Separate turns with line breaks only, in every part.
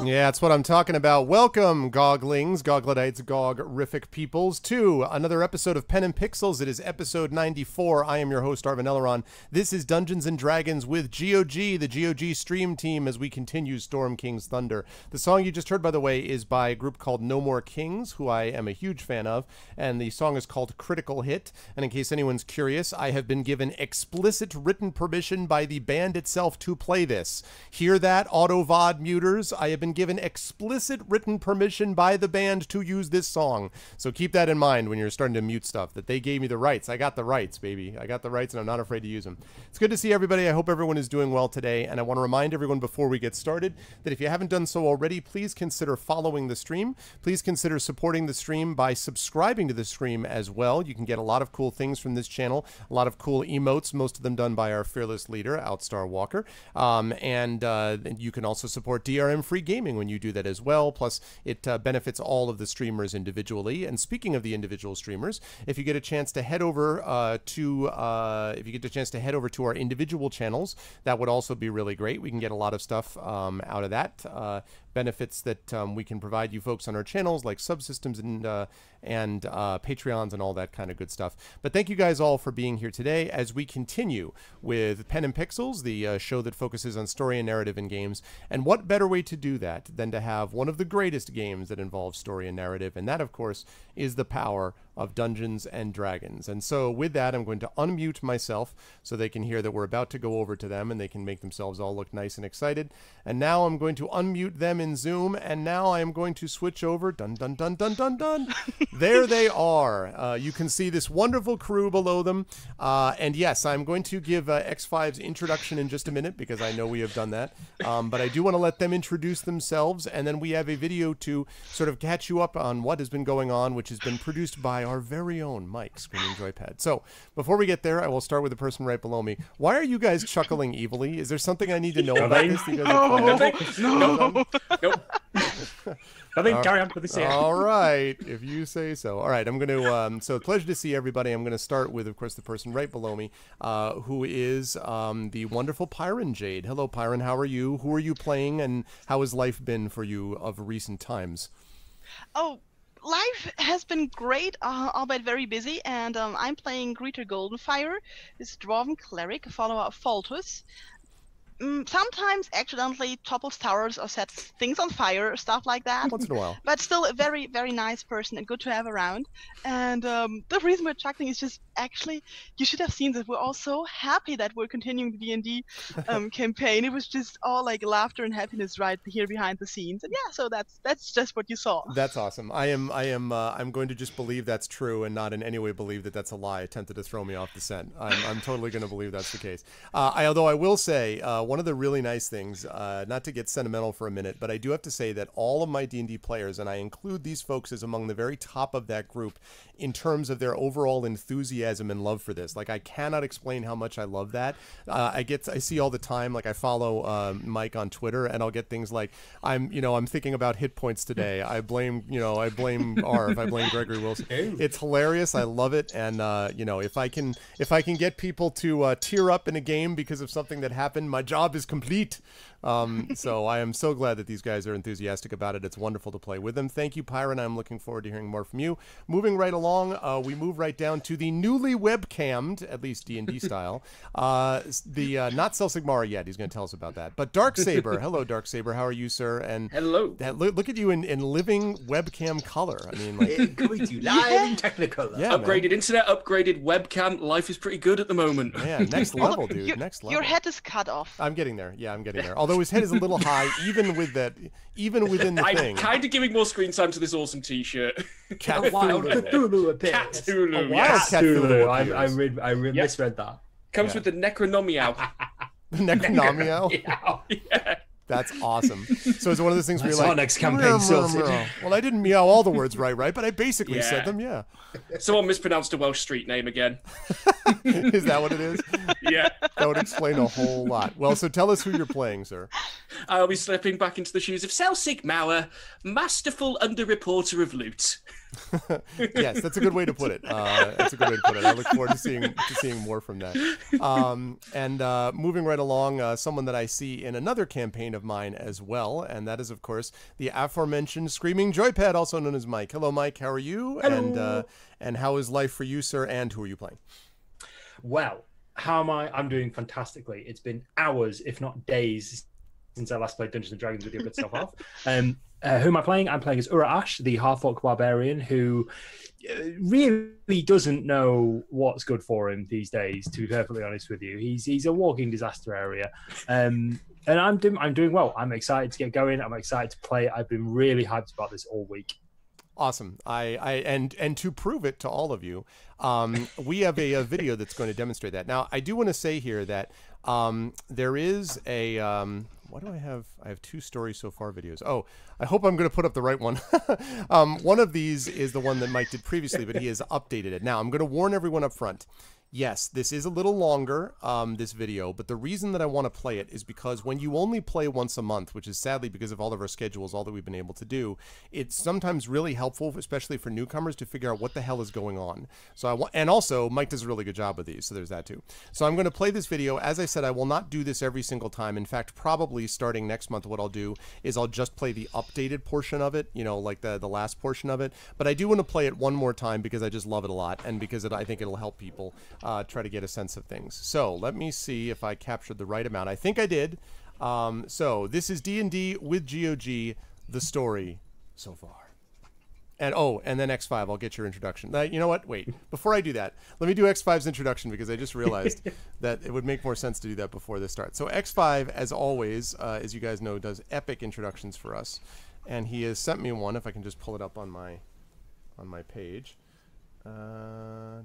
Yeah, that's what I'm talking about. Welcome, Goglings, Gogletites, Gogrific peoples, to another episode of Pen and Pixels. It is episode 94. I am your host, Arvin Elleron. This is Dungeons and Dragons with GOG, the GOG stream team, as we continue Storm King's Thunder. The song you just heard, by the way, is by a group called No More Kings, who I am a huge fan of, and the song is called Critical Hit. And in case anyone's curious, I have been given explicit written permission by the band itself to play this. Hear that, auto-VOD muters? I have been given explicit written permission by the band to use this song. So keep that in mind when you're starting to mute stuff, that they gave me the rights. I got the rights, baby. I got the rights, and I'm not afraid to use them. It's good to see everybody. I hope everyone is doing well today, and I want to remind everyone before we get started that if you haven't done so already, please consider following the stream. Please consider supporting the stream by subscribing to the stream as well. You can get a lot of cool things from this channel, a lot of cool emotes, most of them done by our fearless leader, Outstar Walker, and you can also support DRM Free Gaming when you do that as well. Plus, it benefits all of the streamers individually. And speaking of the individual streamers, if you get a chance to head over to our individual channels, that would also be really great. We can get a lot of stuff out of that. Benefits that we can provide you folks on our channels, like subsystems and Patreons and all that kind of good stuff. But thank you guys all for being here today as we continue with Pen and Pixels, the show that focuses on story and narrative in games. And what better way to do that than to have one of the greatest games that involves story and narrative, and that, of course, is the power of Dungeons and Dragons. And so with that, I'm going to unmute myself so they can hear that we're about to go over to them and they can make themselves all look nice and excited. And now I'm going to unmute them in Zoom, and now I am going to switch over. Dun, dun, dun, dun, dun, dun. There they are. You can see this wonderful crew below them. And yes, I'm going to give X5's introduction in just a minute because I know we have done that. But I do want to let them introduce themselves, and then we have a video to sort of catch you up on what has been going on, which has been produced by our very own Mike, Screaming Joypad. So before we get there, I will start with the person right below me. Why are you guys chuckling evilly? Is there something I need to know about this?
No. Nope. I think carry on with this here.
All right, if you say so. All right, I'm going to, so pleasure to see everybody. I'm going to start with, of course, the person right below me, who is the wonderful Pyron Jade. Hello, Pyron, how are you? Who are you playing, and how has life been for you of recent times?
Oh, life has been great, albeit very busy, and I'm playing Greeter Goldenfire, this Dwarven cleric, a follower of Faltus. Sometimes accidentally topples towers or sets things on fire or stuff like that.
Once in a while.
But still a very, very nice person and good to have around. And the reason we're chuckling is just, actually, you should have seen that we're all so happy that we're continuing the D&D campaign. It was just all like laughter and happiness right here behind the scenes. And yeah, so that's just what you saw.
That's awesome. I'm going to just believe that's true and not in any way believe that that's a lie attempted to throw me off the scent. I'm totally going to believe that's the case. Although I will say, one of the really nice things, not to get sentimental for a minute, but I do have to say that all of my D&D players, and I include these folks as among the very top of that group in terms of their overall enthusiasm and love for this. Like, I cannot explain how much I love that. I see all the time, like I follow Mike on Twitter, and I'll get things like, I'm thinking about hit points today. I blame Arv, I blame Gregory Wilson. It's hilarious. I love it. And if I can get people to tear up in a game because of something that happened, my job is complete. So I am so glad that these guys are enthusiastic about it. It's wonderful to play with them. Thank you, Pyron. I'm looking forward to hearing more from you. Moving right along, we move right down to the newly webcammed, at least D&D style, not Selsigmara yet. He's going to tell us about that. But Darksaber. Hello, Darksaber. How are you, sir? And
hello.
Look at you in living webcam color. I mean, like,
coming to you live in Technicolor.
Yeah,
upgraded
man.
Internet, upgraded webcam. Life is pretty good at the moment.
Yeah, next level, dude. Next level.
Your head is cut off.
I'm getting there. Yeah, I'm getting there. Although his head is a little high, even within the thing.
I'm kind of giving more screen time to this awesome T-shirt.
Cthulhu appears.
Cthulhu.
Yes.
Cthulhu.
I misread that.
Comes with the Necronomiao.
The Necronomiao?
Yeah.
That's awesome. So it's one of those things where you're
That's
like,
our next campaign sorted.
well, I didn't meow all the words right, but I basically said them, yeah.
Someone mispronounced a Welsh street name again.
Is that what it is?
Yeah.
That would explain a whole lot. Well, so tell us who you're playing, sir.
I'll be slipping back into the shoes of Celsig Mauer, masterful underreporter of loot.
Yes, that's a good way to put it. That's a good way to put it. I look forward to seeing more from that. And moving right along, someone that I see in another campaign of mine as well, and that is, of course, the aforementioned Screaming Joypad, also known as Mike. Hello, Mike. How are you?
Hello.
And how is life for you, sir? And who are you playing?
Well, how am I? I'm doing fantastically. It's been hours, if not days, since I last played Dungeons and Dragons with your good self off. Who am I playing? I'm playing as Ura-Ash, the half-orc barbarian, who really doesn't know what's good for him these days, to be perfectly honest with you. He's a walking disaster area. And I'm doing well. I'm excited to get going. I'm excited to play. I've been really hyped about this all week.
Awesome. And to prove it to all of you, we have a video that's going to demonstrate that. Now, I do want to say here that there is a what do I have? I have 2 story so far videos. Oh, I hope I'm going to put up the right one. One of these is the one that Mike did previously, but he has updated it. Now, I'm going to warn everyone up front. Yes, this is a little longer, this video, but the reason that I want to play it is because when you only play once a month, which is sadly because of all of our schedules, all that we've been able to do, it's sometimes really helpful, especially for newcomers, to figure out what the hell is going on. So and also, Mike does a really good job with these, so there's that too. So I'm going to play this video. As I said, I will not do this every single time. In fact, probably starting next month, what I'll do is I'll just play the updated portion of it, you know, like the last portion of it. But I do want to play it one more time because I just love it a lot, and because I think it'll help people try to get a sense of things. So let me see if I captured the right amount. I think I did. So this is D&D with GOG, the story so far. And and then X5, I'll get your introduction. You know what? Wait, before I do that, let me do X5's introduction because I just realized that it would make more sense to do that before this starts. So X5, as always, as you guys know, does epic introductions for us. And he has sent me one, if I can just pull it up on my page. Oh,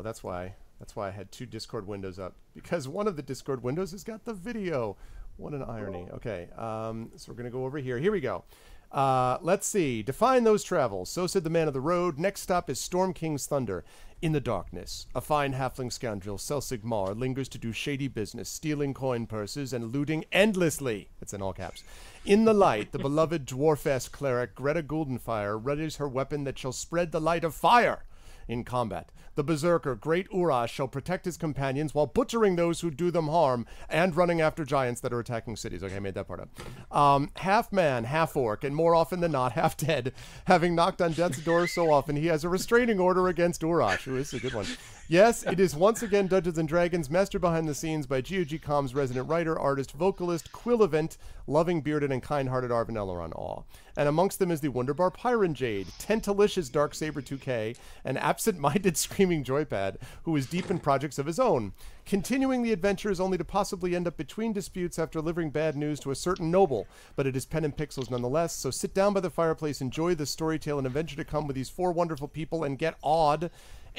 that's why I had 2 Discord windows up, because one of the Discord windows has got the video. What an irony. Okay, so we're going to go over here. Here we go. Let's see. Define those travels. So said the man of the road. Next stop is Storm King's Thunder. In the darkness, a fine halfling scoundrel, Celsig Mauer, lingers to do shady business, stealing coin purses and looting endlessly. It's in all caps. In the light, the beloved dwarf-esque cleric Greta Goldenfire readies her weapon that shall spread the light of fire. In combat, the berserker Great Ura shall protect his companions while butchering those who do them harm and running after giants that are attacking cities. Okay, I made that part up. Half man, half orc, and more often than not, half dead. Having knocked on death's door so often, he has a restraining order against Urash. Ooh, this is a good one. Yes, it is once again Dungeons & Dragons, mastered behind the scenes by GOG.com's resident writer, artist, vocalist, Quillivant, loving, bearded, and kind-hearted Arvin Elleron. Awe. And amongst them is the Wunderbar Pyron Jade, Tentalicious Darksaber 2K, an absent-minded Screaming Joypad, who is deep in projects of his own, continuing the adventures only to possibly end up between disputes after delivering bad news to a certain noble. But it is pen and pixels nonetheless, so sit down by the fireplace, enjoy the story tale and adventure to come with these 4 wonderful people, and get awed.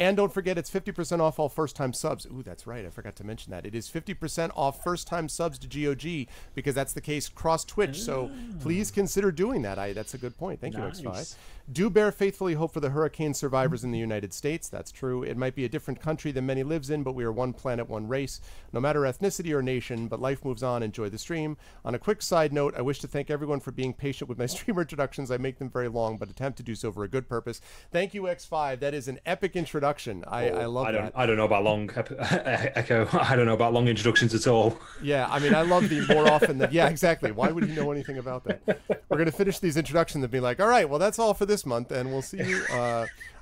And don't forget, it's 50% off all first-time subs. Ooh, that's right. I forgot to mention that. It is 50% off first-time subs to GOG, because that's the case cross-Twitch. So please consider doing that. That's a good point. Thank you, X5. Do bear faithfully hope for the hurricane survivors in the United States. That's true. It might be a different country than many lives in, but we are one planet, one race. No matter ethnicity or nation, but life moves on. Enjoy the stream. On a quick side note, I wish to thank everyone for being patient with my streamer introductions. I make them very long, but attempt to do so for a good purpose. Thank you, X5. That is an epic introduction. I love that.
I don't know about long Echo. I don't know about long introductions at all.
Yeah, I mean, I love the more often than... Yeah, exactly. Why would he know anything about that? We're going to finish these introductions and be like, all right, well, that's all for this month, and we'll see you.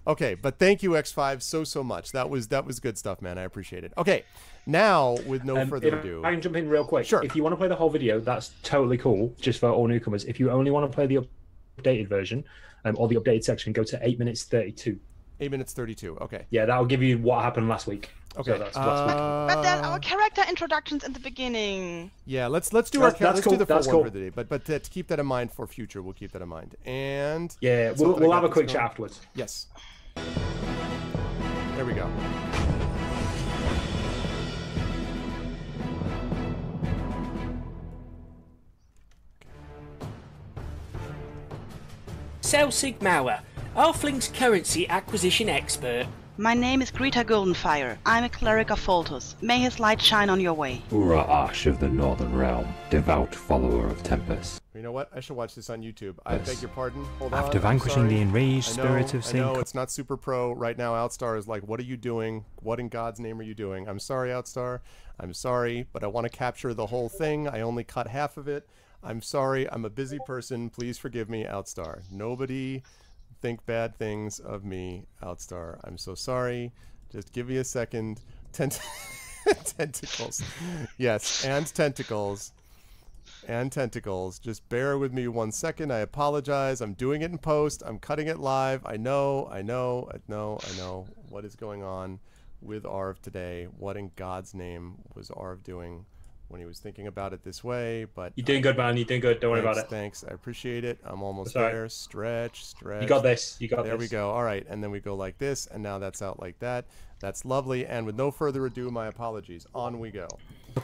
Okay, but thank you, X5, so much. That was good stuff, man. I appreciate it. Okay, now, with no further ado...
I can jump in real quick.
Sure.
If you want to play the whole video, that's totally cool, just for all newcomers. If you only want to play the updated version, or the updated section, go to 8 minutes 32.
8 minutes 32. Okay.
Yeah, that'll give you what happened last week.
Okay.
So that's last week.
But then our character introductions in the beginning.
Yeah, let's do the full one for the day. But to keep that in mind for future, we'll keep that in mind. And
yeah, we'll have a quick chat afterwards.
Yes. There we go.
Celsig Mauer, Halfling's currency acquisition expert. My name is Greta Goldenfire. I'm a cleric of Foltos. May his light shine on your way.
Ura Ash of the Northern Realm, devout follower of Tempest.
You know what? I should watch this on YouTube. I beg your pardon. Hold on.
After vanquishing the enraged spirit of Saint...
I know, it's not super pro. Right now, Outstar is like, what are you doing? What in God's name are you doing? I'm sorry, Outstar. I'm sorry, but I want to capture the whole thing. I only cut half of it. I'm sorry. I'm a busy person. Please forgive me, Outstar. Nobody think bad things of me, Outstar. I'm so sorry. Just give me a second. Tentacles. Yes, and tentacles. And tentacles. Just bear with me 1 second. I apologize. I'm doing it in post. I'm cutting it live. I know. What is going on with Arv today? What in God's name was Arv doing when he was thinking about it this way? But
you're doing good, man. You're doing good. Don't worry about it.
Thanks. I appreciate it. I'm almost
Sorry.
there. Stretch.
You got this. You got this.
There we go. All right. And then we go like this, and now that's out like that. That's lovely. And with no further ado, my apologies. On we go.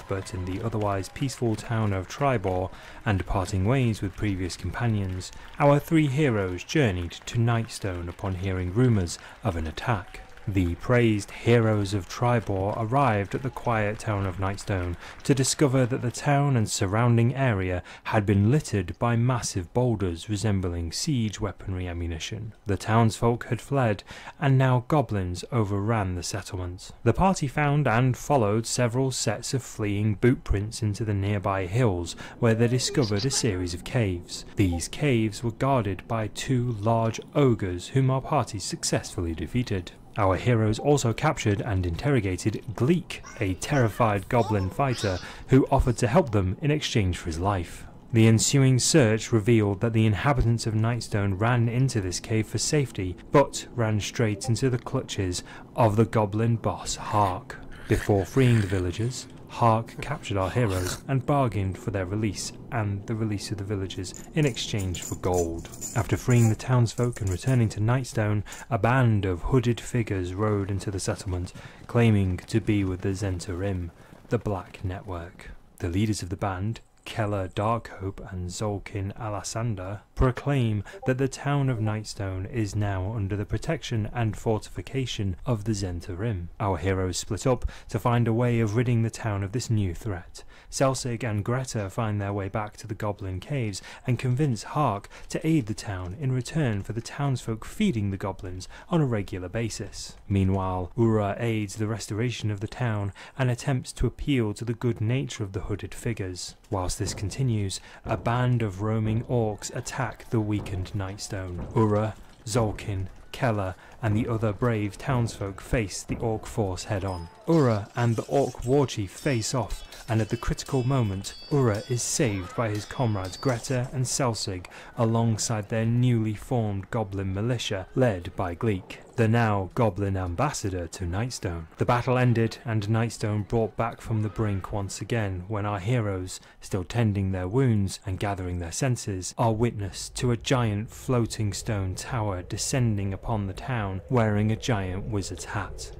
But in the otherwise peaceful town of Tribor, and parting ways with previous companions, our three heroes journeyed to Nightstone upon hearing rumours of an attack. The praised heroes of Tribor arrived at the quiet town of Nightstone to discover that the town and surrounding area had been littered by massive boulders resembling siege weaponry ammunition. The townsfolk had fled, and now goblins overran the settlement. The party found and followed several sets of fleeing boot prints into the nearby hills, where they discovered a series of caves. These caves were guarded by two large ogres whom our party successfully defeated. Our heroes also captured and interrogated Gleek, a terrified goblin fighter who offered to help them in exchange for his life. The ensuing search revealed that the inhabitants of Nightstone ran into this cave for safety, but ran straight into the clutches of the goblin boss Hark. Before freeing the villagers, Hark captured our heroes and bargained for their release and the release of the villagers in exchange for gold. After freeing the townsfolk and returning to Nightstone, a band of hooded figures rode into the settlement, claiming to be with the Zentarim, the Black Network. The leaders of the band, Keller Darkhope and Zolkin Alasander, proclaim that the town of Nightstone is now under the protection and fortification of the Zentarim. Our heroes split up to find a way of ridding the town of this new threat. Selsig and Greta find their way back to the Goblin Caves and convince Hark to aid the town in return for the townsfolk feeding the goblins on a regular basis. Meanwhile, Ura aids the restoration of the town and attempts to appeal to the good nature of the hooded figures. Whilst this continues, a band of roaming orcs attack the weakened Nightstone. Ura, Zolkin, Keller and the other brave townsfolk face the orc force head-on. Ura and the orc warchief face off, and at the critical moment, Ura is saved by his comrades Greta and Selsig alongside their newly formed goblin militia led by Gleek, the now goblin ambassador to Nightstone. The battle ended and Nightstone brought back from the brink once again when our heroes, still tending their wounds and gathering their senses, are witness to a giant floating stone tower descending upon the town wearing a giant wizard's hat.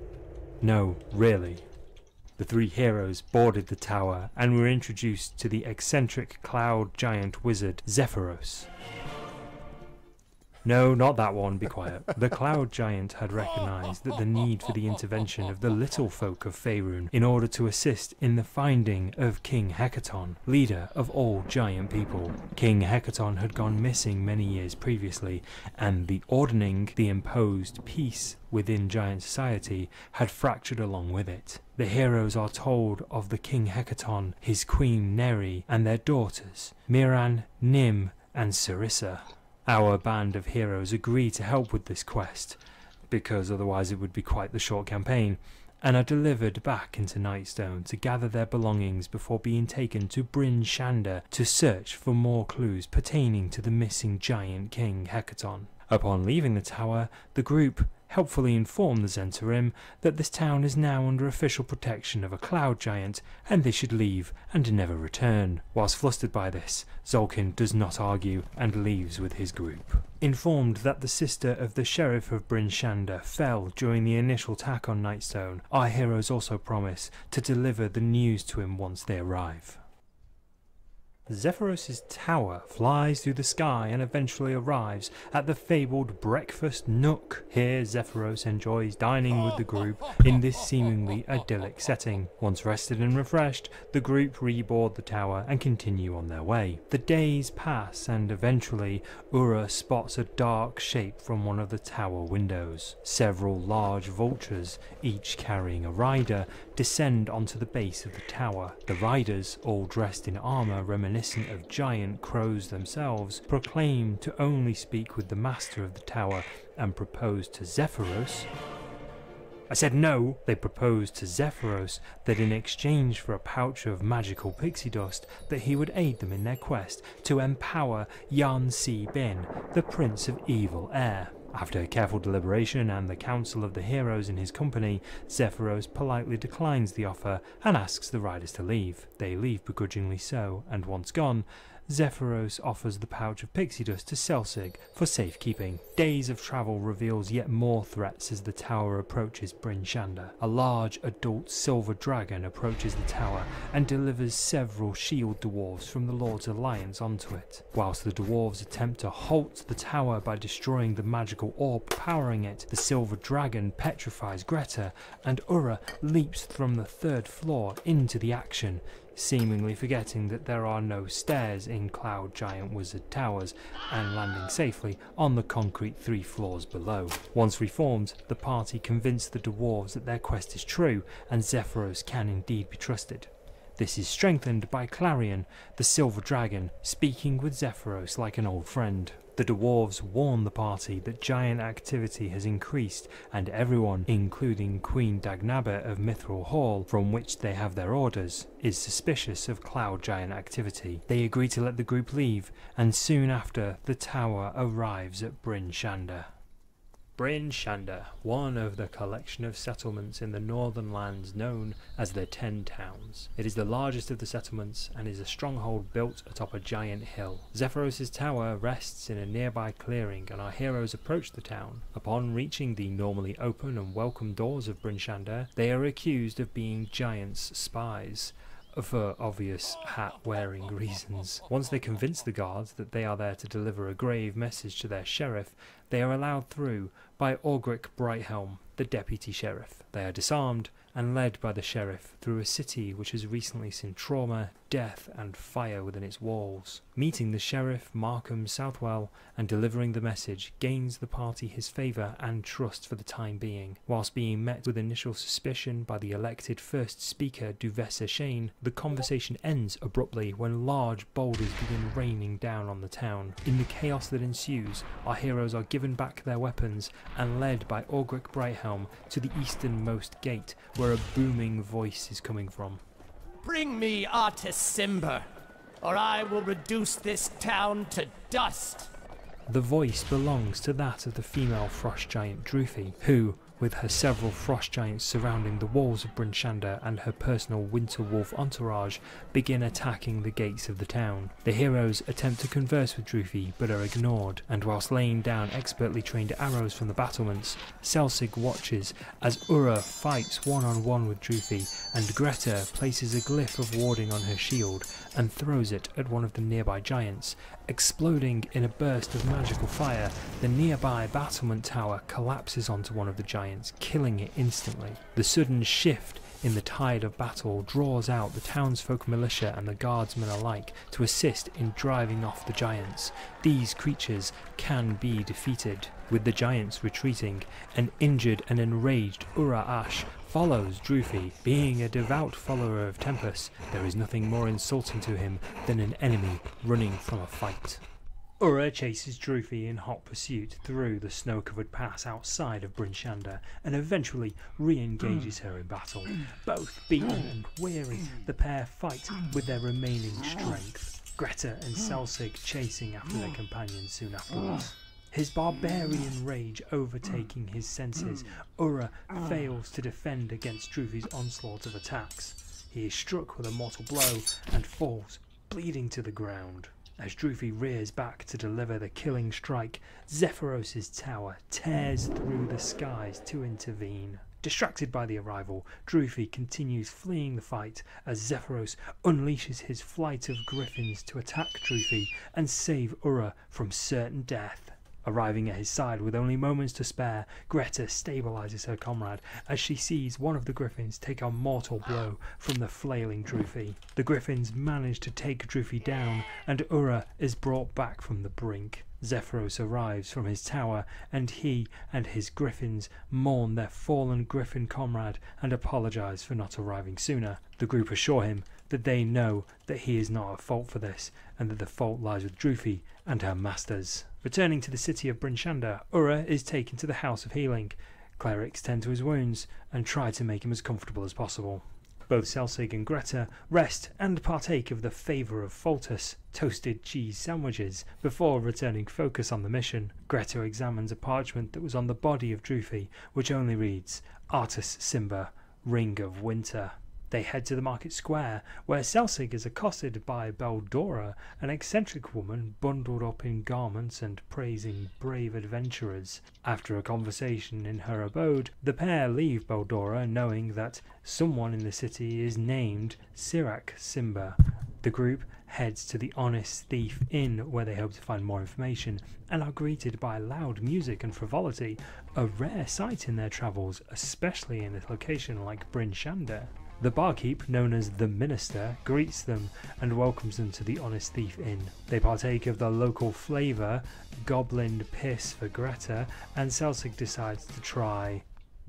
No, really. The three heroes boarded the tower and were introduced to the eccentric cloud giant wizard Zephyros. No, not that one, be quiet. The cloud giant had recognised that the need for the intervention of the little folk of Faerun in order to assist in the finding of King Hecaton, leader of all giant people. King Hecaton had gone missing many years previously, and the ordering, the imposed peace within giant society, had fractured along with it. The heroes are told of the King Hecaton, his queen Neri, and their daughters, Miran, Nim, and Sarissa. Our band of heroes agree to help with this quest, because otherwise it would be quite the short campaign, and are delivered back into Nightstone to gather their belongings before being taken to Bryn Shander to search for more clues pertaining to the missing giant King Hecaton. Upon leaving the tower, the group helpfully inform the Zentarim that this town is now under official protection of a cloud giant and they should leave and never return. Whilst flustered by this, Zolkin does not argue and leaves with his group. Informed that the sister of the Sheriff of Bryn Shander fell during the initial attack on Nightstone, our heroes also promise to deliver the news to him once they arrive. Zephyros' tower flies through the sky and eventually arrives at the fabled breakfast nook. Here Zephyros enjoys dining with the group in this seemingly idyllic setting. Once rested and refreshed, the group reboard the tower and continue on their way. The days pass and eventually Ura spots a dark shape from one of the tower windows. Several large vultures, each carrying a rider, descend onto the base of the tower. The riders, all dressed in armour reminiscent of giant crows themselves, proclaim to only speak with the master of the tower and propose to Zephyros. I said no! They proposed to Zephyros that in exchange for a pouch of magical pixie dust that he would aid them in their quest to empower Yan Si Bin, the Prince of Evil Air. After careful deliberation and the counsel of the heroes in his company, Zephyros politely declines the offer and asks the riders to leave. They leave begrudgingly so, and once gone, Zephyros offers the pouch of pixie dust to Selsig for safekeeping. Days of travel reveals yet more threats as the tower approaches Bryn Shander. A large adult silver dragon approaches the tower and delivers several shield dwarves from the Lord's Alliance onto it. Whilst the dwarves attempt to halt the tower by destroying the magical orb powering it, the silver dragon petrifies Greta and Ura leaps from the 3rd floor into the action, seemingly forgetting that there are no stairs in Cloud Giant Wizard Towers and landing safely on the concrete 3 floors below. Once reformed, the party convince the dwarves that their quest is true and Zephyros can indeed be trusted. This is strengthened by Clarion, the silver dragon, speaking with Zephyros like an old friend. The dwarves warn the party that giant activity has increased and everyone, including Queen Dagnabet of Mithril Hall, from which they have their orders, is suspicious of Cloud Giant activity. They agree to let the group leave, and soon after, the tower arrives at Bryn Shander. Bryn Shander, one of the collection of settlements in the northern lands known as the 10 Towns. It is the largest of the settlements and is a stronghold built atop a giant hill. Zephyros' tower rests in a nearby clearing and our heroes approach the town. Upon reaching the normally open and welcome doors of Bryn Shander, they are accused of being giants' spies, for obvious hat-wearing reasons. Once they convince the guards that they are there to deliver a grave message to their sheriff, they are allowed through by Orgric Brighthelm, the deputy sheriff. They are disarmed and led by the sheriff through a city which has recently seen trauma, death and fire within its walls. Meeting the sheriff, Markham Southwell, and delivering the message gains the party his favour and trust for the time being. Whilst being met with initial suspicion by the elected first speaker Duvessa Shane, the conversation ends abruptly when large boulders begin raining down on the town. In the chaos that ensues, our heroes are given back their weapons and led by Orgric Brighthelm to the easternmost gate where a booming voice is coming from.
Bring me Artis Simber, or I will reduce this town to dust.
The voice belongs to that of the female frost giant Drufi, who, with her several frost giants surrounding the walls of Bryn Shander and her personal winter wolf entourage, begin attacking the gates of the town. The heroes attempt to converse with Drufi but are ignored, and whilst laying down expertly trained arrows from the battlements, Selsig watches as Ura fights one-on-one with Drufi, and Greta places a glyph of warding on her shield and throws it at one of the nearby giants. Exploding in a burst of magical fire, the nearby battlement tower collapses onto one of the giants, killing it instantly. The sudden shift in the tide of battle draws out the townsfolk militia and the guardsmen alike to assist in driving off the giants. These creatures can be defeated. With the giants retreating, an injured and enraged Ura-Ash follows Drufi. Being a devout follower of Tempus, there is nothing more insulting to him than an enemy running from a fight. Ura chases Drufi in hot pursuit through the snow-covered pass outside of Bryn Shander and eventually re-engages her in battle. Both beaten and weary, the pair fight with their remaining strength, Greta and Selsig chasing after their companions soon afterwards. His barbarian rage overtaking his senses, Ura fails to defend against Drufi's onslaught of attacks. He is struck with a mortal blow and falls, bleeding to the ground. As Drufi rears back to deliver the killing strike, Zephyros' tower tears through the skies to intervene. Distracted by the arrival, Drufi continues fleeing the fight as Zephyros unleashes his flight of griffins to attack Drufi and save Ura from certain death. Arriving at his side with only moments to spare, Greta stabilizes her comrade as she sees one of the griffins take a mortal blow from the flailing Drufi. The griffins manage to take Drufi down and Ura is brought back from the brink. Zephyros arrives from his tower and he and his griffins mourn their fallen griffin comrade and apologize for not arriving sooner. The group assure him that they know that he is not at fault for this and that the fault lies with Drufi and her masters. Returning to the city of Bryn Shander, Ura is taken to the House of Healing. Clerics tend to his wounds and try to make him as comfortable as possible. Both Selsig and Greta rest and partake of the favour of Foltus, toasted cheese sandwiches, before returning focus on the mission. Greta examines a parchment that was on the body of Drufi, which only reads, Artus Simba, Ring of Winter. They head to the market square, where Selsig is accosted by Beldora, an eccentric woman bundled up in garments and praising brave adventurers. After a conversation in her abode, the pair leave Beldora, knowing that someone in the city is named Sirac Simba. The group heads to the Honest Thief Inn, where they hope to find more information, and are greeted by loud music and frivolity, a rare sight in their travels, especially in a location like Bryn Shander. The barkeep, known as the Minister, greets them and welcomes them to the Honest Thief Inn. They partake of the local flavour, goblin piss for Greta, and Selsig decides to try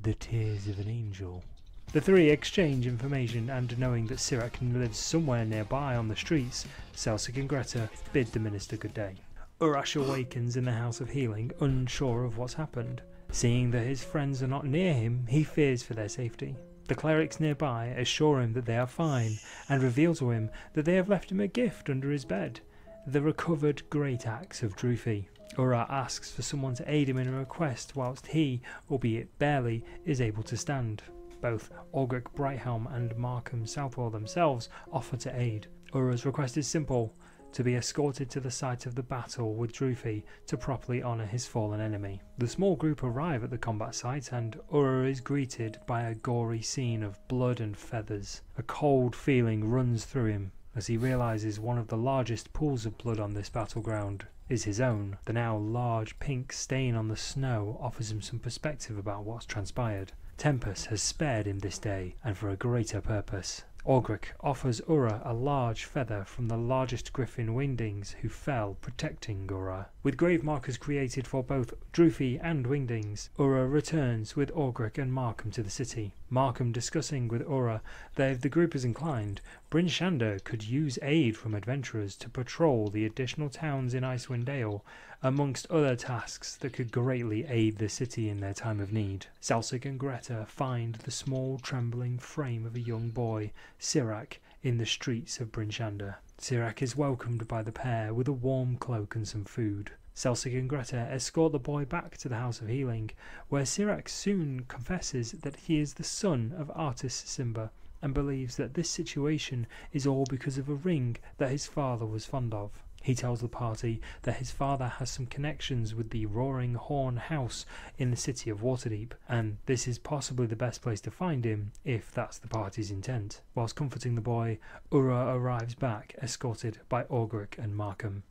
the Tears of an Angel. The three exchange information, and knowing that Sirac lives somewhere nearby on the streets, Selsig and Greta bid the Minister good day. Urash awakens in the House of Healing, unsure of what's happened. Seeing that his friends are not near him, he fears for their safety. The clerics nearby assure him that they are fine, and reveal to him that they have left him a gift under his bed, the recovered great axe of Drufi. Ura asks for someone to aid him in a request, whilst he, albeit barely, is able to stand. Both Orgric Brighthelm and Markham Southwell themselves offer to aid. Ura's request is simple: to be escorted to the site of the battle with Drufi to properly honour his fallen enemy. The small group arrive at the combat site and Ura is greeted by a gory scene of blood and feathers. A cold feeling runs through him as he realises one of the largest pools of blood on this battleground is his own. The now large pink stain on the snow offers him some perspective about what's transpired. Tempest has spared him this day, and for a greater purpose. Orgric offers Ura a large feather from the largest griffin wingdings who fell protecting Ura. With grave markers created for both Drufi and wingdings, Ura returns with Orgric and Markham to the city. Markham discussing with Ura that if the group is inclined, Bryn Shander could use aid from adventurers to patrol the additional towns in Icewind Dale, amongst other tasks that could greatly aid the city in their time of need. Selsig and Greta find the small trembling frame of a young boy, Sirac, in the streets of Bryn Shander. Sirac is welcomed by the pair with a warm cloak and some food. Selsig and Greta escort the boy back to the House of Healing, where Sirac soon confesses that he is the son of Artus Simba, and believes that this situation is all because of a ring that his father was fond of. He tells the party that his father has some connections with the Roaring Horn House in the city of Waterdeep, and this is possibly the best place to find him, if that's the party's intent. Whilst comforting the boy, Ura arrives back, escorted by Orgric and Markham.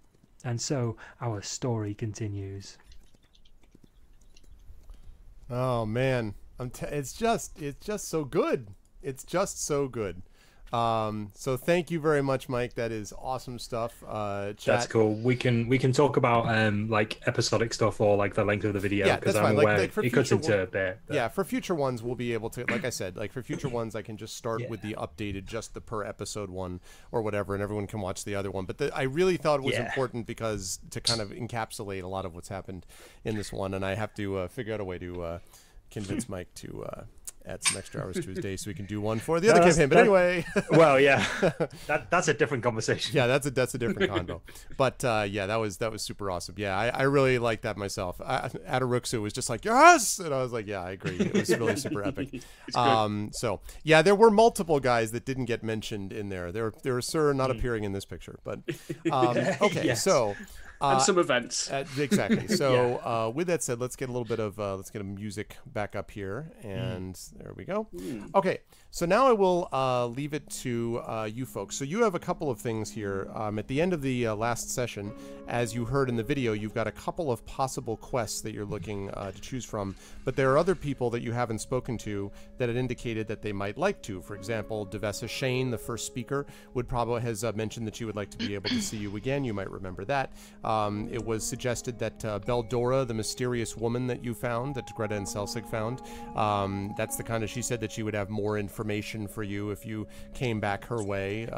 And so, our story continues.
Oh man, it's just so good. It's just so good. So thank you very much, Mike. That is awesome stuff. Chat.
That's cool. We can talk about like episodic stuff or like the length of the video, because I'm aware it cuts into a bit.
Yeah, for future ones we'll be able to, like I said, like for future ones I can just start with the updated, just the per episode one or whatever, and everyone can watch the other one. But I really thought it was important because to kind of encapsulate a lot of what's happened in this one, and I have to figure out a way to convince Mike to add some extra hours to his day so we can do one for the other campaign. But anyway,
well, yeah, that's a different conversation.
Yeah, that's a different convo. But yeah, that was super awesome. Yeah, I really liked that myself. Ataruxu was just like, yes, and I was like, yeah, I agree. It was really super epic. So yeah, there were multiple guys that didn't get mentioned in there. There were Sir not appearing in this picture, but okay, so.
and some events.
Exactly. So with that said, let's get a little bit of let's get a music back up here, and there we go. Okay, so now I will leave it to you folks. So you have a couple of things here. At the end of the last session, as you heard in the video, you've got a couple of possible quests that you're looking to choose from, but there are other people that you haven't spoken to that had indicated that they might like to. For example, Devessa Shane, the first speaker, has mentioned that she would like to be able to see you again. You might remember that. It was suggested that Beldora, the mysterious woman that you found, that Greta and Selsig found, that's the kind of, she said that she would have more information for you if you came back her way.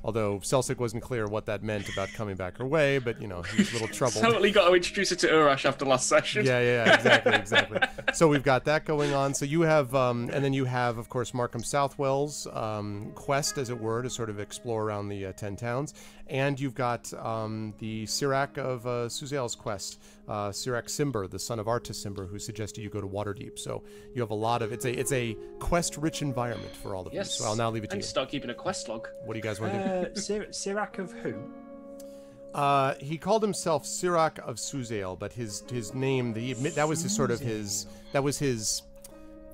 Although Selsig wasn't clear what that meant about coming back her way, but he was a little troubled.
Totally got to introduce her to Urash after last session.
Yeah, exactly. So we've got that going on. So you have, and then you have, of course, Markham Southwell's quest, as it were, to sort of explore around the 10 towns. And you've got the Sirac of Suzail's quest, Sirac Simber, the son of Artis Simber, who suggested you go to Waterdeep. So you have a lot of, it's a quest-rich environment for all of you. So I'll now leave it to you.
Start keeping a quest log.
What do you guys want to do?
Sirac of who?
He called himself Sirac of Suzail, but his name, that was his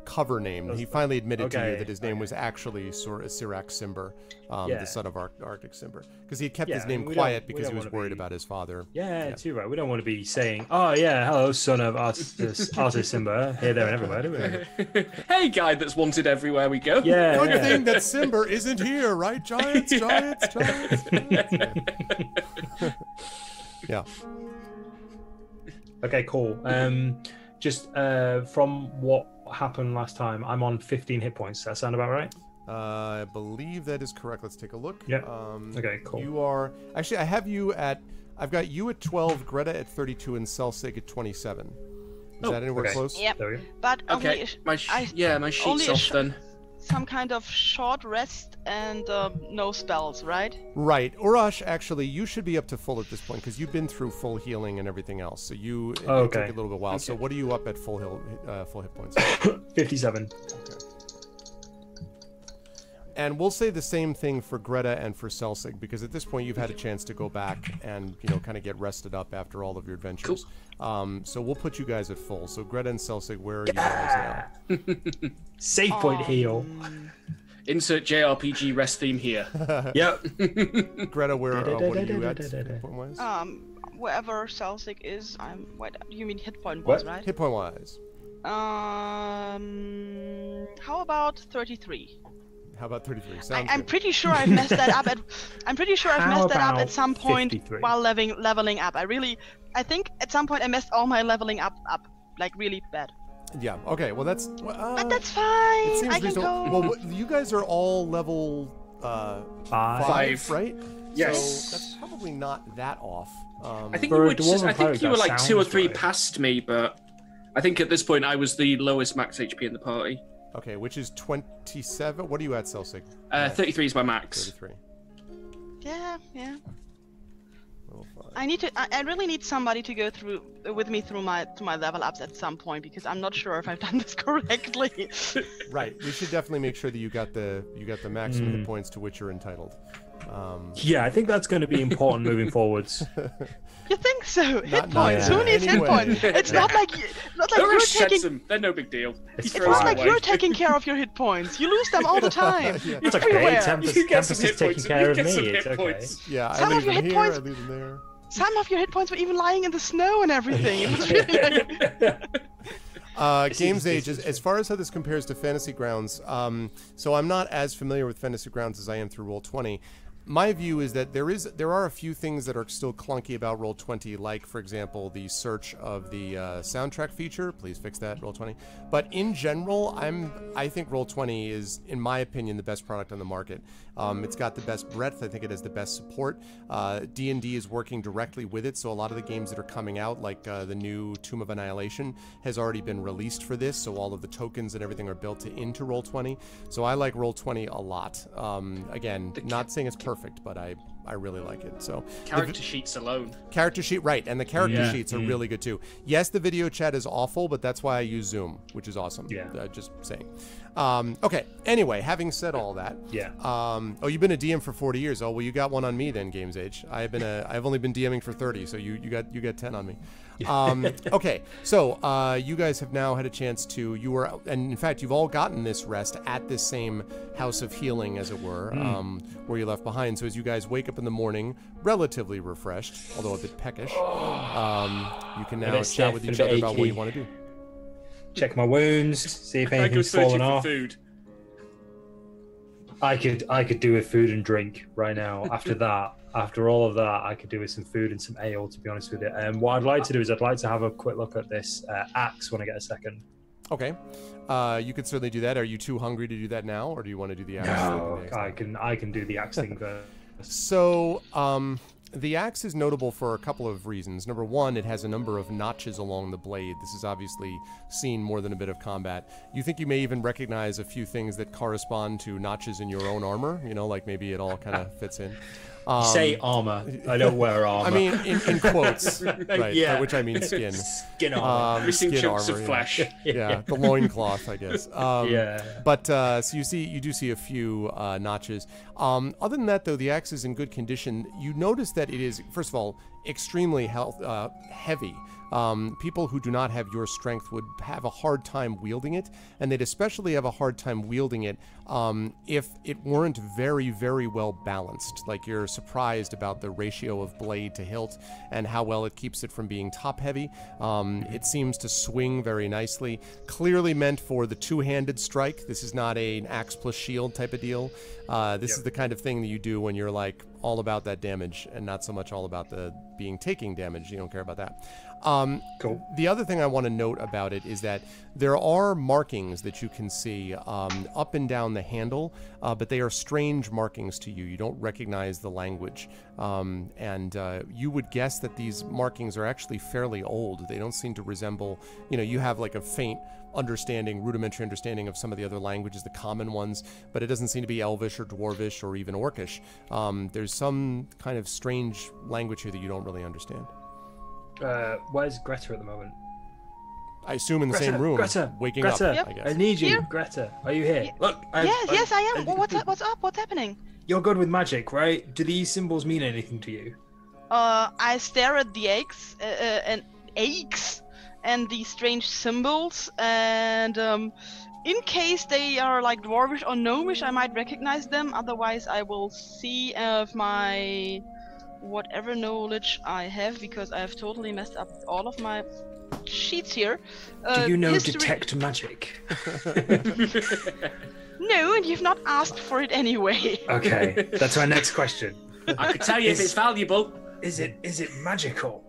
cover name. He finally admitted to you that his name was actually Sirac Simber, the son of Arctic Simber, because he had kept his name quiet because he was worried about his father.
Yeah, too right. We don't want to be saying, "Oh yeah, hello, son of Artis Simber, here, there, and everywhere." Do we?
Hey, guy that's wanted everywhere we go.
Yeah.
Good thing that Simber isn't here, right? Giants. Yeah.
Okay, cool. Just from what happened last time, I'm on 15 hit points. Does that sound about right?
I believe that is correct. Let's take a look.
Yeah. Okay, cool.
You are actually. I've got you at 12, Greta at 32, and Selsig at 27. Is that anywhere close?
Yep.
There we go.
But
Okay, my sheet's off then.
Some kind of short rest and no spells, right?
Right. Urash, actually, you should be up to full at this point because you've been through full healing and everything else. So it take a little bit while. Okay. So what are you up at full hit points?
57.
Okay. And we'll say the same thing for Greta and for Selsig, because at this point you've had a chance to go back and kind of get rested up after all of your adventures. Cool. So we'll put you guys at full. So Greta and Selsig, where are you guys now?
Save point heal.
Insert JRPG rest theme here.
Yep.
Greta, what are you at point wise?
Wherever Selsig is, what you mean hit point wise, right?
Hit point wise.
How about 33?
How about 33?
I'm pretty sure I've messed that up at some point
53?
While leveling up. I think at some point I messed all my leveling up like really bad.
Yeah. Okay. Well, that's.
But that's fine.
It seems
I can go.
Well, you guys are all level 5, right?
Yes.
So that's probably not that off.
I think you were like 2 or 3 past me, but I think at this point I was the lowest max HP in the party.
Okay, which is 27. What are you at, Selsig?
33 is my max.
33.
Yeah. I really need somebody to go through with me through my level ups at some point, because I'm not sure if I've done this correctly.
Right. We should definitely make sure that you got the maximum hit points to which you're entitled.
Yeah, I think that's going to be important moving forwards.
You think so? Hit points. Who needs hit points? It's not like you're taking
them. They're no big deal.
It's not like you're taking care of your hit points. You lose them all the time.
Yeah.
It's okay. Tempest is taking care of me. It's okay.
Yeah,
Some
I
of
leave
your
them
hit
here.
points-
I leave them there.
Some of your hit points were even lying in the snow and everything. It was really
Games Age, as far as how this compares to Fantasy Grounds, so I'm not as familiar with Fantasy Grounds as I am through Roll20. My view is that there are a few things that are still clunky about Roll20, like, for example, the search of the soundtrack feature. Please fix that, Roll20. But in general, I think Roll20 is, in my opinion, the best product on the market. It's got the best breadth. I think it has the best support. D&D is working directly with it, so a lot of the games that are coming out, like the new Tomb of Annihilation, has already been released for this, so all of the tokens and everything are built into Roll20. So I like Roll20 a lot. Again, not saying it's perfect, but I I really like it. So
character sheets alone.
Character sheet, right? And the character sheets are really good too. Yes, the video chat is awful, but that's why I use Zoom, which is awesome.
Yeah.
Just saying. Okay. Anyway, having said all that.
Yeah.
Oh, you've been a DM for 40 years. Oh, well, you got one on me then, Games Age. I've only been DMing for 30, so you got 10 on me. Okay, so you guys have now had a chance to, and in fact, you've all gotten this rest at this same house of healing, as it were, where you left behind. So as you guys wake up in the morning, relatively refreshed, although a bit peckish, you can now chat with each other about what you want to do.
Check my wounds, see if anything's fallen off.
Food.
I could do with food and drink right now. After all of that, I could do with some food and some ale, to be honest with you. What I'd like to do is I'd like to have a quick look at this axe when I get a second.
Okay. You could certainly do that. Are you too hungry to do that now, or do you want to do the axe?
No, I can do the axe thing first.
So, the axe is notable for a couple of reasons. Number one, it has a number of notches along the blade. This is obviously seen more than a bit of combat. You think you may even recognize a few things that correspond to notches in your own armor, you know, like maybe it all kind of fits in.
Say armor. I don't wear armor.
I mean, in quotes, right?
Yeah.
By which I mean skin.
Skin armor.
Missing
skin
chunks
armor,
of flesh.
Yeah, the loincloth, I guess.
Yeah.
But so you do see a few notches. Other than that, though, the axe is in good condition. You notice that it is, first of all, extremely heavy. People who do not have your strength would have a hard time wielding it, and they'd especially have a hard time wielding it if it weren't very, very well balanced. Like, you're surprised about the ratio of blade to hilt and how well it keeps it from being top heavy. It seems to swing very nicely. Clearly meant for the two-handed strike. This is not an axe plus shield type of deal. This is the kind of thing that you do when you're like all about that damage and not so much all about the taking damage. You don't care about that.
Cool.
The other thing I want to note about it is that there are markings that you can see up and down the handle, but they are strange markings to you. You don't recognize the language. And you would guess that these markings are actually fairly old. They don't seem to resemble, you have like a faint rudimentary understanding of some of the other languages, the common ones, but it doesn't seem to be Elvish or Dwarvish or even Orcish. There's some kind of strange language here that you don't really understand.
Where's Greta at the moment?
I assume in the same room, waking up.
Yep.
I guess.
I need you,
Here?
Greta. Are you here? Look.
Yes, I am. What's up? What's happening?
You're good with magic, right? Do these symbols mean anything to you?
I stare at the eggs and these strange symbols, and in case they are like Dwarvish or Gnomish, I might recognize them. Otherwise, I will see if my whatever knowledge I have, because I have totally messed up all of my sheets here.
Do you know detect magic?
No, and you've not asked for it anyway.
Okay, that's my next question.
I could tell you if it's valuable.
Is it magical?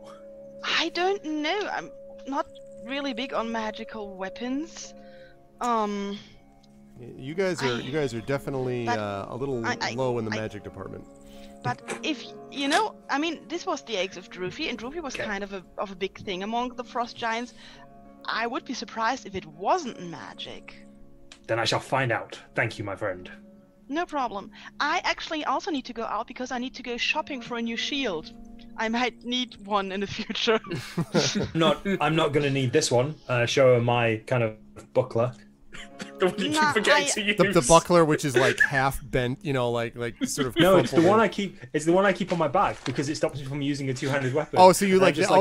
I don't know. I'm not really big on magical weapons.
You guys are definitely a little low in the magic department.
But if I mean, this was the eggs of Druffy, and Druffy was kind of a big thing among the frost giants. I would be surprised if it wasn't magic.
Then I shall find out. Thank you, my friend.
No problem. I actually also need to go out because I need to go shopping for a new shield. I might need one in the future.
I'm not going to need this one. Show her my kind of buckler.
The one you keep forgetting to use.
The buckler, which is like half bent, like sort of.
No, it's the one I keep. It's the one I keep on my back because it stops me from using a two-handed weapon.
Oh, so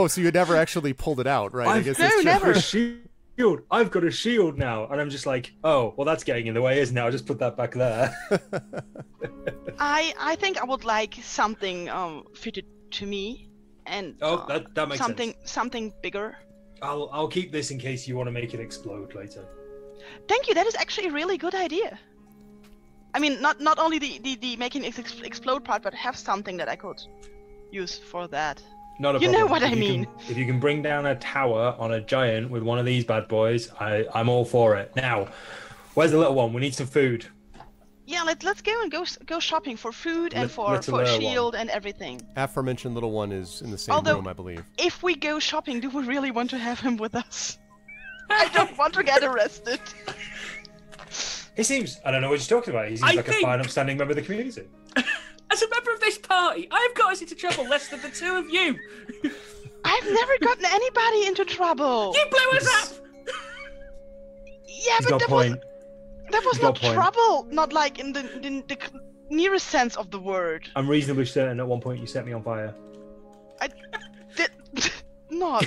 so you never actually pulled it out, right? I guess
never.
Shield. I've got a shield now, and I'm just like, oh, well, that's getting in the way, isn't it? I'll just put that back there.
I think I would like something fitted to me, and
that makes sense.
Something bigger.
I'll keep this in case you want to make it explode later.
Thank you. That is actually a really good idea. I mean, not only the making it explode part, but have something that I could use for that.
Not a problem.
You know what I mean.
If you can bring down a tower on a giant with one of these bad boys, I'm all for it. Now, where's the little one? We need some food.
Yeah, let's go and go shopping for food and for a shield and everything.
Aforementioned little one is in the same room, I believe.
If we go shopping, do we really want to have him with us? I don't want to get arrested.
He seems, I don't know what you're talking about. He seems like a fine, upstanding member of the community.
As As a member of this party, I've got us into trouble less than the two of you.
I've never gotten anybody into trouble.
You blew us up.
Yeah, but that was not trouble. Not like in the nearest sense of the word.
I'm reasonably certain at one point you set me on fire.
I did not.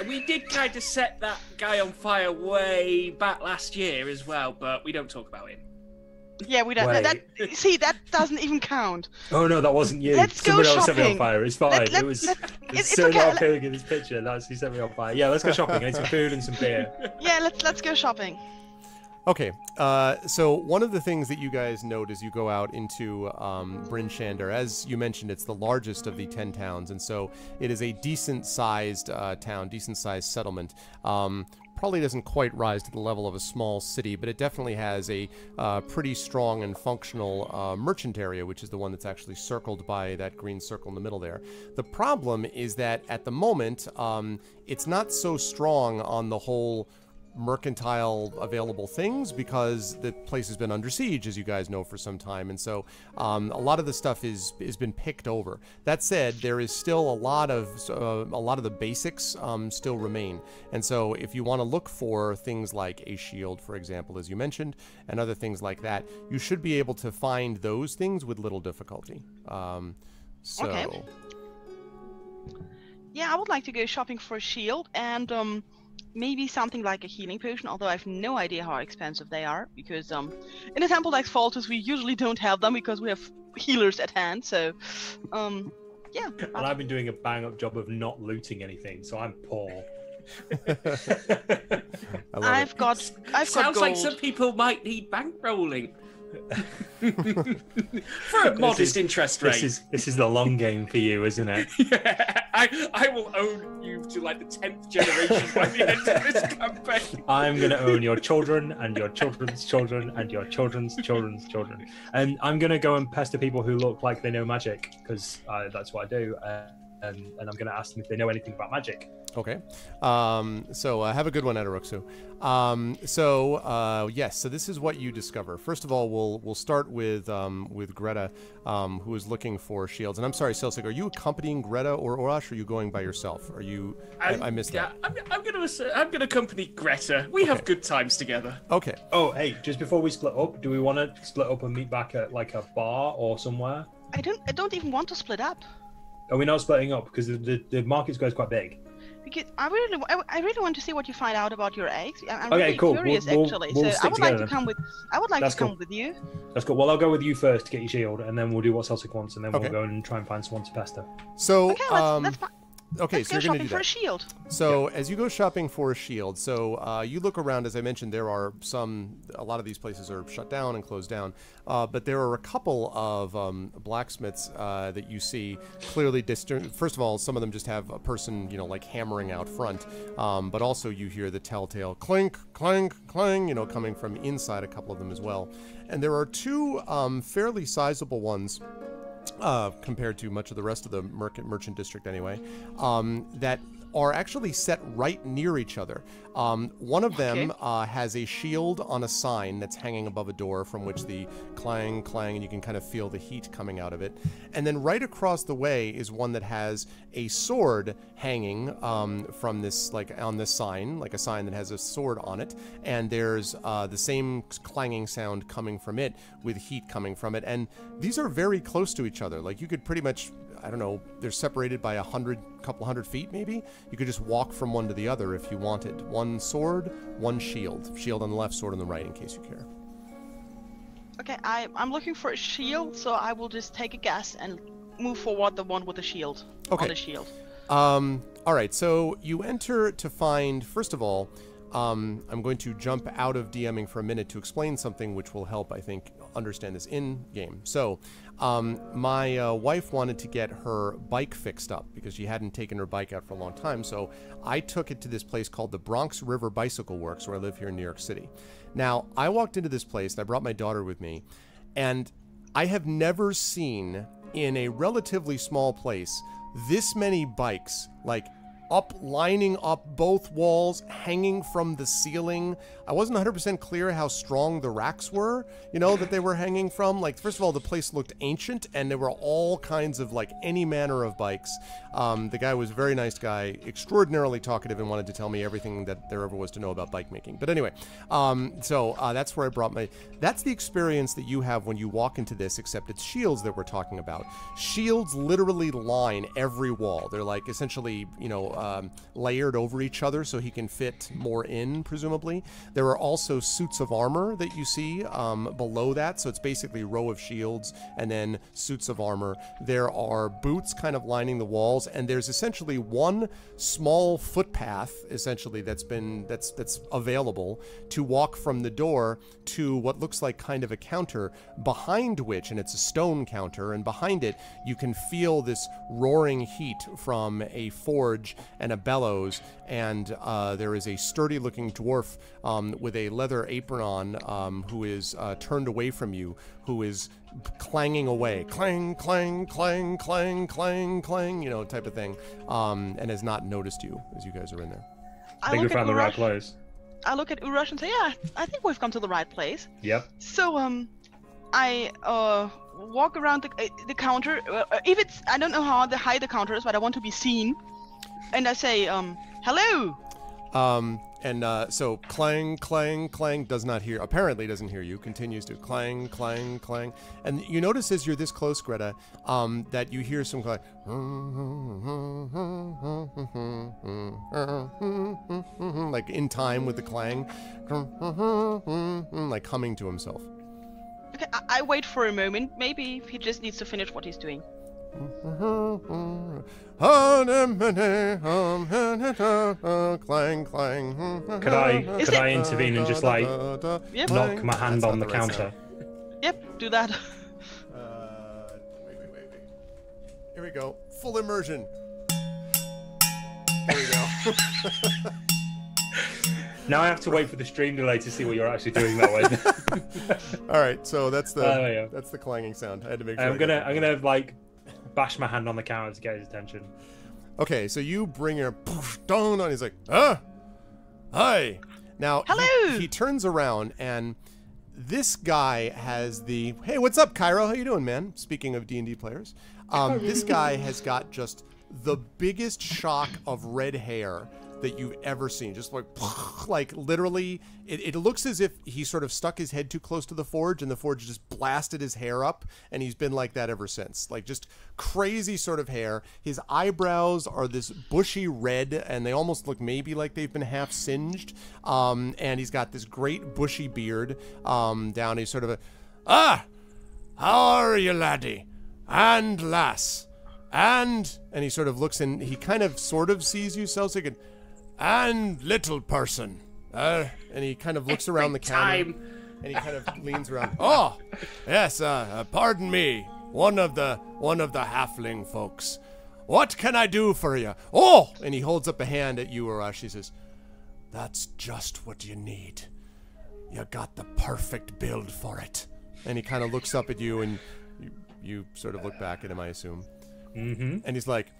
We did try to set that guy on fire way back last year as well, but we don't talk about him.
Yeah, we don't. See, that doesn't even count.
Oh no, that wasn't you.
Let's go
Somebody
shopping.
else set me on fire. It's fine. It's so
okay.
not appealing in this picture. He set me on fire. Yeah, let's go shopping. I need some food and some beer.
Yeah, let's go shopping.
Okay, so one of the things that you guys note as you go out into Bryn Shander, as you mentioned, it's the largest of the 10 towns, and so it is a decent-sized town, decent-sized settlement. Probably doesn't quite rise to the level of a small city, but it definitely has a pretty strong and functional merchant area, which is the one that's actually circled by that green circle in the middle there. The problem is that at the moment, it's not so strong on the whole mercantile available things because the place has been under siege, as you guys know, for some time, and so a lot of the stuff has been picked over. That said, there is still a lot of the basics still remain, and so if you want to look for things like a shield, for example, as you mentioned, and other things like that, you should be able to find those things with little difficulty.
Okay. Yeah, I would like to go shopping for a shield and maybe something like a healing potion, although I have no idea how expensive they are, because in a temple like Faltus we usually don't have them because we have healers at hand, so yeah.
And I've been doing a bang-up job of not looting anything, so I'm poor.
I've got
Sounds
gold.
like some people might need bankrolling. For a modest interest rate.
This is the long game for you, isn't it?
Yeah, I will own you to like the 10th generation by the end of this campaign.
I'm going to own your children and your children's children and your children's children's children. And I'm going to go and pester people who look like they know magic, because that's what I do. And I'm going to ask them if they know anything about magic.
Okay. So have a good one, Adaruxu. Yes, so this is what you discover. First of all, we'll start with Greta, who is looking for shields. And I'm sorry, Selsig, are you accompanying Greta or Orash, or are you going by yourself? Are you? I missed that.
I'm gonna accompany Greta. We have good times together.
Okay.
Oh, hey, just before we split up, do we want to split up and meet back at like a bar or somewhere?
I don't even want to split up.
Are we not splitting up because the market square is quite big?
Because I really want to see what you find out about your eggs. I'm
okay,
really
cool.
curious, actually.
We'll
so I would like to
then.
come with. I would like
That's
to come
cool.
with you.
That's cool. Well, I'll go with you first to get your shield, and then we'll do what Celtic wants, and then
Okay.
we'll go and try and find someone to pester.
So
Okay, let's
okay,
let's
so
go
you're going to do
shopping for a
that.
shield.
So as you go shopping for a shield, so you look around, as I mentioned, there are a lot of these places are shut down and closed down, but there are a couple of blacksmiths that you see clearly distant. First of all, some of them just have a person, like hammering out front, but also you hear the telltale clink, clank, clang, coming from inside a couple of them as well. And there are two fairly sizable ones, compared to much of the rest of the merchant district anyway, that are actually set right near each other. One of them has a shield on a sign that's hanging above a door from which the clang, clang, and you can kind of feel the heat coming out of it. And then right across the way is one that has a sword hanging from this, like on this sign, like a sign that has a sword on it. And there's the same clanging sound coming from it with heat coming from it. And these are very close to each other. Like you could pretty much, I don't know, they're separated by couple hundred feet maybe. You could just walk from one to the other if you wanted. One sword, one shield. Shield on the left, sword on the right, in case you care.
Okay, I'm looking for a shield, so I will just take a guess and move forward the one with the shield.
Okay.
On the shield.
All right, so you enter to find, first of all, I'm going to jump out of DMing for a minute to explain something which will help, I think, understand this in-game. So, my wife wanted to get her bike fixed up because she hadn't taken her bike out for a long time, so I took it to this place called the Bronx River Bicycle Works, where I live here in New York City. Now, I walked into this place, and I brought my daughter with me, and I have never seen, in a relatively small place, this many bikes, like, lining up both walls, hanging from the ceiling. I wasn't 100% clear how strong the racks were, that they were hanging from. Like, first of all, the place looked ancient, and there were all kinds of, like, any manner of bikes. The guy was a very nice guy, extraordinarily talkative, and wanted to tell me everything that there ever was to know about bike making. But anyway, so that's where I brought that's the experience that you have when you walk into this, except it's shields that we're talking about. Shields literally line every wall. They're like essentially, layered over each other so he can fit more in, presumably. There are also suits of armor that you see below that, so it's basically a row of shields and then suits of armor. There are boots kind of lining the walls, and there's essentially one small footpath, essentially, that's available to walk from the door to what looks like kind of a counter, behind which, and it's a stone counter, and behind it you can feel this roaring heat from a forge and a bellows, and there is a sturdy looking dwarf with a leather apron on, who is turned away from you, who is clanging away, clang, clang, clang, clang, clang, clang, type of thing, and has not noticed you as you guys are in there.
I think we found the right place.
I look at Urash and say, yeah, I think we've come to the right place.
Yep.
So, I walk around the counter. If it's, I don't know how high the counter is, but I want to be seen. And I say, hello.
So clang, clang, clang, apparently doesn't hear you, continues to clang, clang, clang. And you notice as you're this close, Greta, that you hear some like, like in time with the clang, like humming to himself.
Okay, I wait for a moment. Maybe he just needs to finish what he's doing.
Clang, clang.
Could I intervene and just like knock my hand on the counter?
Yep, do that.
Wait. Here we go. Full immersion. There we go.
Now I have to wait for the stream delay to see what you're actually doing that way.
All right, so that's the clanging sound. I had to make sure.
I'm gonna like bash my hand on the counter to get his attention.
Okay, so you bring your down on. He's like, hi. Now
hello.
He turns around, and this guy has the hey, what's up, Cairo? How you doing, man? Speaking of D&D players, this guy has got just the biggest shock of red hair that you've ever seen. Just like literally, it looks as if he sort of stuck his head too close to the forge, and the forge just blasted his hair up, and he's been like that ever since. Like just crazy sort of hair. His eyebrows are this bushy red, and they almost look maybe like they've been half singed. And he's got this great bushy beard down. He's sort of how are you, laddie? And lass? And he sort of looks in, he kind of sort of sees you, Celsic, and little person. And he kind of looks around the counter. And he kind of leans around. Oh, yes, pardon me. One of the halfling folks. What can I do for you? Oh! And he holds up a hand at you, Urash. He says, that's just what you need. You got the perfect build for it. And he kind of looks up at you, and you sort of look back at him, I assume.
Mm-hmm.
And he's like,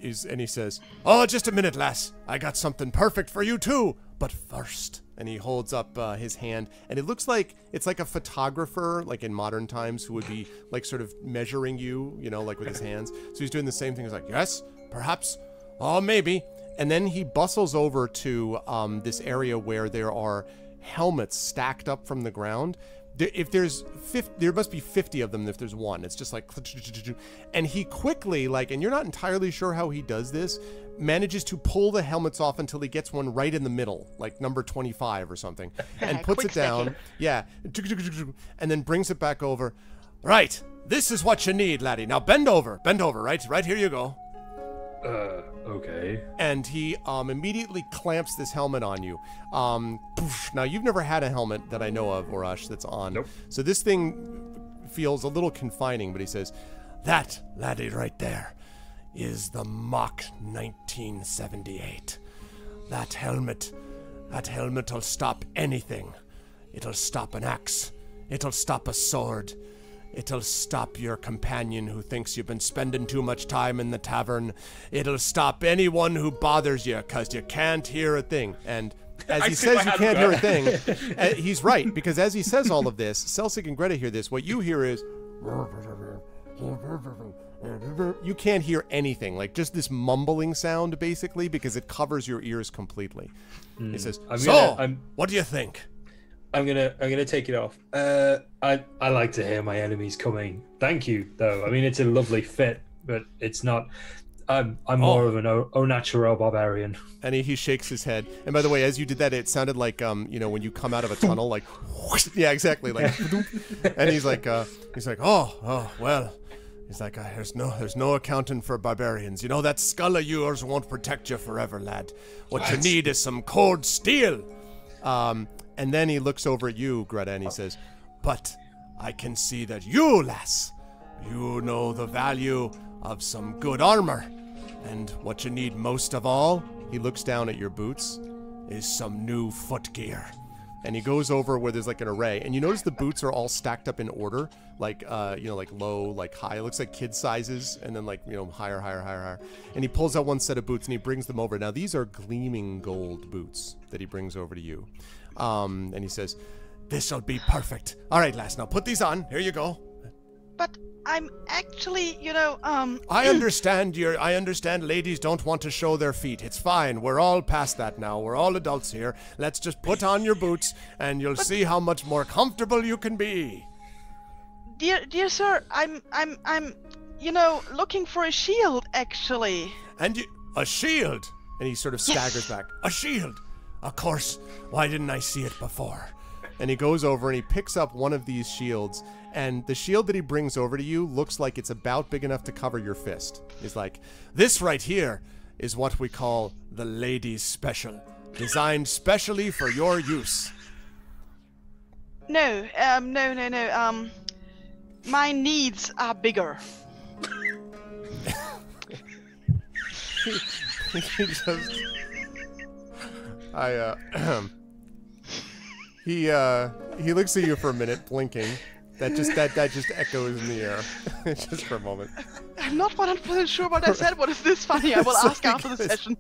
and he says, oh, just a minute, lass. I got something perfect for you too. But first, and he holds up his hand, and it looks like it's like a photographer, like in modern times, who would be like sort of measuring you, like with his hands. So he's doing the same thing. He's like, yes, perhaps, oh, maybe. And then he bustles over to this area where there are helmets stacked up from the ground. If there's 50, there must be 50 of them if there's one. It's just like, and he quickly, and you're not entirely sure how he does this, manages to pull the helmets off until he gets one right in the middle, like number 25 or something, and puts it down. Yeah. And then brings it back over. Right. This is what you need, laddie. Now bend over, right here you go.
Okay.
And he immediately clamps this helmet on you. Now, you've never had a helmet that I know of, Urash, that's on.
Nope.
So this thing feels a little confining, but he says, that, laddie, right there, is the Mach 1978. That helmet'll stop anything. It'll stop an axe. It'll stop a sword. It'll stop your companion who thinks you've been spending too much time in the tavern. It'll stop anyone who bothers you, 'cause you can't hear a thing. And as he says you can't hear a thing, he's right, because as he says all of this, Celsig and Greta hear this. What you hear is... You can't hear anything, like just this mumbling sound, basically, because it covers your ears completely. He says, what do you think?
I'm gonna take it off. I like to hear my enemies coming. Thank you, though. I mean, it's a lovely fit, but it's not. I'm more of an au natural barbarian.
And he shakes his head. And by the way, as you did that, it sounded like when you come out of a tunnel, like whoosh, yeah, exactly, like. And he's like, oh well. He's like, there's no accounting for barbarians. You know, that skull of yours won't protect you forever, lad. What you need is some cold steel. And then he looks over at you, Greta, and he says, but I can see that you, lass, you know the value of some good armor. And what you need most of all, he looks down at your boots, is some new foot gear. And he goes over where there's like an array, and you notice the boots are all stacked up in order, like like low, like high. It looks like kid sizes, and then like higher. And he pulls out one set of boots and he brings them over. Now these are gleaming gold boots that he brings over to you, and he says, "This'll be perfect. All right, lass, now put these on. Here you go."
But I'm actually,
I understand ladies don't want to show their feet. It's fine. We're all past that now. We're all adults here. Let's just put on your boots and you'll see how much more comfortable you can be.
Dear sir, I'm looking for a shield, actually.
And a shield? And he sort of staggers back. A shield? Of course. Why didn't I see it before? And he goes over and he picks up one of these shields, and the shield that he brings over to you looks like it's about big enough to cover your fist. He's like, this right here is what we call the ladies' special, designed specially for your use.
No. My needs are bigger.
He looks at you for a minute, blinking. That just echoes in the air, just for a moment.
I'm not 100% sure what I said. What is this funny? I will ask after the session.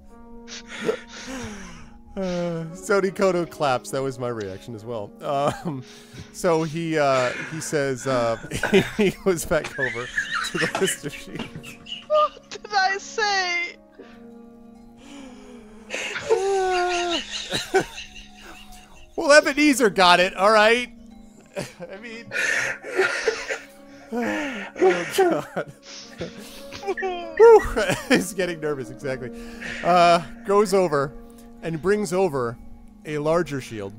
Sodi Kodo claps. That was my reaction as well. So he says he goes back over to the list of shields.
What did I say?
Well, Ebenezer got it. All right. I mean, oh god. He's getting nervous. Exactly. Goes over and brings over a larger shield.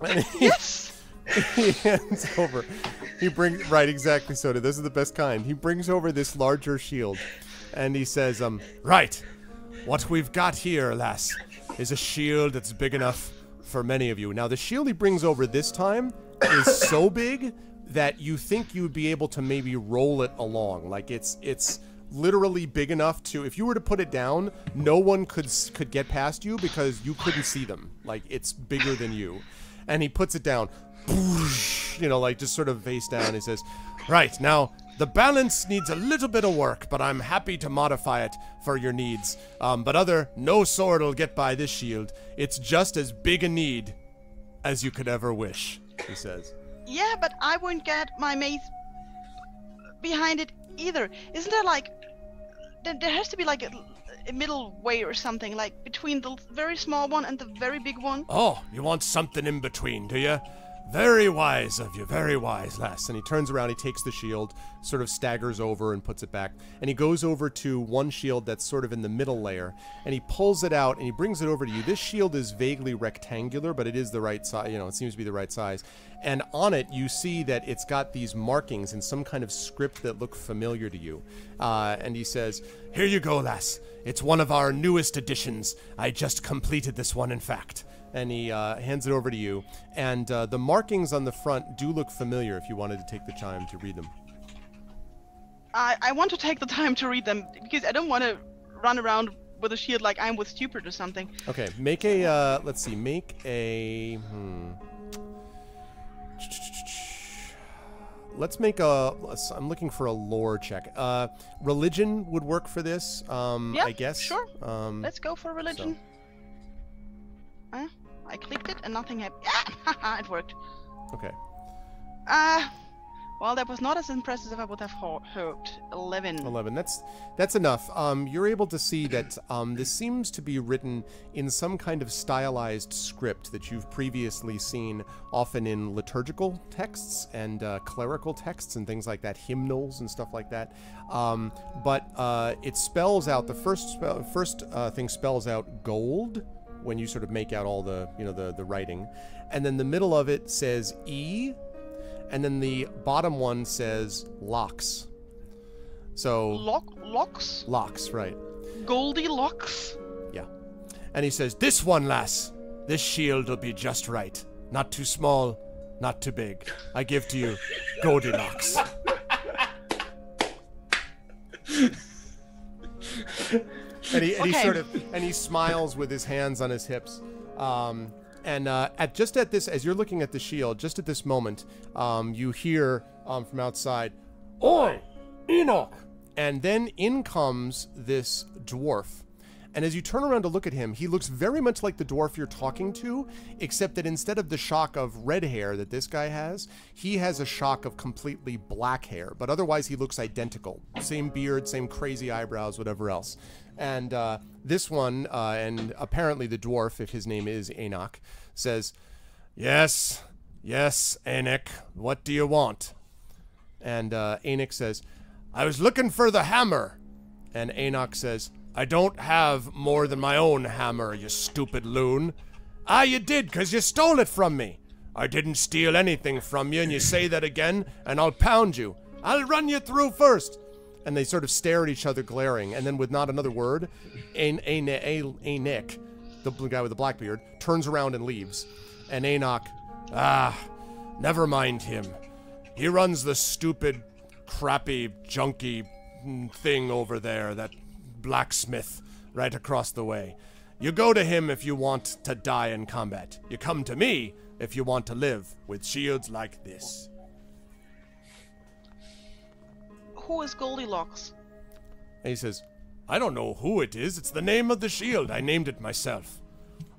And
yes.
He hands over. He brings exactly. Soda. Those are the best kind. He brings over this larger shield, and he says, right. What we've got here, lass, is a shield that's big enough for many of you. Now, the shield he brings over this time is so big that you think you'd be able to maybe roll it along. Like it's literally big enough to, if you were to put it down, no one could get past you because you couldn't see them. Like it's bigger than you. And he puts it down, like just sort of face down. He says, right, now the balance needs a little bit of work, but I'm happy to modify it for your needs. But no sword will get by this shield. It's just as big a need as you could ever wish, he says.
Yeah, but I won't get my mace behind it either. Isn't there like... There has to be like a middle way or something, like between the very small one and the very big one.
Oh, you want something in between, do you? Very wise of you, very wise, lass. And he turns around, he takes the shield, sort of staggers over and puts it back. And he goes over to one shield that's sort of in the middle layer, and he pulls it out and he brings it over to you. This shield is vaguely rectangular, but it is the right size, it seems to be the right size. And on it, you see that it's got these markings in some kind of script that look familiar to you. And he says, here you go, lass. It's one of our newest additions. I just completed this one, in fact. And he hands it over to you. And the markings on the front do look familiar if you wanted to take the time to read them.
I want to take the time to read them because I don't want to run around with a shield like I'm with stupid or something.
Okay, make a, let's see, let's make I'm looking for a lore check. Religion would work for this, I guess.
Sure. Let's go for religion. So. I clicked it and nothing happened. Yeah, it worked.
Okay.
Well, that was not as impressive as I would have hoped. 11.
11. That's enough. You're able to see that this seems to be written in some kind of stylized script that you've previously seen often in liturgical texts and clerical texts and things like that, hymnals and stuff like that. But it spells out, the first thing spells out gold when you sort of make out all the, the writing. And then the middle of it says E. And then the bottom one says locks. So
locks?
Locks, right.
Goldilocks?
Yeah. And he says, "This one, lass. This shield'll be just right. Not too small, not too big. I give to you Goldilocks." And he smiles with his hands on his hips. And as you're looking at the shield, just at this moment, you hear from outside, "Oi, Enoch!" And then in comes this dwarf. And as you turn around to look at him, he looks very much like the dwarf you're talking to, except that instead of the shock of red hair that this guy has, he has a shock of completely black hair. But otherwise, he looks identical. Same beard, same crazy eyebrows, whatever else. And this one, and apparently the dwarf, if his name is Enoch, says, Yes, Enoch, what do you want?" And Enoch says, "I was looking for the hammer." And Enoch says, "I don't have more than my own hammer, you stupid loon." "Ah, you did, 'cause you stole it from me." "I didn't steal anything from you, and you say that again, and I'll pound you. I'll run you through first." And they sort of stare at each other, glaring, and then with not another word, Enoch, the guy with the black beard, turns around and leaves. And Enoch, never mind him. He runs the stupid, crappy, junky thing over there, that blacksmith right across the way. You go to him if you want to die in combat. You come to me if you want to live with shields like this.
Who is Goldilocks?
And he says, "I don't know who it is. It's the name of the shield. I named it myself.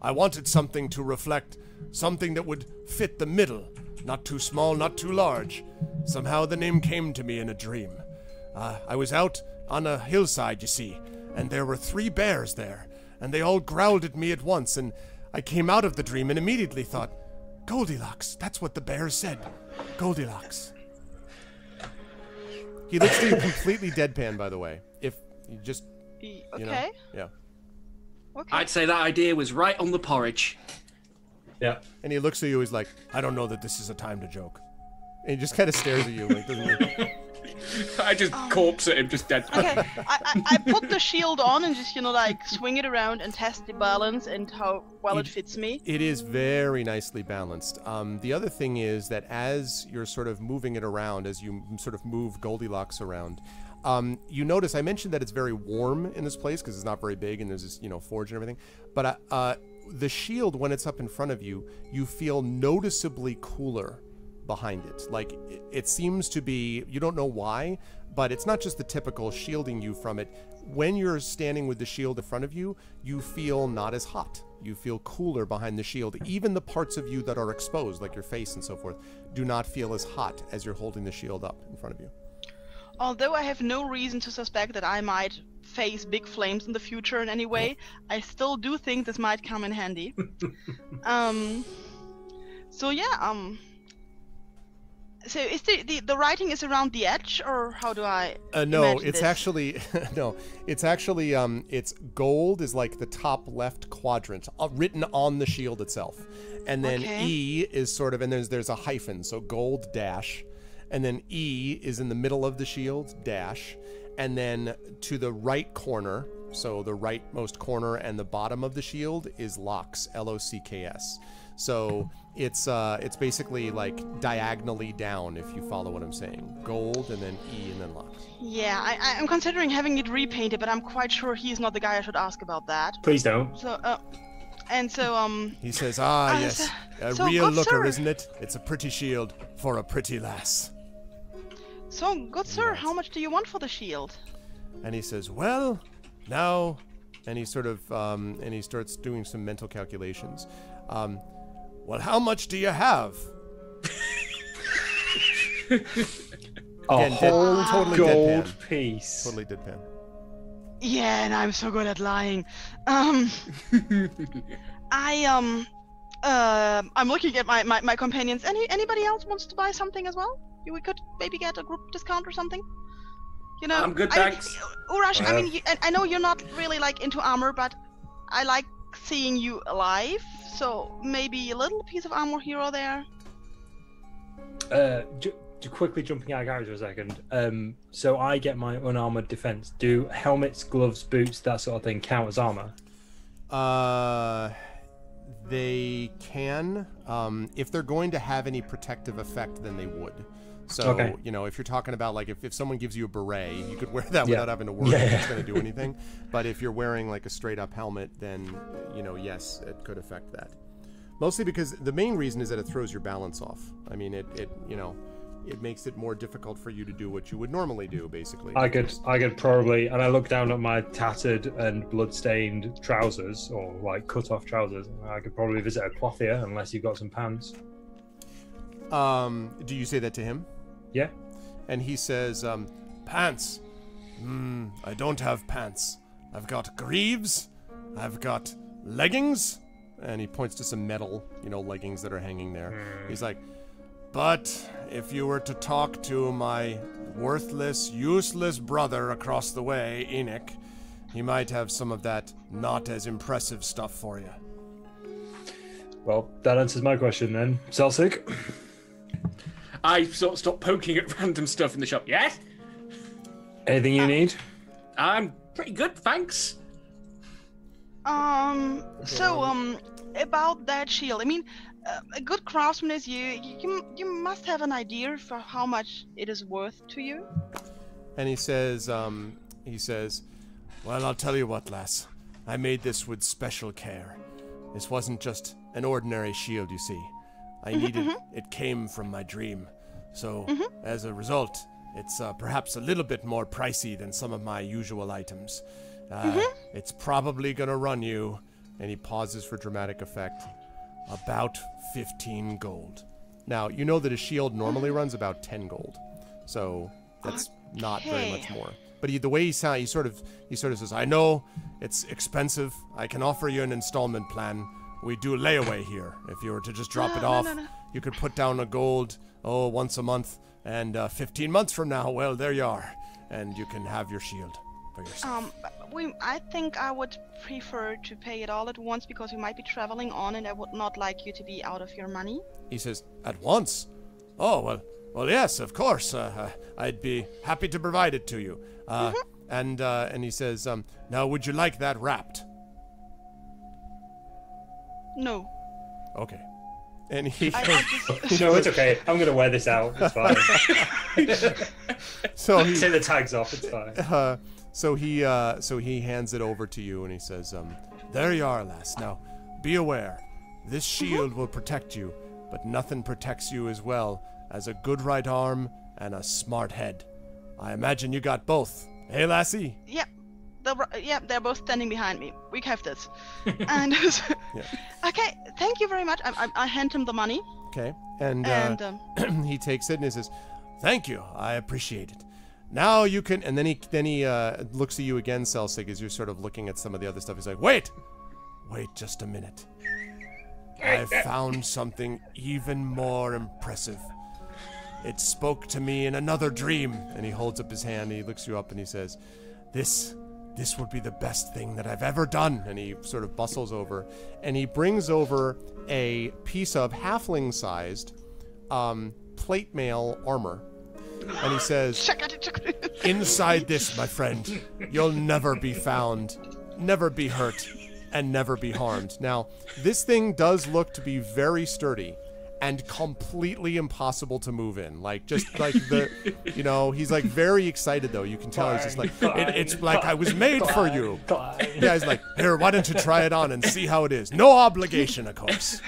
I wanted something to reflect, something that would fit the middle. Not too small, not too large. Somehow the name came to me in a dream. I was out on a hillside, you see, and there were 3 bears there, and they all growled at me at once, and I came out of the dream and immediately thought, Goldilocks, that's what the bears said. Goldilocks." He looks to you completely deadpan, by the way. If you just,
okay.
Yeah.
Okay.
I'd say that idea was right on the porridge.
Yeah.
And he looks at you, he's like, "I don't know that this is a time to joke." And he just kind of stares at you, like, doesn't he?
I just corpse at him, just dead.
Okay, I put the shield on and just, swing it around and test the balance and how well it fits me.
It is very nicely balanced. The other thing is that as you're sort of moving it around, as you sort of move Goldilocks around, you notice, I mentioned that it's very warm in this place because it's not very big and there's this, forge and everything. But the shield, when it's up in front of you, you feel noticeably cooler behind it. Like, it seems to be, you don't know why, but it's not just the typical shielding you from it. When you're standing with the shield in front of you, you feel not as hot. You feel cooler behind the shield. Even the parts of you that are exposed, like your face and so forth, do not feel as hot as you're holding the shield up in front of you.
Although I have no reason to suspect that I might face big flames in the future in any way, I still do think this might come in handy. So is the writing is around the edge, or how do I
no, it's
this?
actually no, it's actually it's gold is like the top left quadrant written on the shield itself, and then E is sort of, and there's a hyphen, so gold dash, and then E is in the middle of the shield dash, and then to the right corner, so the rightmost corner and the bottom of the shield is locks, Locks. So it's basically like diagonally down, if you follow what I'm saying. Gold and then E and then locks.
Yeah, I'm considering having it repainted, but I'm quite sure he's not the guy I should ask about that.
Please don't.
So,
he says, yes, a
so
real looker,
sir.
Isn't it? It's a pretty shield for a pretty lass.
So, good sir, how much do you want for the shield?
And he says, well, now, and he sort of, and he starts doing some mental calculations. Well, how much do you have?
Again,
totally
gold
deadpan.
piece.
Totally deadpan.
Yeah, and I'm so good at lying. I'm looking at my companions. Anybody else wants to buy something as well? We could maybe get a group discount or something. You know,
I'm good, thanks.
Urash, I mean, I know you're not really like into armor, but I like seeing you alive. So maybe a little piece of armor here or there.
Quickly jumping out of character a second. So I get my unarmored defense. Do helmets, gloves, boots, that sort of thing count as armor?
They can. If they're going to have any protective effect, then they would. So,
okay.
You know, if you're talking about, like, if someone gives you a beret, you could wear that without having to worry if it's going to do anything. But if you're wearing, like, a straight-up helmet, then, you know, yes, it could affect that. Mostly because the main reason is that it throws your balance off. I mean, it you know, it makes it more difficult for you to do what you would normally do, basically.
I could probably, and I look down at my tattered and blood-stained trousers, or, like, cut-off trousers, I could probably visit a clothier, unless you've got some pants.
Do you say that to him?
Yeah.
And he says, pants. I don't have pants. I've got greaves. I've got leggings. And he points to some metal, you know, leggings that are hanging there. He's like, but if you were to talk to my worthless, useless brother across the way, Enoch, he might have some of that not as impressive stuff for you.
Well, that answers my question then. Celsic?
I sort of stop poking at random stuff in the shop. Yes?
Anything you need?
I'm pretty good, thanks.
About that shield, I mean, a good craftsman as you must have an idea for how much it is worth to you.
And he says, well, I'll tell you what, lass. I made this with special care. This wasn't just an ordinary shield, you see. I needed, it came from my dream. So, as a result, it's perhaps a little bit more pricey than some of my usual items. It's probably gonna run you, and he pauses for dramatic effect, about 15 gold. Now, you know that a shield normally runs about 10 gold. So, that's not very much more. But the way he sounds, he sort of says, I know it's expensive. I can offer you an installment plan. We do layaway here. If you were to just drop it off, you could put down a gold, once a month, and 15 months from now, well, there you are. And you can have your shield for yourself.
I think I would prefer to pay it all at once because we might be traveling on and I would not like you to be out of your money.
He says, at once? Oh, well, yes, of course. I'd be happy to provide it to you. And he says, now, would you like that wrapped?
No.
Okay. And he
no, it's okay. I'm going to wear this out. It's fine.
So he
take the tags off. It's fine.
So he hands it over to you and he says, there you are, lass. Now, be aware. This shield will protect you, but nothing protects you as well as a good right arm and a smart head. I imagine you got both. Hey, lassie?
Yeah. They're both standing behind me. We have this. And okay, thank you very much. I hand him the money.
Okay, and he takes it and he says, "Thank you, I appreciate it. Now you can." And then he looks at you again, Celsig, as you're sort of looking at some of the other stuff. He's like, "Wait just a minute. I found something even more impressive. It spoke to me in another dream." And he holds up his hand. And he looks you up and he says, This would be the best thing that I've ever done. And he sort of bustles over and he brings over a piece of halfling-sized plate mail armor. And he says, inside this, my friend, you'll never be found, never be hurt, and never be harmed. Now, this thing does look to be very sturdy. and completely impossible to move in. Like, just like he's like very excited though. You can tell he's just like, it's like I was made for you. Yeah, he's like, here, why don't you try it on and see how it is? No obligation, of course.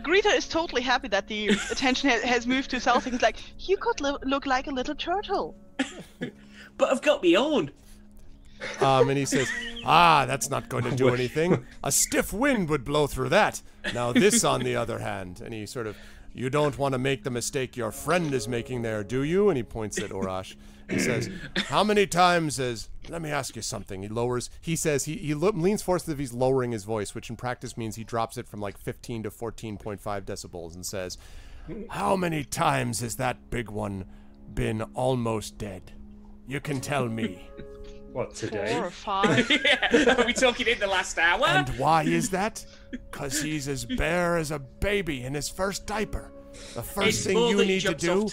Greta is totally happy that the attention has moved to Celtic. He's like, you could look like a little turtle.
But I've got me own.
And he says, that's not going to do anything. A stiff wind would blow through that. Now this, on the other hand, and he sort of, you don't want to make the mistake your friend is making there, do you? And he points at Urash. He says, how many times let me ask you something. He says, he leans forward as if he's lowering his voice, which in practice means he drops it from like 15 to 14.5 decibels and says, how many times has that big one been almost dead? You can tell me.
What, today?
4 or 5.
Yeah. Are we talking in the last hour?
And why is that? Because he's as bare as a baby in his first diaper. The first thing you need to do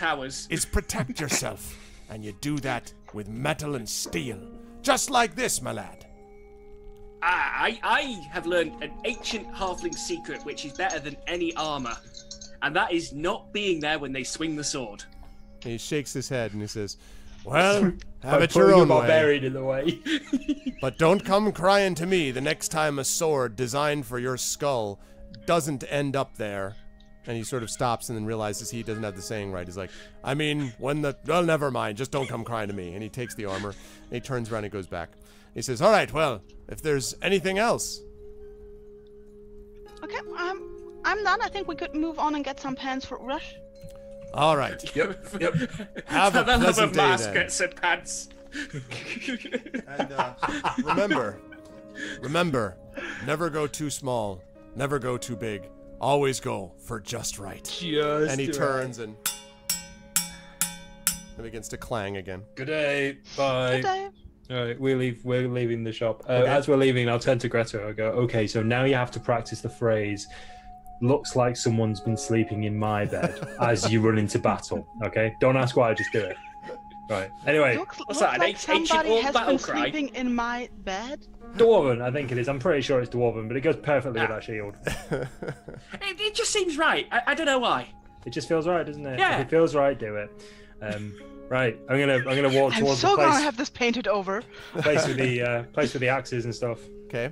is protect yourself. And you do that with metal and steel. Just like this, my lad.
I have learned an ancient halfling secret which is better than any armor. And that is not being there when they swing the sword.
And he shakes his head and he says, well, have it your own way.
Buried in the way.
But don't come crying to me the next time a sword designed for your skull doesn't end up there. And he sort of stops and then realizes he doesn't have the saying right. He's like, I mean, well, never mind. Just don't come crying to me. And he takes the armor and he turns around and goes back. He says, all right, well, if there's anything else.
Okay, I'm done. I think we could move on and get some pants for Rush.
All right.
Yep.
Have a pleasant day then.
And pants.
And remember, never go too small, never go too big. Always go for just right. And he turns and begins to clang again.
Good day. Bye.
Good day.
All right, we're leaving the shop.
Okay.
As we're leaving, I'll turn to Greta. I'll go, okay, so now you have to practice the phrase, looks like someone's been sleeping in my bed as you run into battle, okay? Don't ask why, just do it. Right, anyway.
Looks like somebody has been sleeping in my bed?
Dwarven, I think it is. I'm pretty sure it's Dwarven, but it goes perfectly with that shield.
It just seems right. I don't know why.
It just feels right, doesn't it?
Yeah.
If it feels right, do it. Right, I'm gonna walk towards the place.
I'm so gonna have this painted over.
Place with the axes and stuff.
Okay.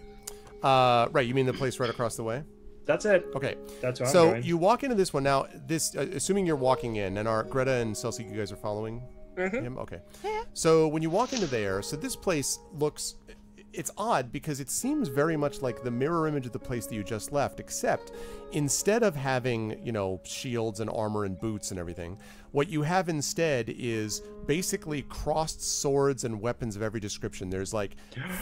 Right, you mean the place right across the way?
That's it.
Okay.
That's where I'm
So
going.
you walk into this one now. This, assuming you're walking in, and are Greta and Celsic, you guys are following him. Okay.
Yeah.
So when you walk into there, so this place looks. It's odd because it seems very much like the mirror image of the place that you just left, except instead of having, shields and armor and boots and everything, what you have instead is basically crossed swords and weapons of every description. There's like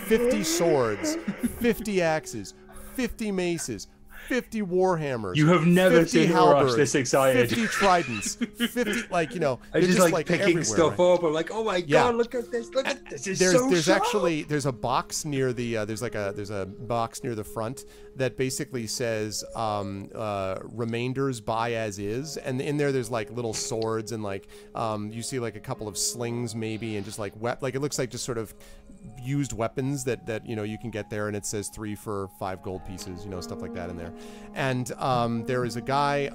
50 swords, 50 axes, 50 maces, 50 warhammers.
You have never seen Urash this excited.
50 tridents, 50
I just like picking
everywhere,
stuff
right?
up. I'm like, oh my god, look at this! Look at this!
There's a box near the there's a box near the front that basically says remainders buy as is, and in there's like little swords and like you see like a couple of slings maybe, and just like it looks like just sort of used weapons that you can get there, and it says 3 for 5 gold pieces, stuff like that in there. And there is a guy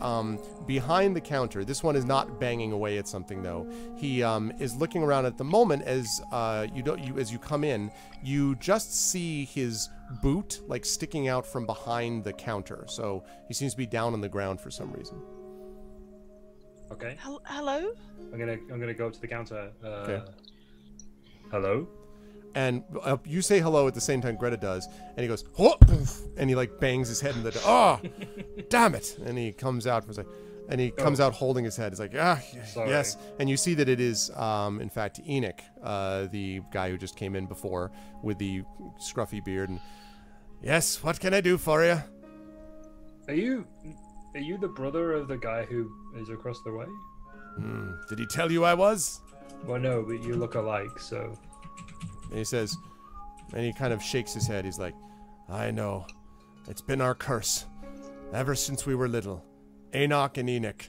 behind the counter. This one is not banging away at something though. He is looking around at the moment as as you come in. You just see his boot like sticking out from behind the counter. So he seems to be down on the ground for some reason.
Okay.
Hello?
I'm gonna go up to the counter.
Okay.
Hello.
And you say hello at the same time Greta does, and he goes, oh! And he like bangs his head in the oh, damn it! And he comes out for a second, and he comes out holding his head. He's like, yes. And you see that it is, in fact, Enoch, the guy who just came in before with the scruffy beard. And yes, what can I do for you?
Are you the brother of the guy who is across the way?
Did he tell you I was?
Well, no, but you look alike, so.
And he says, and he kind of shakes his head. He's like, I know. It's been our curse. Ever since we were little. Enoch and Enoch.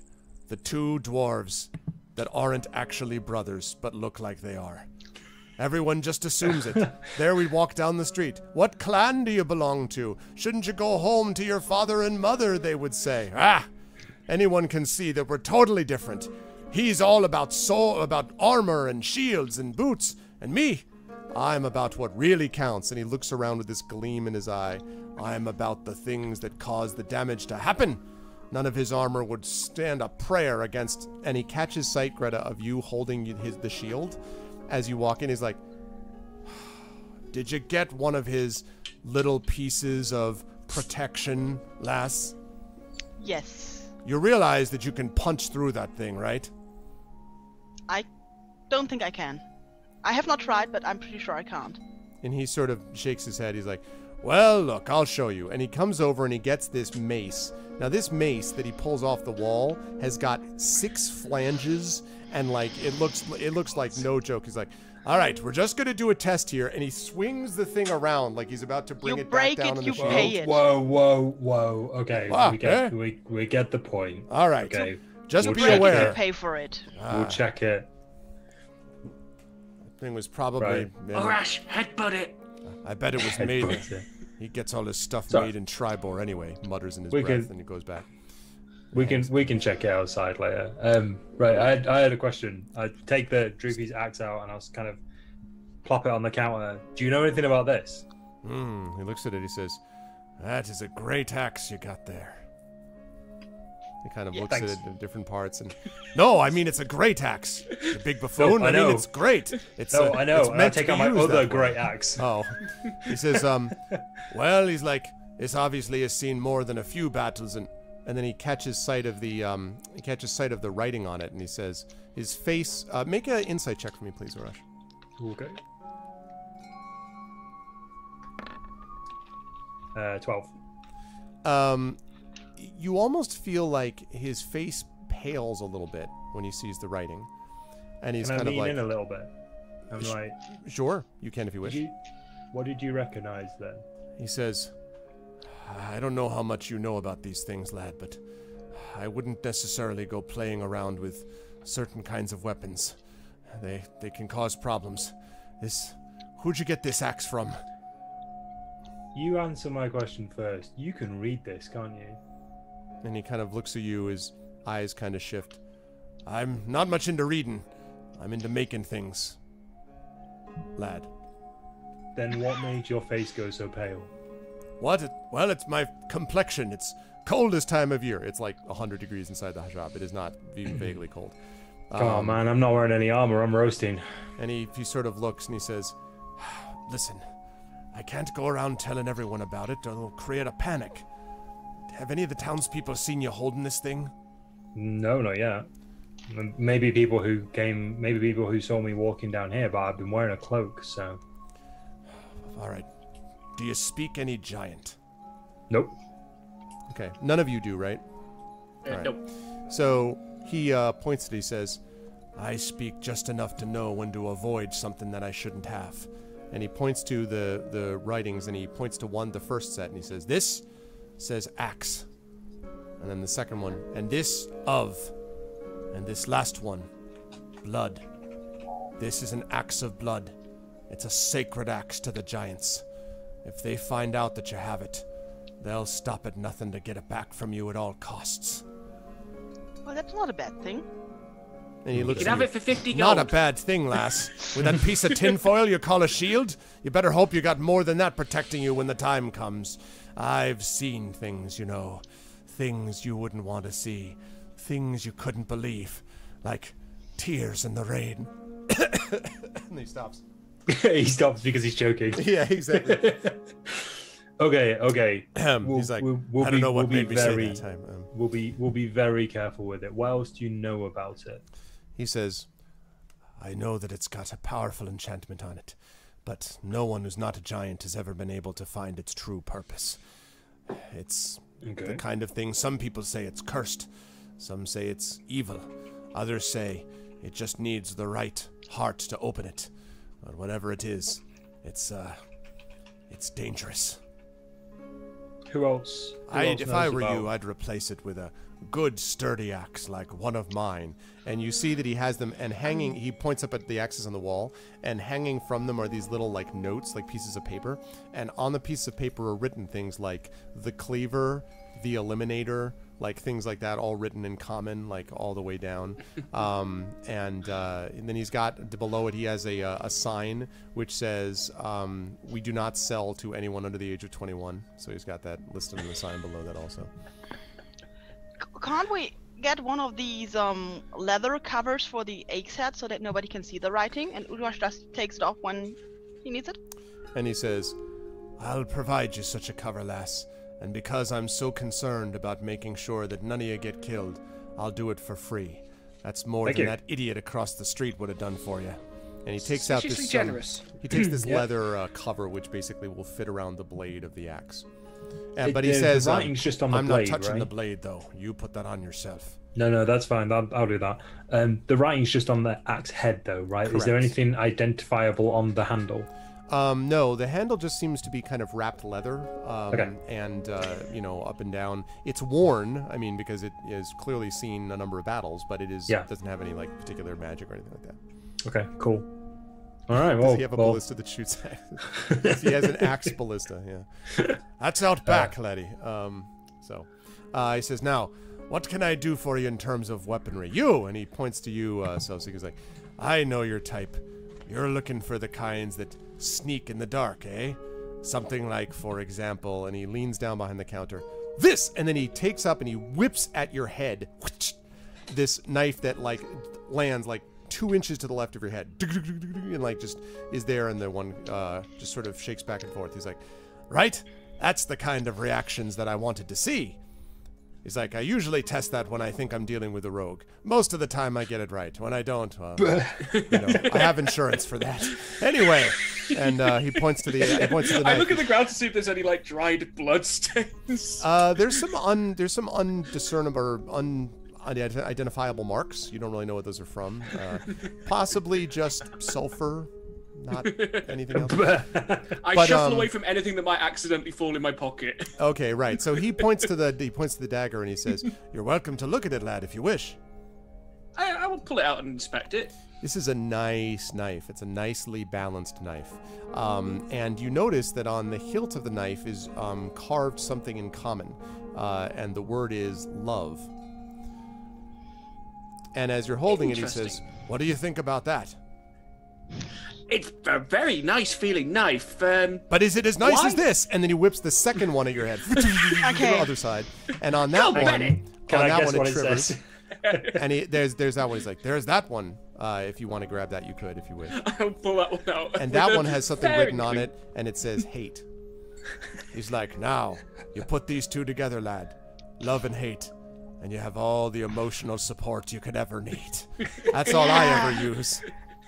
The 2 dwarves that aren't actually brothers, but look like they are. Everyone just assumes it. There we walk down the street. What clan do you belong to? Shouldn't you go home to your father and mother, they would say. anyone can see that we're totally different. He's all about armor and shields and boots, and me, I'm about what really counts. And he looks around with this gleam in his eye. I'm about the things that cause the damage to happen. None of his armor would stand a prayer against. And he catches sight, Greta, of you holding the shield. As you walk in, he's like, did you get one of his little pieces of protection, lass?
Yes.
You realize that you can punch through that thing, right?
I don't think I can. I have not tried, but I'm pretty sure I can't.
And he sort of shakes his head. He's like, well, look, I'll show you. And he comes over and he gets this mace. Now, this mace that he pulls off the wall has got 6 flanges, and like it looks like no joke. He's like, all right, we're just gonna do a test here, and he swings the thing around like he's about to bring it back down on the shield.
Pay it.
Whoa. Okay,
Wow,
we get the point.
All right,
okay.
Just
We'll
be
check
aware.
You pay for it.
We'll check it.
Thing was probably.
Right.
Orash, headbutt it.
I bet it was made.
Headbutt it.
He gets all his stuff
So-
made in Tribor anyway. Mutters in his
We
breath
can-
and he goes back.
We can check it outside later. Right, I had a question. I take the Droopy's axe out and I'll kind of plop it on the counter. Do you know anything about this?
He looks at it. He says, "That is a great axe you got there." He kind of looks
thanks.
at it in different parts and, no, I mean it's a great axe. The big buffoon.
No, I know.
mean it's great. It's
I know.
It's
And I
meant to
take
be
out my
used
other
that way.
great axe.
Oh, he says, well, he's like, this obviously has seen more than a few battles, and then he catches sight of the writing on it, and he says, his face. Make an insight check for me, please, Arash.
Okay. 12.
You almost feel like his face pales a little bit when he sees the writing, and he's
Can I
kind of
lean
like,
in a little bit? I'm like,
sure, you can if you wish.
what did you recognize then?
He says, I don't know how much you know about these things, lad, but I wouldn't necessarily go playing around with certain kinds of weapons. They can cause problems. Who'd you get this axe from?
You answer my question first. You can read this, can't you?
And he kind of looks at you, his eyes kind of shift. I'm not much into reading. I'm into making things, lad.
Then what made your face go so pale?
What? Well, it's my complexion. It's coldest time of year. It's like 100 degrees inside the shop. It is not even vaguely cold.
Come on, man. I'm not wearing any armor. I'm roasting.
And he sort of looks and he says, listen, I can't go around telling everyone about it or it'll create a panic. Have any of the townspeople seen you holding this thing?
No, not yet. Maybe people who saw me walking down here, but I've been wearing a cloak, so...
All right. Do you speak any giant?
Nope.
Okay. None of you do, right? All right.
Nope.
So he points at it. He says, I speak just enough to know when to avoid something that I shouldn't have. And he points to the writings, and he points to the first set, and he says, this says axe. And then the second one, and this of. And this last one, blood. This is an axe of blood. It's a sacred axe to the giants. If they find out that you have it, they'll stop at nothing to get it back from you at all costs.
Well, that's not a bad thing.
And he
You
looks
can
at
have
you.
it for 50 gold.
Not a bad thing, lass. With that piece of tinfoil you call a shield, you better hope you got more than that protecting you when the time comes. I've seen things, you know. Things you wouldn't want to see. Things you couldn't believe. Like tears in the rain. And he stops.
He stops because he's joking.
Yeah, exactly.
Okay.
He's like, I don't know what made me say that time.
We'll be very careful with it. What else do you know about it?
He says, I know that it's got a powerful enchantment on it, but no one who's not a giant has ever been able to find its true purpose. It's the kind of thing some people say it's cursed. Some say it's evil. Others say it just needs the right heart to open it. But whatever it is, it's dangerous.
Who else?
If I were you, I'd replace it with a good sturdy axe like one of mine. And you see that he has them, and hanging, he points up at the axes on the wall, and hanging from them are these little like notes, like pieces of paper. And on the pieces of paper are written things like the cleaver, the eliminator, like things like that, all written in common, like all the way down. And then he's got below it, he has a sign which says, "We do not sell to anyone under the age of 21." So he's got that listed on the sign below that also.
Can't we get one of these leather covers for the axe head so that nobody can see the writing, and Urash just takes it off when he needs it?
And he says, "I'll provide you such a cover, lass. And because I'm so concerned about making sure that none of you get killed, I'll do it for free. That's more than that idiot across the street would have done for you." And he takes out this
generous.
he takes this
Yeah.
leather cover, which basically will fit around the blade of the axe. But
The
he says,
writing's just on the
"I'm
blade,
not touching
right?
the blade, though. You put that on yourself."
No, that's fine. I'll do that. The writing's just on the axe head, though, right? Is there
Correct.
anything identifiable on the handle?
No, the handle just seems to be kind of wrapped leather,
Okay.
and you know, up and down. It's worn, I mean, because it is clearly seen a number of battles, but it is doesn't have any like particular magic or anything like that.
Okay, cool. All right, well,
Does he have a ballista that shoots axe? He has an axe ballista. Yeah, that's out back, laddie. He says, "Now, what can I do for you in terms of weaponry?" You, and he points to you, Celsic. He's like, "I know your type. You're looking for the kinds that sneak in the dark, eh? Something like, for example," and he leans down behind the counter, "this!" And then he takes up and he whips at your head this knife that like lands like 2 inches to the left of your head, and like just is there, and the one just sort of shakes back and forth. He's like, "Right? That's the kind of reactions that I wanted to see." He's like, "I usually test that when I think I'm dealing with a rogue. Most of the time I get it right. When I don't, well, you know, I have insurance for that." Anyway, and he points to the knife.
I look at the ground to see if there's any like dried blood stains.
There's some undiscernible, unidentifiable marks. You don't really know what those are from. Possibly just sulfur, not anything else.
I shuffle away from anything that might accidentally fall in my pocket.
Okay, right. So he points to the dagger and he says, "You're welcome to look at it, lad, if you wish."
I will pull it out and inspect it.
This is a nice knife. It's a nicely balanced knife. And you notice that on the hilt of the knife is carved something in common. And the word is love. And as you're holding it, he says, "What do you think about that?"
It's a very nice feeling knife.
But is it as nice as this? And then he whips the second one at your head. To the other side. And on that one,
Can I guess
it
what it
trivers.
says?
And there's that one. He's like, "There's that one. If you want to grab that, you could, if you wish."
I'll pull that one out.
And that one has something written on it, and it says hate. He's like, "Now, you put these two together, lad. Love and hate. And you have all the emotional support you could ever need." That's all I ever use.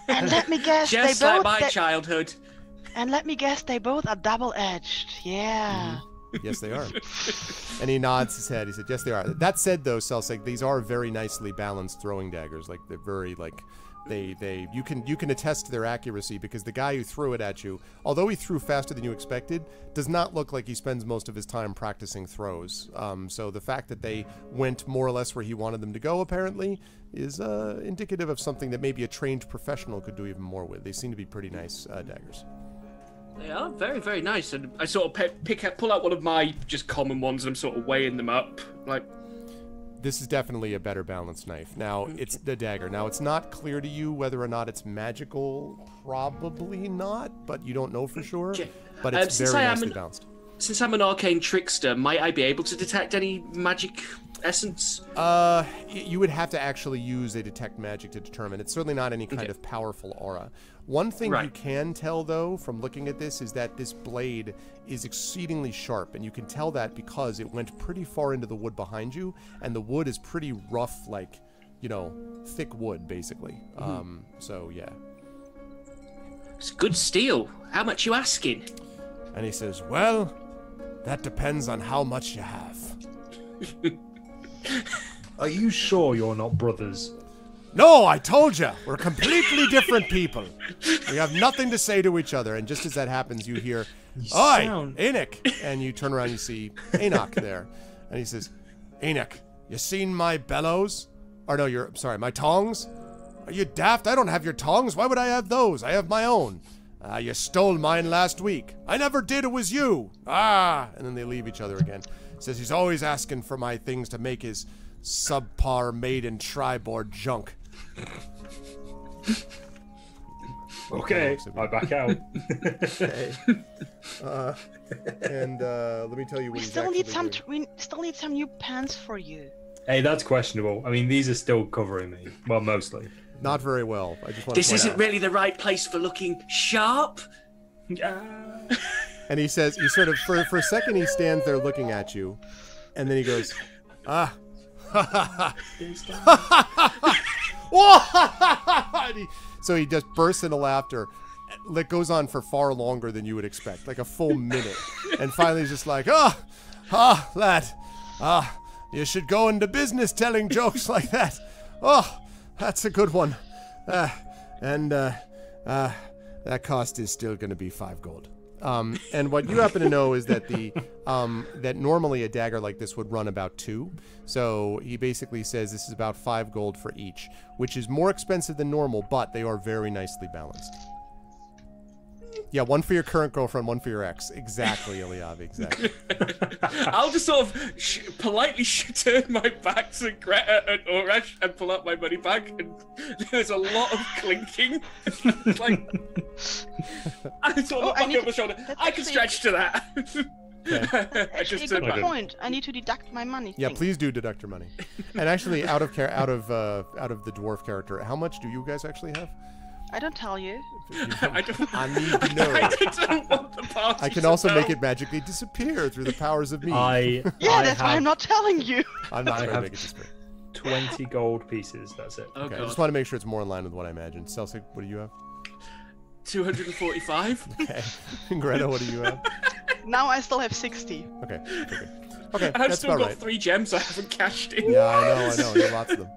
And let me guess,
Just
they
like
both.
my childhood.
And let me guess, they both are double-edged. Yeah.
Yes, they are. And he nods his head. He said, "Yes, they are." That said, though, Celsic, these are very nicely balanced throwing daggers. Like they're very you can attest to their accuracy, because the guy who threw it at you, although he threw faster than you expected, does not look like he spends most of his time practicing throws. So the fact that they went more or less where he wanted them to go, apparently, is indicative of something that maybe a trained professional could do even more with. They seem to be pretty nice daggers.
They are very, very nice. And I sort of pull out one of my just common ones, and I'm sort of weighing them up. Like,
this is definitely a better balanced knife. Now, it's the dagger. Now, it's not clear to you whether or not it's magical. Probably not, but you don't know for sure. But it's very nicely balanced.
Since I'm an arcane trickster, might I be able to detect any magic essence?
You would have to actually use a detect magic to determine. It's certainly not any kind of powerful aura. One thing you can tell, though, from looking at this, is that this blade is exceedingly sharp, and you can tell that because it went pretty far into the wood behind you, and the wood is pretty rough, like, you know, thick wood, basically. So, yeah.
It's good steel. How much you asking?
And he says, "Well, that depends on how much you have."
Are you sure you're not brothers?
No, I told you. We're completely different people. We have nothing to say to each other. And just as that happens, you hear, "Oi, Enoch." And you turn around and you see Enoch there. And he says, "Enoch, you seen my bellows? Or no, my tongs? Are you daft? I don't have your tongs. Why would I have those? I have my own. You stole mine last week." "I never did. It was you." "Ah." And then they leave each other again. Says he's always asking for my things to make his subpar made in Triboard junk.
Okay, I back out.
Okay. And let me tell you what
We
he's
still need
actually
some.
doing.
We still need some new pants for you.
Hey, that's questionable. I mean, these are still covering me. Well, mostly.
Not very well. I just want
This
to point
isn't
out.
really the right place for looking sharp.
And he says, he sort of, for a second, he stands there looking at you, and then he goes, ah, ha ha ha. So he just bursts into laughter that goes on for far longer than you would expect, like a full minute. And finally he's just like, lad, you should go into business telling jokes like that. Oh, that's a good one. That cost is still going to be 5 gold. And what you happen to know is that that normally a dagger like this would run about 2. So he basically says this is about 5 gold for each, which is more expensive than normal, but they are very nicely balanced. Yeah, one for your current girlfriend, one for your ex. Exactly, Eliav, exactly.
I'll just sort of politely turn my back to Greta and Urash and pull out my money bag, and there's a lot of clinking. Like, I sort of look back over my shoulder. I can stretch to that.
Okay.
I just
Actually,
turn
a good
back.
point. I need to deduct my money.
Yeah,
thing.
please do deduct your money. And actually, out of the dwarf character, how much do you guys actually have?
I don't tell you.
I don't.
I need to know.
I don't want the party.
I can
to
also
know.
make it magically disappear through the powers of me.
Yeah, that's why I'm not telling you.
I'm not
I
trying to
have-
make it disappear.
20 gold pieces. That's it.
Oh
Okay, I
god.
just want to make sure it's more in line with what I imagined. Celsic, what do you have?
245.
Okay. Greta, what do you have?
Now I still have 60.
Okay. Okay,
I've
that's
still
about
got
right.
3 gems I haven't cashed in.
Yeah, I know. There are lots of them.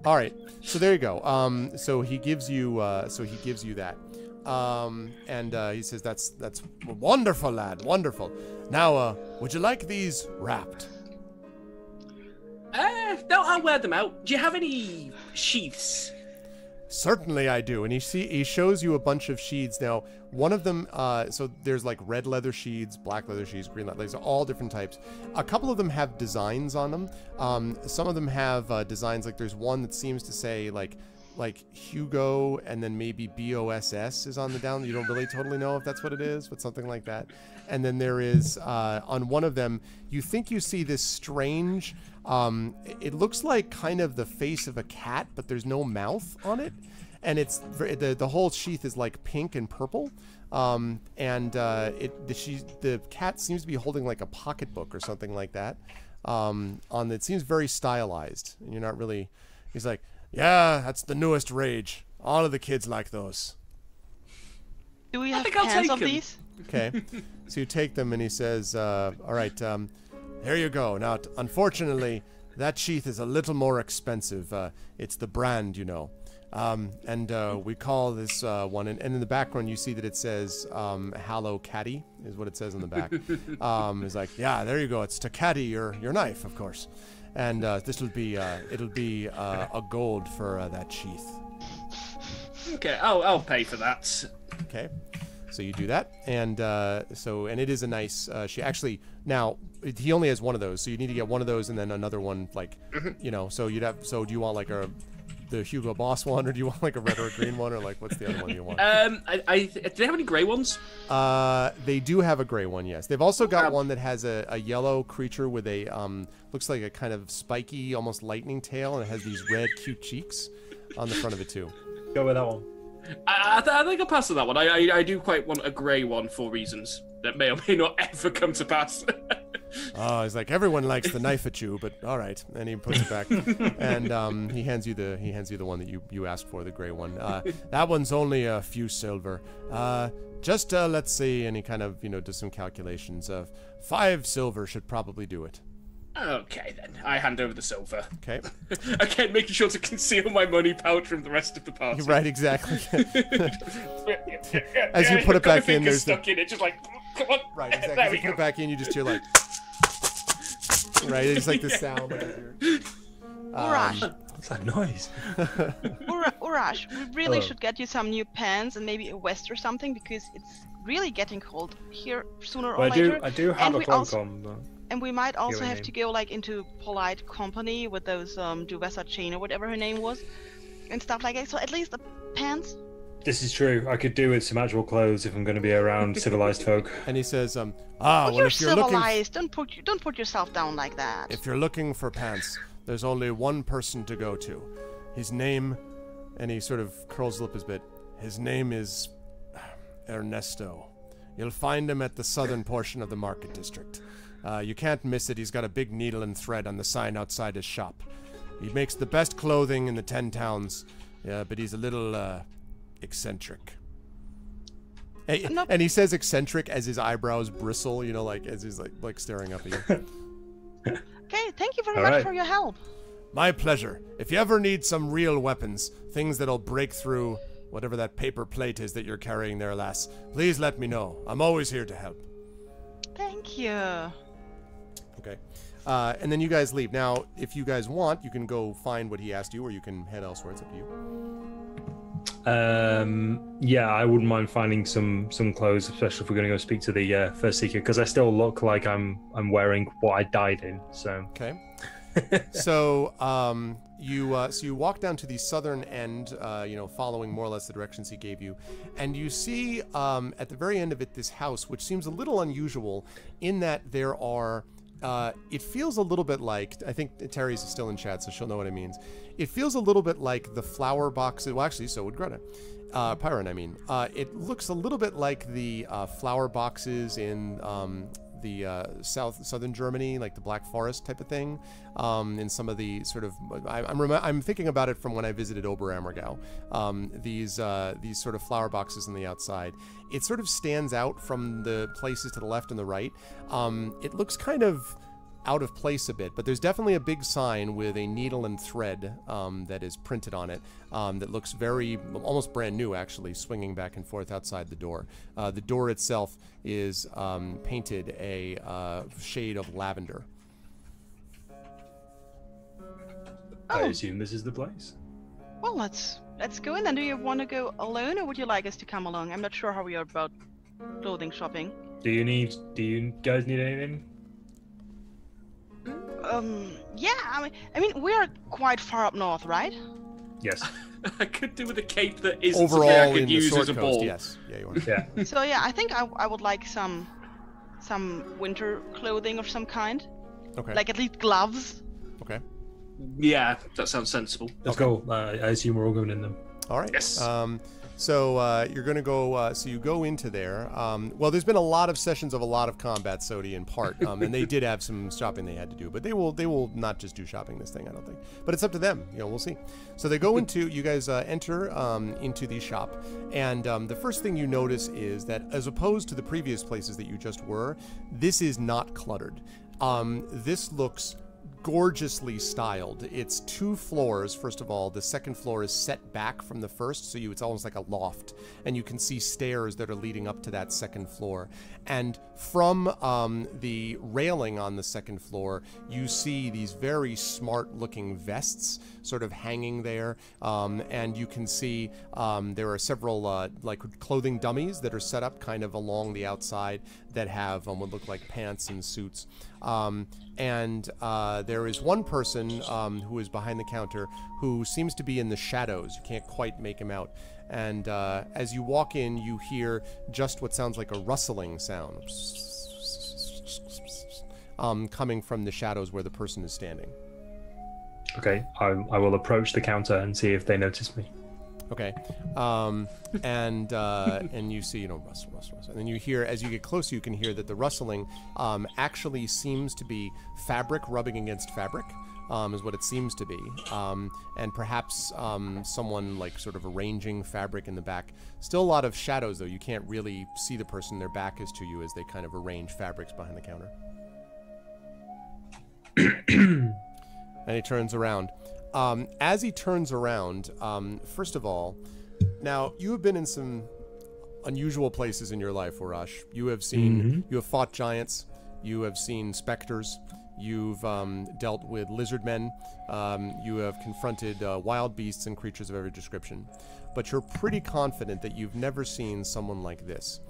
All right, so there you go. So he gives you that, and he says that's wonderful, lad, wonderful. Now, would you like these wrapped?
No, I'll wear them out. Do you have any sheaths?
Certainly I do. And he shows you a bunch of sheaths. Now, one of them, so there's like red leather sheaths, black leather sheaths, green leather, there's all different types. A couple of them have designs on them. Some of them have designs, like there's one that seems to say like Hugo and then maybe BOSS is on the down. You don't really totally know if that's what it is, but something like that. And then there is, on one of them, you think you see this strange, it looks like kind of the face of a cat, but there's no mouth on it. And it's the whole sheath is like pink and purple. The cat seems to be holding like a pocketbook or something like that. It seems very stylized. And you're not really, he's like, yeah, that's the newest rage. All of the kids like those.
Do we have
think I'll
pants
take
of
'em.
these?
Okay. So you take them and he says, all right, here you go. Now, unfortunately, that sheath is a little more expensive. It's the brand, you know. We call this one, and in the background you see that it says Hallow Caddy is what it says on the back. It's like, yeah, there you go. It's to caddy your knife, of course. And this will be a gold for that sheath.
Okay, I'll pay for that.
Okay, so you do that, and and it is a nice. She actually now he only has one of those, so you need to get one of those and then another one, like you know. So you'd have. So do you want like the Hugo Boss one, or do you want like a red or a green one, or like what's the other one you want?
Do they have any grey ones?
They do have a gray one, yes. They've also got one that has a yellow creature with a looks like a kind of spiky, almost lightning tail, and it has these red, cute cheeks on the front of it too.
Go with that one.
I think I'll pass on that one. I do quite want a grey one for reasons that may or may not ever come to pass.
Oh, he's like, everyone likes the knife at you, but all right. And he puts it back, and he hands you the one that you asked for, the gray one. That one's only a few silver. Let's see. And he kind of does some calculations. 5 silver should probably do it.
Okay then, I hand over the silver.
Okay.
Again, making sure to conceal my money pouch from the rest of the party.
Right, exactly. As you put it back in, there's
stuck in it, just like, come on.
Right, exactly.
There
As
we
you put
go.
it back in, you just hear like, right, it's like the sound.
Urash,
What's that noise?
Urash, we really
Hello.
should get you some new pants and maybe a vest or something because it's really getting cold here sooner or
Well,
later.
I do have
And
a
we
cloak
also-
on, but
And we might also
Your
have
name.
to go like into polite company with those Duvessa Chain or whatever her name was, and stuff like that. So at least the pants.
This is true. I could do with some actual clothes if I'm going to be around civilized folk.
And he says,
Well,
well,
you're
if you're looking,
civilized. Don't put yourself down like that.
if you're looking for pants, there's only one person to go to. His name, and he sort of curls the lip a bit. His name is Ernesto. You'll find him at the southern portion of the market district. You can't miss it. He's got a big needle and thread on the sign outside his shop. He makes the best clothing in the 10 towns, but he's a little eccentric. Hey, and he says eccentric as his eyebrows bristle, you know, like as he's like staring up at you.
Okay, thank you very
All
much
right.
for your help.
My pleasure. If you ever need some real weapons, things that'll break through whatever that paper plate is that you're carrying there, lass, please let me know. I'm always here to help.
Thank you.
Okay. And then you guys leave. Now, if you guys want, you can go find what he asked you, or you can head elsewhere. It's up to you.
Yeah, I wouldn't mind finding some clothes, especially if we're going to go speak to the first seeker, because I still look like I'm wearing what I died in. So
Okay. So you walk down to the southern end, following more or less the directions he gave you, and you see at the very end of it this house, which seems a little unusual in that there are. It feels a little bit like, I think Terry's still in chat, so she'll know what it means. It feels a little bit like the flower boxes. Well, actually, so would Greta. Pyron, I mean. It looks a little bit like the flower boxes in the southern Germany, like the Black Forest type of thing. In some of the sort of, I'm thinking about it from when I visited Oberammergau. These sort of flower boxes on the outside. It sort of stands out from the places to the left and the right. It looks kind of out of place a bit, but there's definitely a big sign with a needle and thread that is printed on it that looks very, almost brand new actually, swinging back and forth outside the door. The door itself is painted a shade of lavender.
I assume this is the place.
Well, let's go in then. Do you want to go alone, or would you like us to come along? I'm not sure how we are about clothing shopping.
Do you guys need anything?
Yeah, I mean, we are quite far up north, right?
Yes.
I could do with a cape that isn't
Overall,
something I
in
could
the
use
Sword
as a
Coast,
ball.
yes. Yeah, you are.
Yeah.
So yeah, I think I would like some winter clothing of some kind.
Okay.
Like at least gloves.
Okay.
Yeah, that sounds sensible.
Let's go. I assume we're all going in them.
All right.
Yes.
So you're going to go, so you go into there. Well, there's been a lot of sessions of a lot of combat, Sodi, in part, and they did have some shopping they had to do, but they will not just do shopping this thing, I don't think. But it's up to them, we'll see. So they go into, you guys enter into the shop, and the first thing you notice is that as opposed to the previous places that you just were, this is not cluttered. This looks gorgeously styled. It's 2 floors. First of all, the second floor is set back from the first, so it's almost like a loft, and you can see stairs that are leading up to that second floor. And from the railing on the second floor, you see these very smart-looking vests sort of hanging there, and you can see there are several like clothing dummies that are set up kind of along the outside that have what look like pants and suits. And there is one person who is behind the counter who seems to be in the shadows. You can't quite make him out. And as you walk in, you hear just what sounds like a rustling sound coming from the shadows where the person is standing.
Okay, I will approach the counter and see if they notice me.
Okay, and you see, rustle, and then you hear, as you get closer, you can hear that the rustling actually seems to be fabric rubbing against fabric, is what it seems to be, and perhaps someone like sort of arranging fabric in the back. Still a lot of shadows, though. You can't really see the person. Their back is to you as they kind of arrange fabrics behind the counter. And he turns around. As he turns around, first of all, now you have been in some unusual places in your life, Warash. You have seen, you have fought giants, you have seen specters, you've dealt with lizard men, you have confronted wild beasts and creatures of every description. But you're pretty confident that you've never seen someone like this.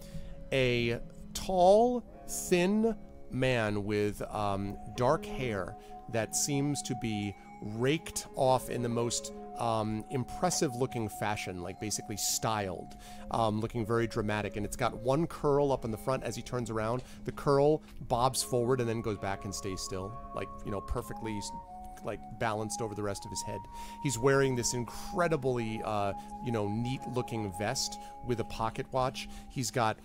A tall, thin, man with dark hair that seems to be raked off in the most impressive-looking fashion, like basically styled, looking very dramatic. And it's got one curl up in the front as he turns around. The curl bobs forward and then goes back and stays still, like, you know, perfectly like balanced over the rest of his head. He's wearing this incredibly, you know, neat-looking vest with a pocket watch. He's got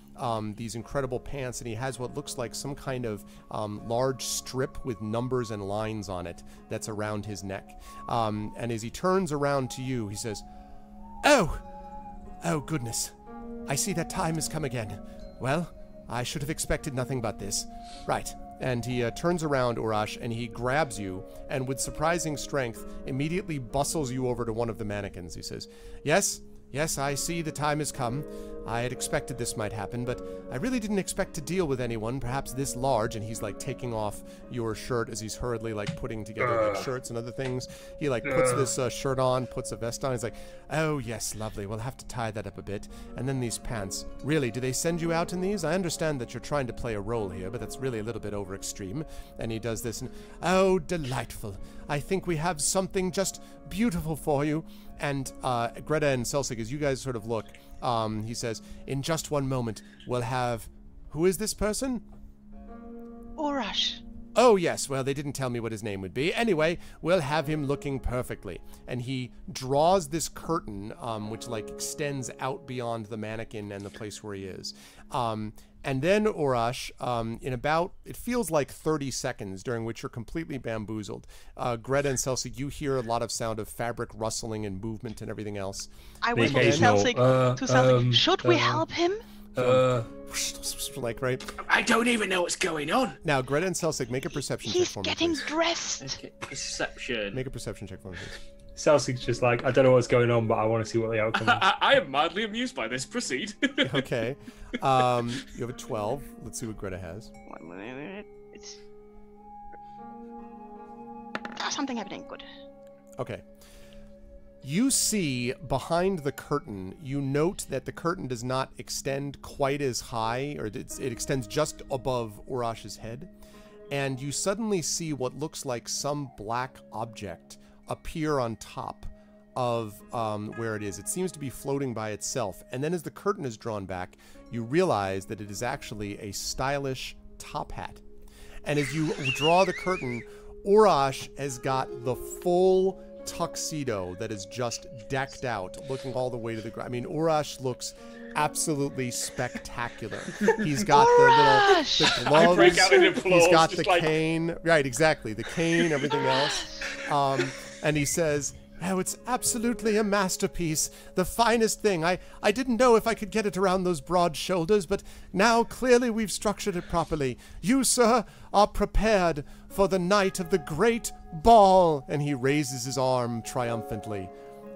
these incredible pants, and he has what looks like some kind of large strip with numbers and lines on it that's around his neck. And as he turns around to you, he says, "Oh goodness. I see that time has come again. Well, I should have expected nothing but this. Right." And he turns around, Urash, and he grabs you, and with surprising strength, immediately bustles you over to one of the mannequins. He says, Yes, I see the time has come. I had expected this might happen, but I really didn't expect to deal with anyone, perhaps this large. And he's like taking off your shirt as he's hurriedly like putting together like shirts and other things. He like puts this shirt on, puts a vest on. He's like, "Oh yes, lovely. We'll have to tie that up a bit. And then these pants. Really, do they send you out in these? I understand that you're trying to play a role here, but that's really a little bit over extreme." And he does this, and oh, delightful. I think we have something just beautiful for you. And Greta and Celsig, as you guys sort of look, he says, "In just one moment, we'll have..." Who is this person?
Urash.
Oh, yes. Well, they didn't tell me what his name would be. Anyway, we'll have him looking perfectly. And he draws this curtain, which, like, extends out beyond the mannequin and the place where he is. And then, Urash, in about, it feels like 30 seconds, during which you're completely bamboozled. Greta and Celsig, you hear a lot of sound of fabric rustling and movement and everything else.
I whisper to Celsig, should we help him?
Like, right?
I don't even know what's going on.
Now, Greta and Celsig, make a perception check
He's
for me,
getting
please.
dressed.
Okay, perception.
Make a perception check for me, please.
Celtic's just like, I don't know what's going on, but I want to see what the outcome is.
I am madly amused by this. Proceed.
Okay. You have a 12. Let's see what Greta has.
1 minute. It's... something happening. Good.
Okay. You see behind the curtain, you note that the curtain does not extend quite as high, or it extends just above Urash's head. And you suddenly see what looks like some black object appear on top of where it is. It seems to be floating by itself. And then as the curtain is drawn back, you realize that it is actually a stylish top hat. And as you draw the curtain, Urash has got the full tuxedo that is just decked out, looking all the way to the ground. I mean, Urash looks absolutely spectacular. He's got the gloves, he's got the cane, right, exactly, the cane, everything else. And he says, "Oh, it's absolutely a masterpiece. The finest thing. I didn't know if I could get it around those broad shoulders, but now clearly we've structured it properly. You, sir, are prepared for the night of the great ball." And he raises his arm triumphantly.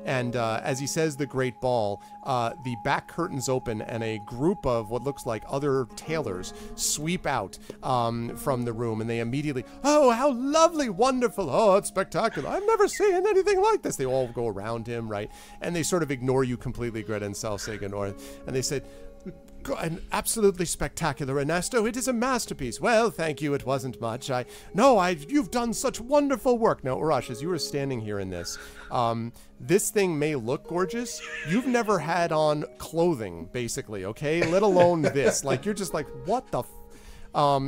And as he says the great ball, the back curtains open and a group of what looks like other tailors sweep out from the room. And they immediately, "Oh, how lovely, wonderful. Oh, it's spectacular. I've never seen anything like this." They all go around him, right? And they sort of ignore you completely, Greta and Celsig, and they said, "And absolutely spectacular, Ernesto. It is a masterpiece." "Well, thank you. It wasn't much. You've done such wonderful work." Now, Urash, as you were standing here in this, this thing may look gorgeous. You've never had on clothing, basically, okay? Let alone this. Like, you're just like, what the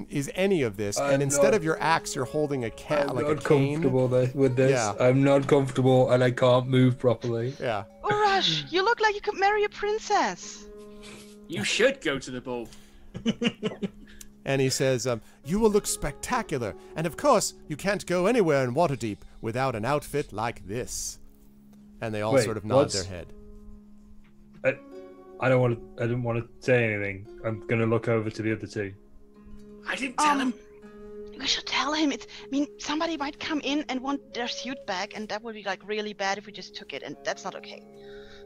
is any of this? And instead of your axe, you're holding a cane.
I'm not comfortable with this.
Yeah.
I'm not comfortable, and I can't move properly.
Yeah.
Urash, you look like you could marry a princess.
You should go to the ball.
And he says, "You will look spectacular. And of course, you can't go anywhere in Waterdeep without an outfit like this." And they all sort of nod their head.
I didn't want to say anything. I'm going to look over to the other two.
I didn't tell him.
We should tell him. Somebody might come in and want their suit back, and that would be like really bad if we just took it, and that's not okay.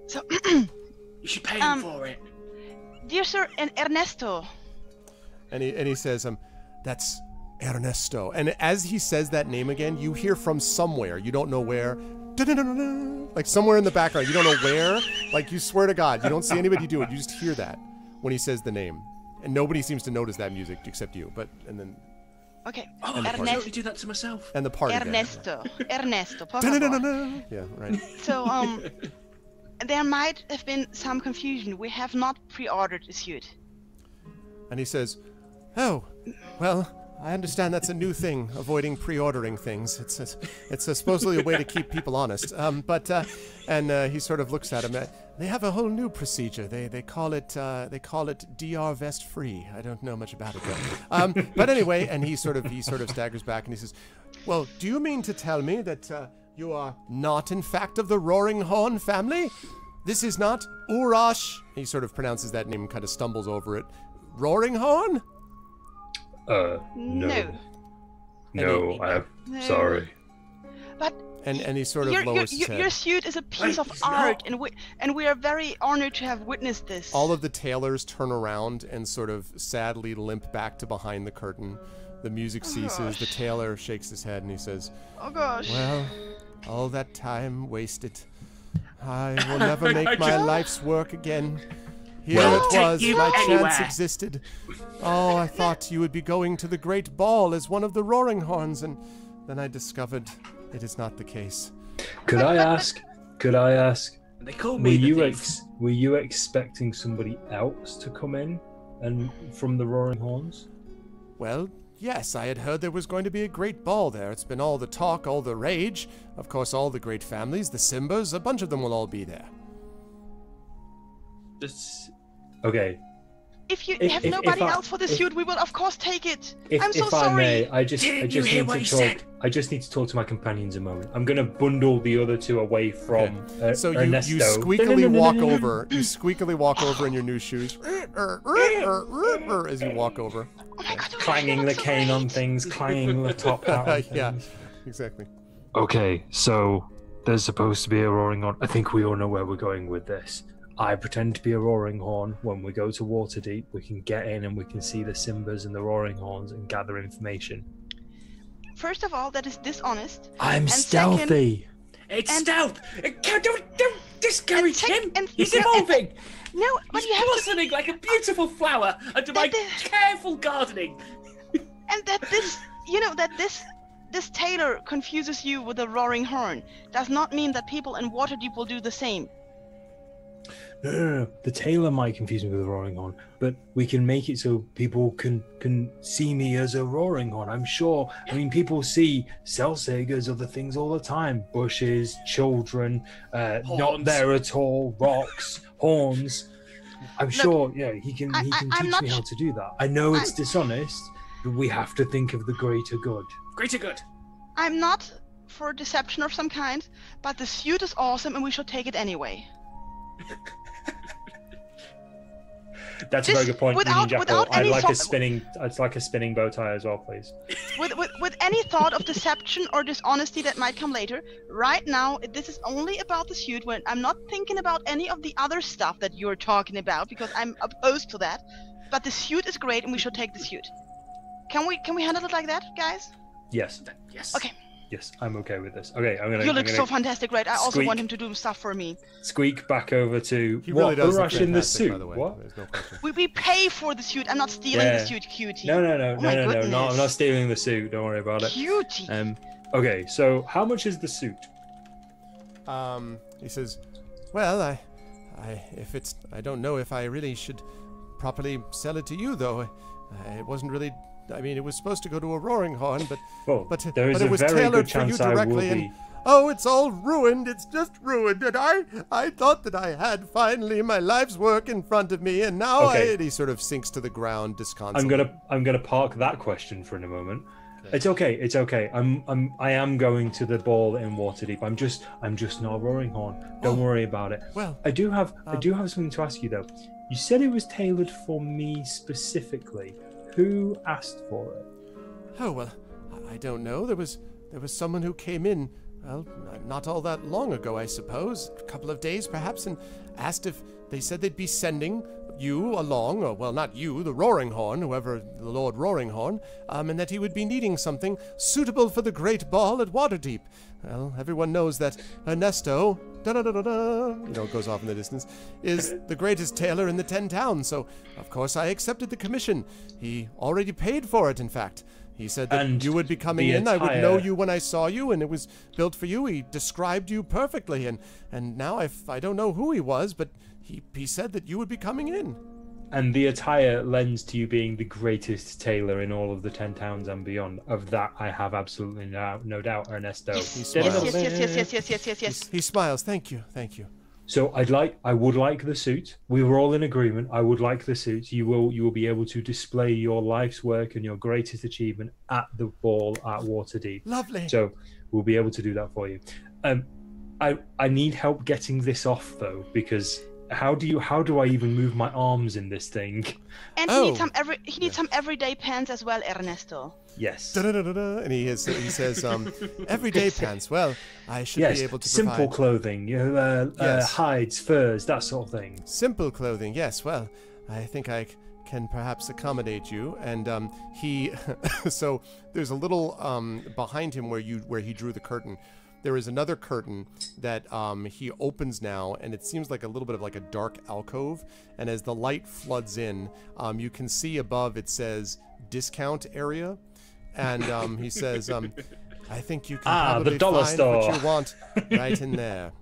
So
you should pay him for it.
Dear Sir Ernesto.
And he says, "That's Ernesto." And as he says that name again, you hear from somewhere, you don't know where, like somewhere in the background, you don't know where, like you swear to God, you don't see anybody do it, you just hear that when he says the name. And nobody seems to notice that music except you, and then
Okay.
Oh, I can totally do that to myself.
And the party guy.
Ernesto, por favor.
Yeah, right.
So, there might have been some confusion. We have not pre-ordered a suit.
And he says, "Oh, well, I understand that's a new thing, avoiding pre-ordering things. It's supposedly a way to keep people honest. And he sort of looks at him. They have a whole new procedure. They call it DR vest free. I don't know much about it though. But anyway, and he sort of staggers back and he says, "Well, do you mean to tell me that you are not, in fact, of the Roaring Horn family? This is not Urash." He sort of pronounces that name and kind of stumbles over it. Roaring Horn?
No.
No, I'm sorry.
But
and he sort of lowers his head.
Your suit is a piece of art, and we are very honored to have witnessed this.
All of the tailors turn around and sort of sadly limp back to behind the curtain. The music ceases.
Gosh.
The tailor shakes his head and he says,
Oh gosh.
"Well, all that time wasted. I will never make my life's work again. Here it was, my chance existed. Oh, I thought you would be going to the great ball as one of the Roaring Horns, and then I discovered it is not the case."
Could I ask?
They call me
Were you expecting somebody else to come in and from the Roaring Horns?
Well, yes, I had heard there was going to be a great ball there. It's been all the talk, all the rage. Of course, all the great families, the Simbas, a bunch of them will all be there.
Okay.
If you have nobody else for the suit, we will of course take it. I'm so
if
sorry.
I may, I just need to talk to my companions a moment. I'm gonna bundle the other two away from
So
Ernesto.
you squeakily walk over. You squeakily walk over in your new shoes as you walk over.
Oh my God,
Clanging the cane on things, clanging the top hat on things.
Yeah, exactly.
Okay, so there's supposed to be a Roaring Horn. I think we all know where we're going with this.
I pretend to be a Roaring Horn. When we go to Waterdeep, we can get in and we can see the Simbas and the Roaring Horns and gather information.
First of all, that is dishonest.
I'm
And
stealthy.
It's stealth. Don't discourage him. He's
no,
evolving.
No, but
He's
you have to.
blossoming like a beautiful flower under my careful gardening.
And that this tailor confuses you with a Roaring Horn does not mean that people in Waterdeep will do the same.
No. The tailor might confuse me with a Roaring Horn, but we can make it so people can see me as a Roaring Horn. I'm sure. I mean, people see Cellsagers, other things all the time. Bushes, children, not there at all, rocks, horns. I'm sure, yeah, he can teach me how to do that. I know it's dishonest, but we have to think of the greater good.
Greater good.
I'm not for deception of some kind, but the suit is awesome and we should take it anyway.
That's a very good point.
Without
I'd
any
like
thought-
a spinning bow tie as well, please.
With any thought of deception or dishonesty that might come later, right now this is only about the suit. When I'm not thinking about any of the other stuff that you're talking about because I'm opposed to that. But the suit is great and we should take the suit. Can we handle it like that, guys?
Yes.
Yes.
Okay.
Yes, I'm okay with this. Okay,
You look so fantastic, right? I also want him to do stuff for me.
Squeak back over to
He really does look
Urash in the
fantastic,
suit.
by the way.
What?
There's no question.
We pay for the suit. I'm not stealing the suit, cutie.
No.
my
I'm
goodness.
not stealing the suit. Don't worry about it.
Cutie.
Okay, so how much is the suit?
He says, "Well, I don't know if I really should properly sell it to you, though. It wasn't really. I mean, it was supposed to go to a Roaring Horn, but
there is
it
a
was
very
tailored
good
for you
chance I will
directly,
be.
and oh, it's all ruined. It's just ruined. And I thought that I had finally my life's work in front of me, and now he sort of sinks to the ground disconsolately.
I'm gonna park that question for in a moment. Okay. It's okay. I am going to the ball in Waterdeep. I'm just not a Roaring Horn. Don't worry about it.
Well,
I do have something to ask you though. You said it was tailored for me specifically. Who asked for it?
Oh, well, I don't know. There was someone who came in, well, not all that long ago, I suppose, a couple of days perhaps, and asked if they said they'd be sending you along, or, well, not you, the Roaring Horn, whoever the Lord Roaring Horn, and that he would be needing something suitable for the great ball at Waterdeep. Well, everyone knows that Ernesto, goes off in the distance, is the greatest tailor in the 10 towns, so of course I accepted the commission. He already paid for it, in fact. He said that
And
you would be coming
the
in. I would know
attire-
you when I saw you, and it was built for you. He described you perfectly, and now I don't know who he was, but he said that you would be coming in.
And the attire lends to you being the greatest tailor in all of the 10 towns and beyond. Of that, I have absolutely no doubt, Ernesto.
Yes,
smiles.
yes.
He smiles. Thank you.
So I would like the suit. We were all in agreement. I would like the suit. You will be able to display your life's work and your greatest achievement at the ball at Waterdeep.
Lovely.
So we'll be able to do that for you. I need help getting this off though, because how do I even move my arms in this thing?
And he needs some everyday pants as well, Ernesto.
Yes.
Da-da-da-da-da. And he says, everyday pants. Well, I should be able to
simple
provide
clothing, hides, furs, that sort of thing.
simple clothing. Yes. Well, I think I can perhaps accommodate you. And he, so there's a little behind him where he drew the curtain. There is another curtain that he opens now, and it seems like a little bit of like a dark alcove. And as the light floods in, you can see above it says discount area. And he says, I think you can probably
the dollar
find
store.
what you want right in there.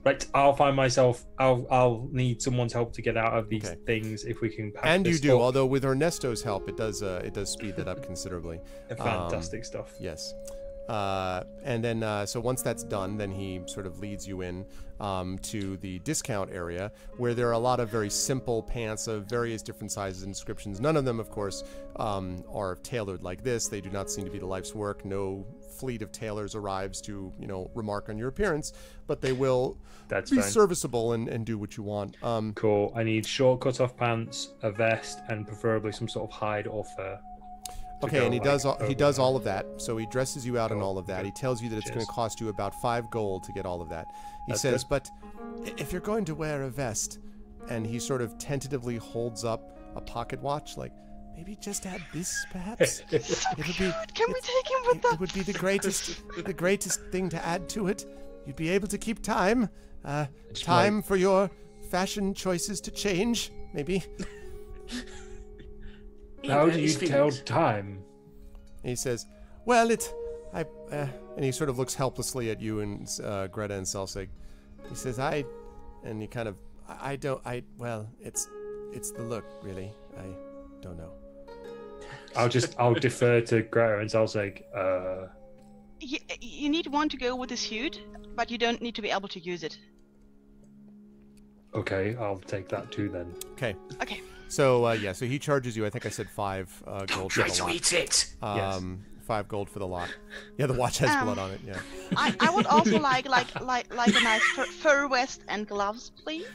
Right, I'll find myself. I'll need someone's help to get out of these things if we can. Pack
And you
this
do,
up.
although with Ernesto's help, it does speed that up considerably.
Fantastic stuff.
Yes. And then, so once that's done, then he sort of leads you in to the discount area, where there are a lot of very simple pants of various different sizes and descriptions. None of them, of course, are tailored like this. They do not seem to be the life's work. No fleet of tailors arrives to, remark on your appearance, but they will be serviceable and do what you want.
Cool. I need short cut-off pants, a vest, and preferably some sort of hide or fur.
Okay, and he does all of that. So he dresses you out in all of that. He tells you that it's going to cost you about 5 gold to get all of that. He says, but if you're going to wear a vest, and he sort of tentatively holds up a pocket watch, like, maybe just add this, perhaps.
Can we take him with
It would be the greatest thing to add to it. You'd be able to keep time, for your fashion choices to change, maybe.
How do you tell time?
And he says, well, and he sort of looks helplessly at you and Greta and Selsig. He says, it's the look, really. I don't know.
I'll defer to Greta and Selsig.
You need one to go with the suit, but you don't need to be able to use it.
Okay, I'll take that too then.
Okay.
Okay.
So so he charges you. I think I said 5 gold for the lot.
Eat it.
5 gold for the lot. Yeah, the watch has blood on it. Yeah.
I would also like a nice fur vest and gloves, please.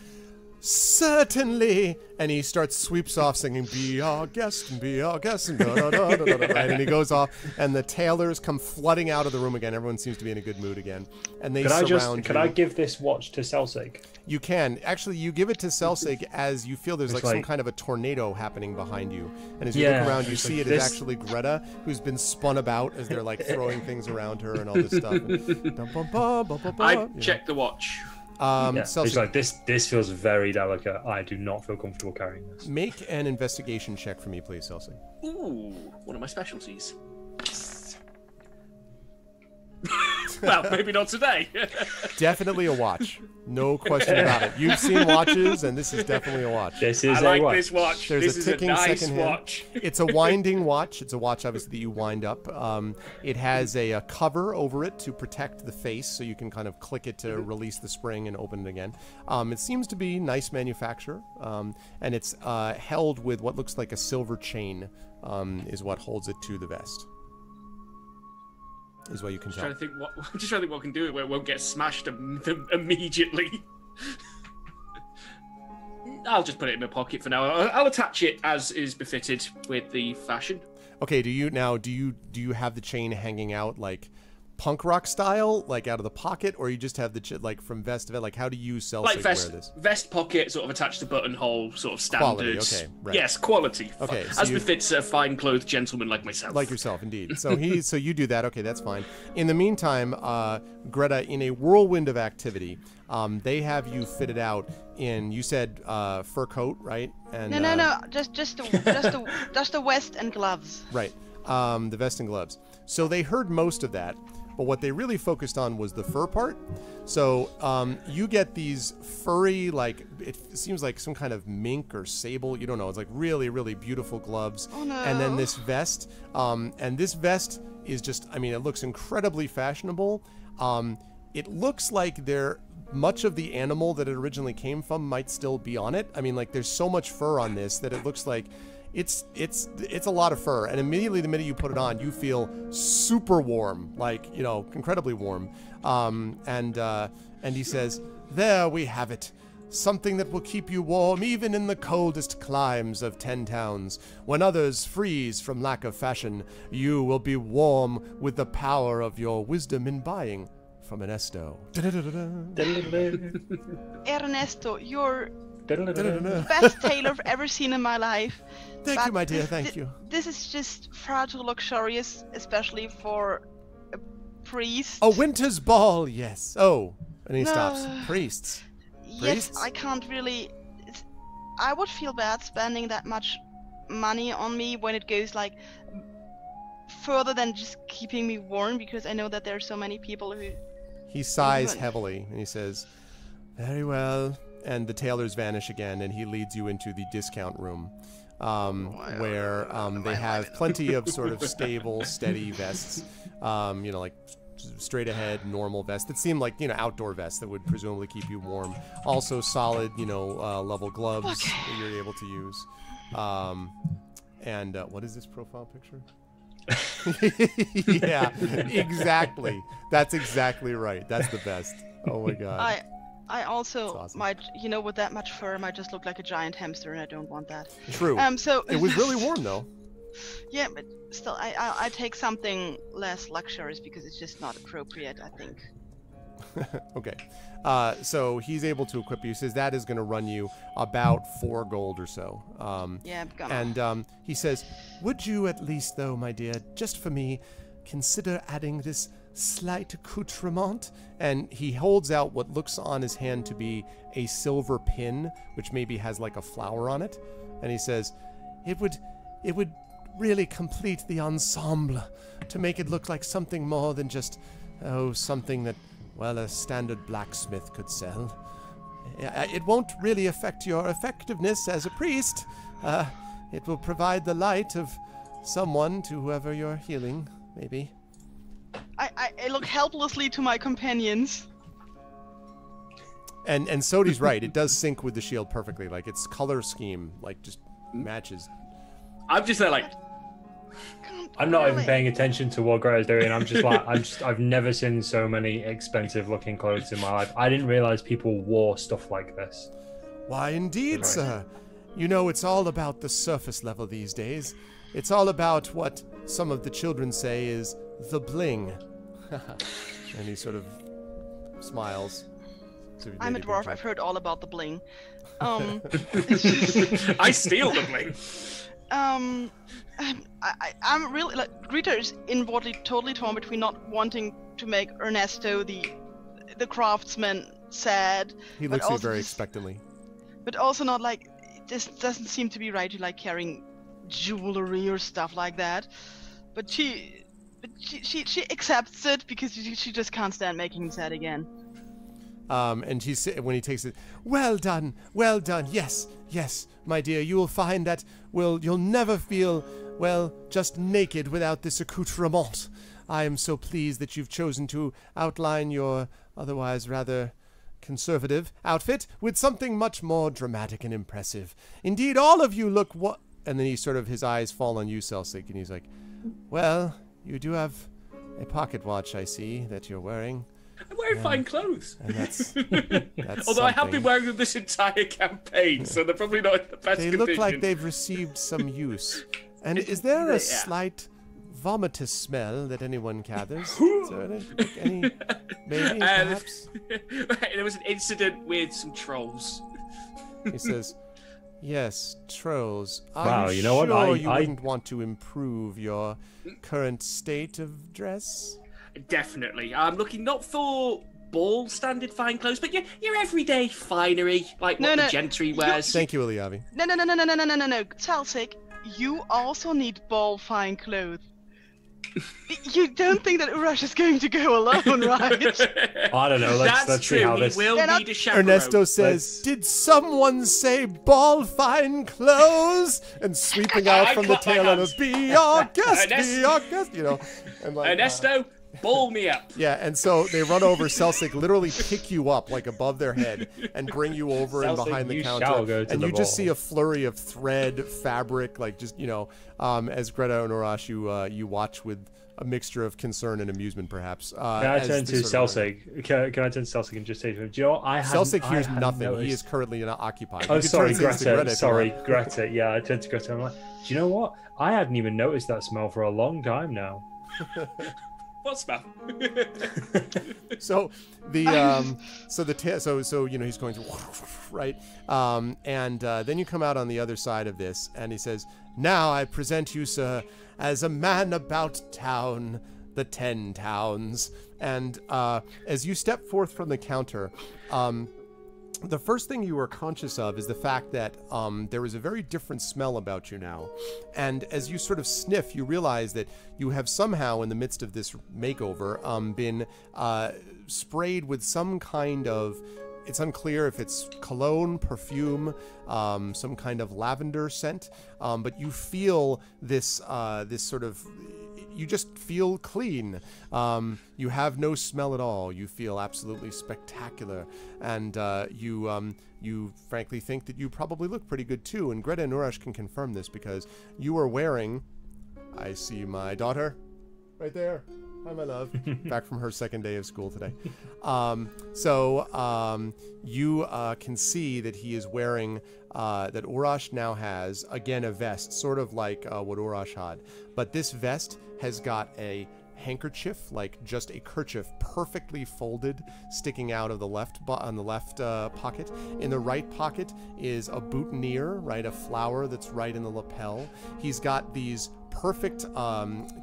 Certainly. And he sweeps off singing, be our guest, and be our guest, and right? And he goes off, and the tailors come flooding out of the room again. Everyone seems to be in a good mood again. And they surround you.
Could I give this watch to Selsig?
You can. Actually, you give it to Selsig as you feel there's like some kind of a tornado happening behind you. And as you look around, you see it is actually Greta, who's been spun about as they're like throwing things around her and all this stuff.
I check the watch.
It's like this feels very delicate. I do not feel comfortable carrying this.
Make an investigation check for me, please, Selsig.
Ooh, one of my specialties. Well, maybe not today.
Definitely a watch. No question about it. You've seen watches, and this is definitely a watch.
This is
I like this watch.
There's
this
a ticking
is a nice
second hand.
watch.
It's a winding watch. It's a watch, obviously, that you wind up. It has a cover over it to protect the face, so you can kind of click it to release the spring and open it again. It seems to be nice manufacture, and it's held with what looks like a silver chain, is what holds it to the vest. Is what you can tell.
Just trying to think what I can do where it won't get smashed immediately. I'll just put it in my pocket for now. I'll attach it as is befitted with the fashion.
Okay. Do you have the chain hanging out like punk rock style, like out of the pocket, or you just have the like from vest to vest? Like, how do you sell
Like
wear
vest,
this?
vest pocket, sort of attached to buttonhole, sort of standard.
Quality, okay, right.
Yes, quality.
Okay, so
as befits a fine-clothed gentleman like myself.
Like yourself, indeed. So so you do that. Okay, that's fine. In the meantime, Greta, in a whirlwind of activity, they have you fitted out in. You said fur coat, right? And
No. Just the vest and gloves.
right. The vest and gloves. So they heard most of that, but what they really focused on was the fur part. So you get these furry, like, it seems like some kind of mink or sable. You don't know. It's like really, really beautiful gloves.
Oh, no.
And then this vest. And this vest is just, I mean, it looks incredibly fashionable. It looks like much of the animal that it originally came from might still be on it. I mean, like, there's so much fur on this that it looks like it's a lot of fur. And immediately the minute you put it on, you feel super warm, like, you know, incredibly warm. And he says, "There we have it. Something that will keep you warm even in the coldest climes of 10 towns. When others freeze from lack of fashion, you will be warm with the power of your wisdom in buying from Ernesto."
Ernesto, you're the
Da-da-da-da.
best tailor I've ever seen in my life.
Thank
But
you, my dear, thank you.
This is just far too luxurious, especially for a priest.
A winter's ball, yes. Oh, and he stops.
No.
Priests.
Yes,
priests?
I can't really. I would feel bad spending that much money on me when it goes like further than just keeping me warm, because I know that there are so many people who.
He sighs
Even-
heavily and he says, "Very well." And the tailors vanish again, and he leads you into the discount room, where they have plenty of sort of stable, steady vests, you know, like straight ahead, normal vests that seem like, you know, outdoor vests that would presumably keep you warm. Also solid, you know, level gloves that you're able to use. And what is this profile picture? Yeah, exactly. That's exactly right. That's the best. Oh my god.
I also
That's awesome.
might, you know, with that much fur, I might just look like a giant hamster, and I don't want that.
True.
So
It was really warm though.
Yeah, but still, I take something less luxurious because it's just not appropriate, I think.
Okay. So he's able to equip you. He says that is going to run you about 4 gold or so.
Yeah, I'm gonna.
And he says, "Would you at least, though, my dear, just for me, consider adding this slight accoutrement?" And he holds out what looks on his hand to be a silver pin, which maybe has like a flower on it. And he says, it would really complete the ensemble to make it look like something more than just, something that, well, a standard blacksmith could sell. It won't really affect your effectiveness as a priest. It will provide the light of someone to whoever you're healing, maybe.
I look helplessly to my companions.
And Sodi's right. It does sync with the shield perfectly. Like, its color scheme, like, just matches.
I'm just there like,
I'm not even
Really?
paying attention to what Greta's doing. I'm just like, I've never seen so many expensive looking clothes in my life. I didn't realize people wore stuff like this.
Why, indeed,
Right.
sir. You know, it's all about the surface level these days. It's all about what some of the children say is the bling. And he sort of smiles. So he
I'm a
maybe
dwarf.
can-
I've heard all about the bling.
I steal the bling.
I'm really like Greta is inwardly totally torn between not wanting to make Ernesto the craftsman sad.
He
but
looks at you
also
very
just-
expectantly.
But also not like this doesn't seem to be right to like carrying jewelry or stuff like that. But she accepts it because she just can't stand making him sad again.
And when he takes it, well done, yes, my dear, you will find that you'll never feel, well, just naked without this accoutrement. I am so pleased that you've chosen to outline your otherwise rather conservative outfit with something much more dramatic and impressive. Indeed, all of you look and then his eyes fall on you, Celsic, and he's like, well, you do have a pocket watch, I see, that you're wearing.
I'm wearing fine clothes.
And that's
Although I have been
something.
wearing them this entire campaign, so they're probably not in the best
They
condition.
look like they've received some use. And is there a
Yeah.
slight vomitous smell that anyone gathers. Is there any maybe, perhaps?
There was an incident with some trolls.
He says, yes, trolls.
Wow,
Are
you know what?
sure you
I-
wouldn't want to improve your current state of dress?
Definitely. I'm looking not for ball standard fine clothes, but your everyday finery, like what the gentry wears.
Thank you, Iliavi.
No. Talsik, you also need ball fine clothes. You don't think that Urash is going to go alone, right?
I don't know.
That's
Let's
true.
see how
He
this.
will need a chaperone.
Ernesto says, did someone say ball fine clothes? And sweeping out
I
from the
clap my
tail end of
hands.
be our guest, be
Ernesto-
our guest, you know. And like,
Ernesto, ball me up.
yeah, and so they run over Celsic, literally pick you up like above their head and bring you over and
Celsic,
behind the
you
counter.
shall go to
And
the
you just
ball.
see a flurry of thread, fabric, like just, you know, as Greta and Urash, you watch with a mixture of concern and amusement, perhaps.
Can I
as
turn
they
to
sort of-
Celsic? Can I turn to Celsic and just say to him, do you know what?
Celsic hears
hadn't
nothing.
noticed-
He is currently occupied.
Oh,
You can
sorry,
turn to Greta if you
Sorry,
want.
Greta. Yeah, I turned to Greta. I'm like, do you know what? I hadn't even noticed that smell for a long time now.
What smell?
So the so you know he's going through right, and then you come out on the other side of this, and he says, "Now I present you, sir, as a man about town, the 10 towns." And as you step forth from the counter, the first thing you are conscious of is the fact that there is a very different smell about you now. And as you sort of sniff, you realize that you have somehow, in the midst of this makeover, been sprayed with some kind of, it's unclear if it's cologne, perfume, some kind of lavender scent, but you feel this sort of, you just feel clean. You have no smell at all. You feel absolutely spectacular, and you frankly think that you probably look pretty good too. And Greta and Urash can confirm this because you are wearing, I see my daughter right there. Hi, my love. Back from her second day of school today. You can see that he is wearing, that Urash now has, again, a vest, sort of like what Urash had. But this vest has got a handkerchief, like just a kerchief, perfectly folded, sticking out of the left on the left pocket. In the right pocket is a boutonniere, right, a flower that's right in the lapel. He's got these perfect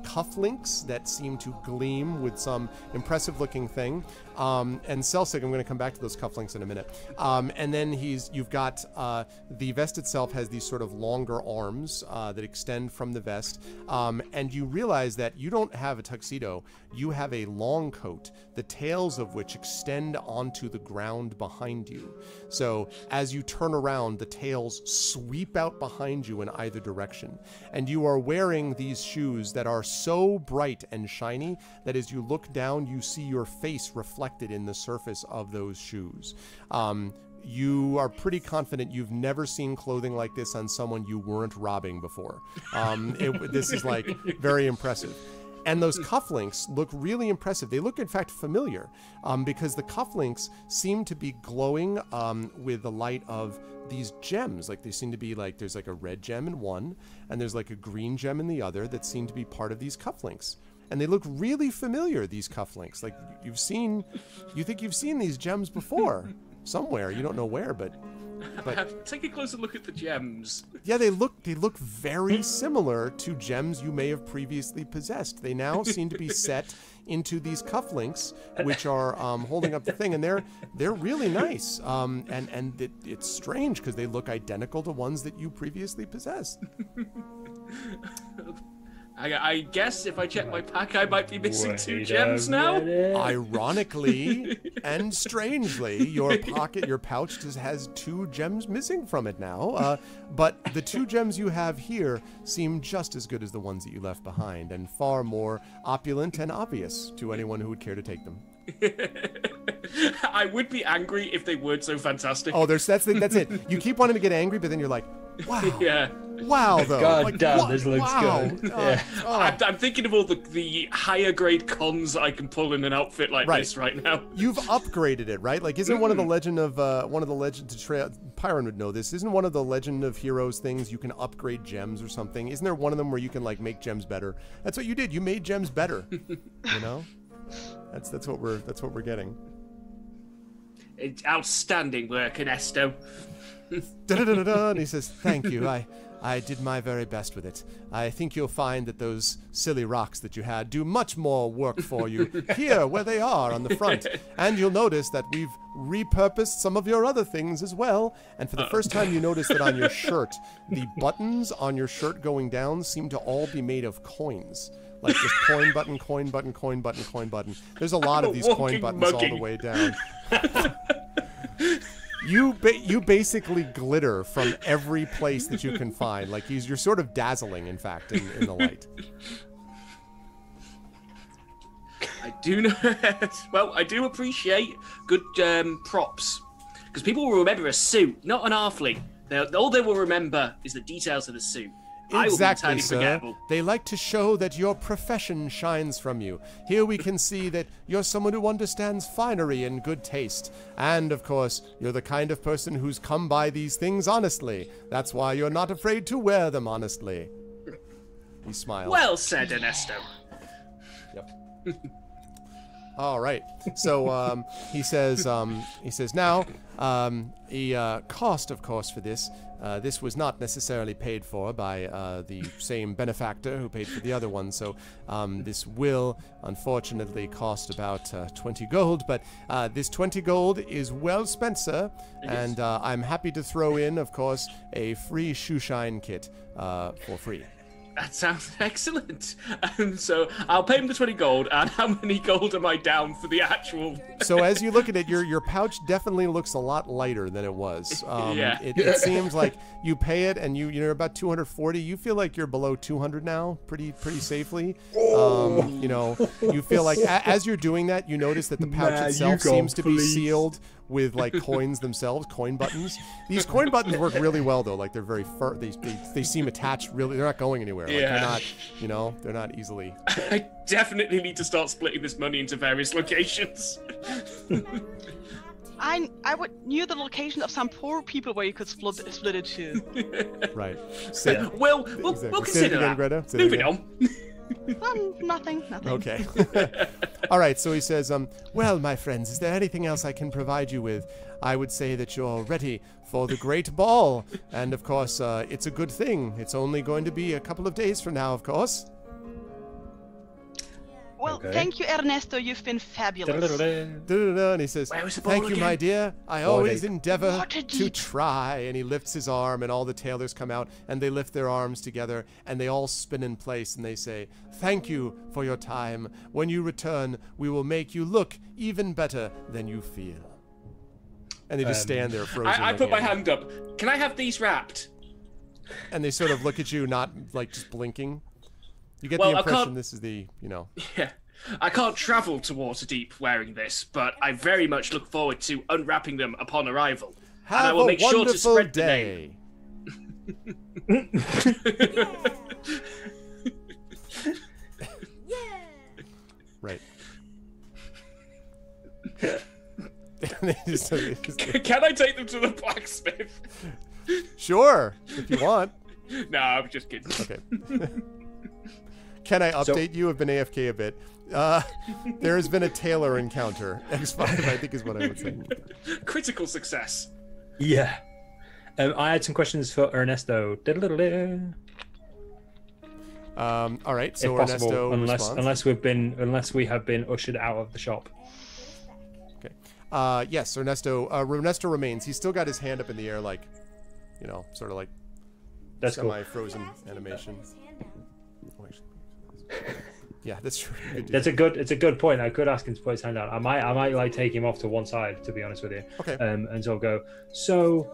cufflinks that seem to gleam with some impressive looking thing. And Celsic, I'm going to come back to those cufflinks in a minute. And then you've got the vest itself has these sort of longer arms that extend from the vest. And you realize that you don't have a tuxedo, you have a long coat, the tails of which extend onto the ground behind you. So as you turn around, the tails sweep out behind you in either direction. And you are wearing these shoes that are so bright and shiny that as you look down, you see your face reflected in the surface of those shoes. You are pretty confident you've never seen clothing like this on someone you weren't robbing before. This is like very impressive. And those cufflinks look really impressive. They look, in fact, familiar because the cufflinks seem to be glowing with the light of these gems. Like they seem to be like, there's like a red gem in one, and there's like a green gem in the other that seem to be part of these cufflinks. And they look really familiar, these cufflinks. Like you think you've seen these gems before somewhere. You don't know where, but
Take a closer look at the gems.
yeah, they look very similar to gems you may have previously possessed. They now seem to be set into these cufflinks, which are holding up the thing, and they're really nice. It's strange because they look identical to ones that you previously possessed.
I guess if I check my pack, I might be missing two
Wait
gems
a
now.
minute.
Ironically and strangely, your pouch just has 2 gems missing from it now. But the 2 gems you have here seem just as good as the ones that you left behind, and far more opulent and obvious to anyone who would care to take them.
I would be angry if they weren't so fantastic.
Oh, that's it. You keep wanting to get angry, but then you're like, wow.
Yeah.
wow, though.
God
like,
damn,
what?
this looks
Wow.
good. Yeah.
I'm thinking of all the higher grade cons I can pull in an outfit like this right now.
You've upgraded it, right? Like, isn't one of the legend of Pyron would know this. Isn't one of the Legend of Heroes things you can upgrade gems or something? Isn't there one of them where you can like make gems better? That's what you did. You made gems better. You know, that's what we're getting.
It's outstanding work, Ernesto.
And he says, "Thank you. I did my very best with it. I think you'll find that those silly rocks that you had do much more work for you here where they are on the front. And you'll notice that we've repurposed some of your other things as well. And for the first time, you notice that on your shirt, the buttons on your shirt going down seem to all be made of coins. Like just coin button, coin button, coin button, coin button. There's a lot of these coin buttons all the way down. You basically glitter from every place that you can find. Like you're sort of dazzling, in fact, in the light.
I do know. Well, I do appreciate good props because people will remember a suit, not an halfling. All they will remember is the details of the suit.
Exactly, sir. They like to show that your profession shines from you. Here we can see that you're someone who understands finery and good taste. And, of course, you're the kind of person who's come by these things honestly. That's why you're not afraid to wear them honestly. He smiles.
Well said, Ernesto.
Yep. All right. So he says now the cost, of course, for this. This was not necessarily paid for by the same benefactor who paid for the other one, so this will unfortunately cost about 20 gold, but this 20 gold is well spent, sir, and I'm happy to throw in, of course, a free shoeshine kit for free.
That sounds excellent. So I'll pay him the 20 gold, and how many gold am I down for the actual...
So as you look at it, your pouch definitely looks a lot lighter than it was.
Yeah.
It seems like you pay it, and you're about 240. You feel like you're below 200 now, pretty safely. You know, you feel like as you're doing that, you notice that the pouch itself seems to be sealed with like coins themselves, coin buttons. These coin buttons work really well though. Like they're very they seem attached really. They're not going anywhere. Like they're not, you know, they're not easily.
I definitely need to start splitting this money into various locations.
I knew the location of some poor people where you could split it to.
Right.
We'll
Exactly.
consider that.
Greta.
Moving on.
Nothing.
Okay. All right, so he says, well, my friends, is there anything else I can provide you with? I would say that you're ready for the great ball. And, of course, it's a good thing. It's only going to be a couple of days from now, of course.
Well, thank you, Ernesto. You've been fabulous.
And he says, thank you, my dear. I always endeavor to try. And he lifts his arm, and all the tailors come out, and they lift their arms together, and they all spin in place, and they say, thank you for your time. When you return, we will make you look even better than you feel. And they just stand there frozen.
I put my hand up. Can I have these wrapped?
And they sort of look at you, not like just blinking. You get the impression this is the, you know.
Yeah. I can't travel to Waterdeep wearing this, but I very much look forward to unwrapping them upon arrival.
Have
and I will make sure to
wonderful
spread
day.
the name.
Right.
Can I take them to the blacksmith?
Sure, if you want.
No, I'm just kidding.
Okay. Can I update you? I've been AFK a bit. There has been a tailor encounter. X5, I think, is what I would say.
Critical success.
Yeah. I had some questions for Ernesto.
All right. So
if possible,
Ernesto
unless we have been ushered out of the shop.
Okay. Yes, Ernesto remains. He's still got his hand up in the air, like, you know, sort of like semi-frozen animation. Yeah, that's true.
It's a good point. I could ask him to put his hand out. I might like take him off to one side, to be honest with you.
Okay.
And so I'll go. So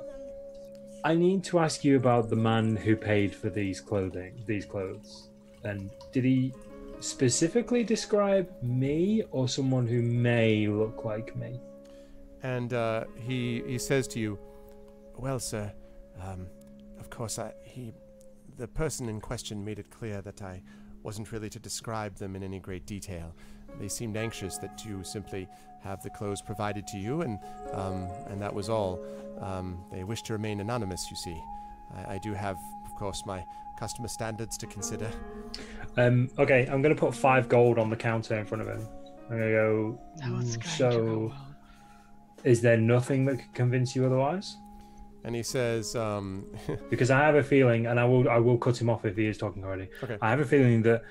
I need to ask you about the man who paid for these clothes. And did he specifically describe me or someone who may look like me?
And he says to you, well, sir, of course he the person in question made it clear that I wasn't really to describe them in any great detail. They seemed anxious that you simply have the clothes provided to you, and that was all. They wish to remain anonymous, you see. I do have, of course, my customer standards to consider.
Okay, I'm going to put 5 gold on the counter in front of him. I'm going to go, so is there nothing that could convince you otherwise?
And he says,
because I have a feeling, and I will cut him off if he is talking already.
Okay.
I have a feeling that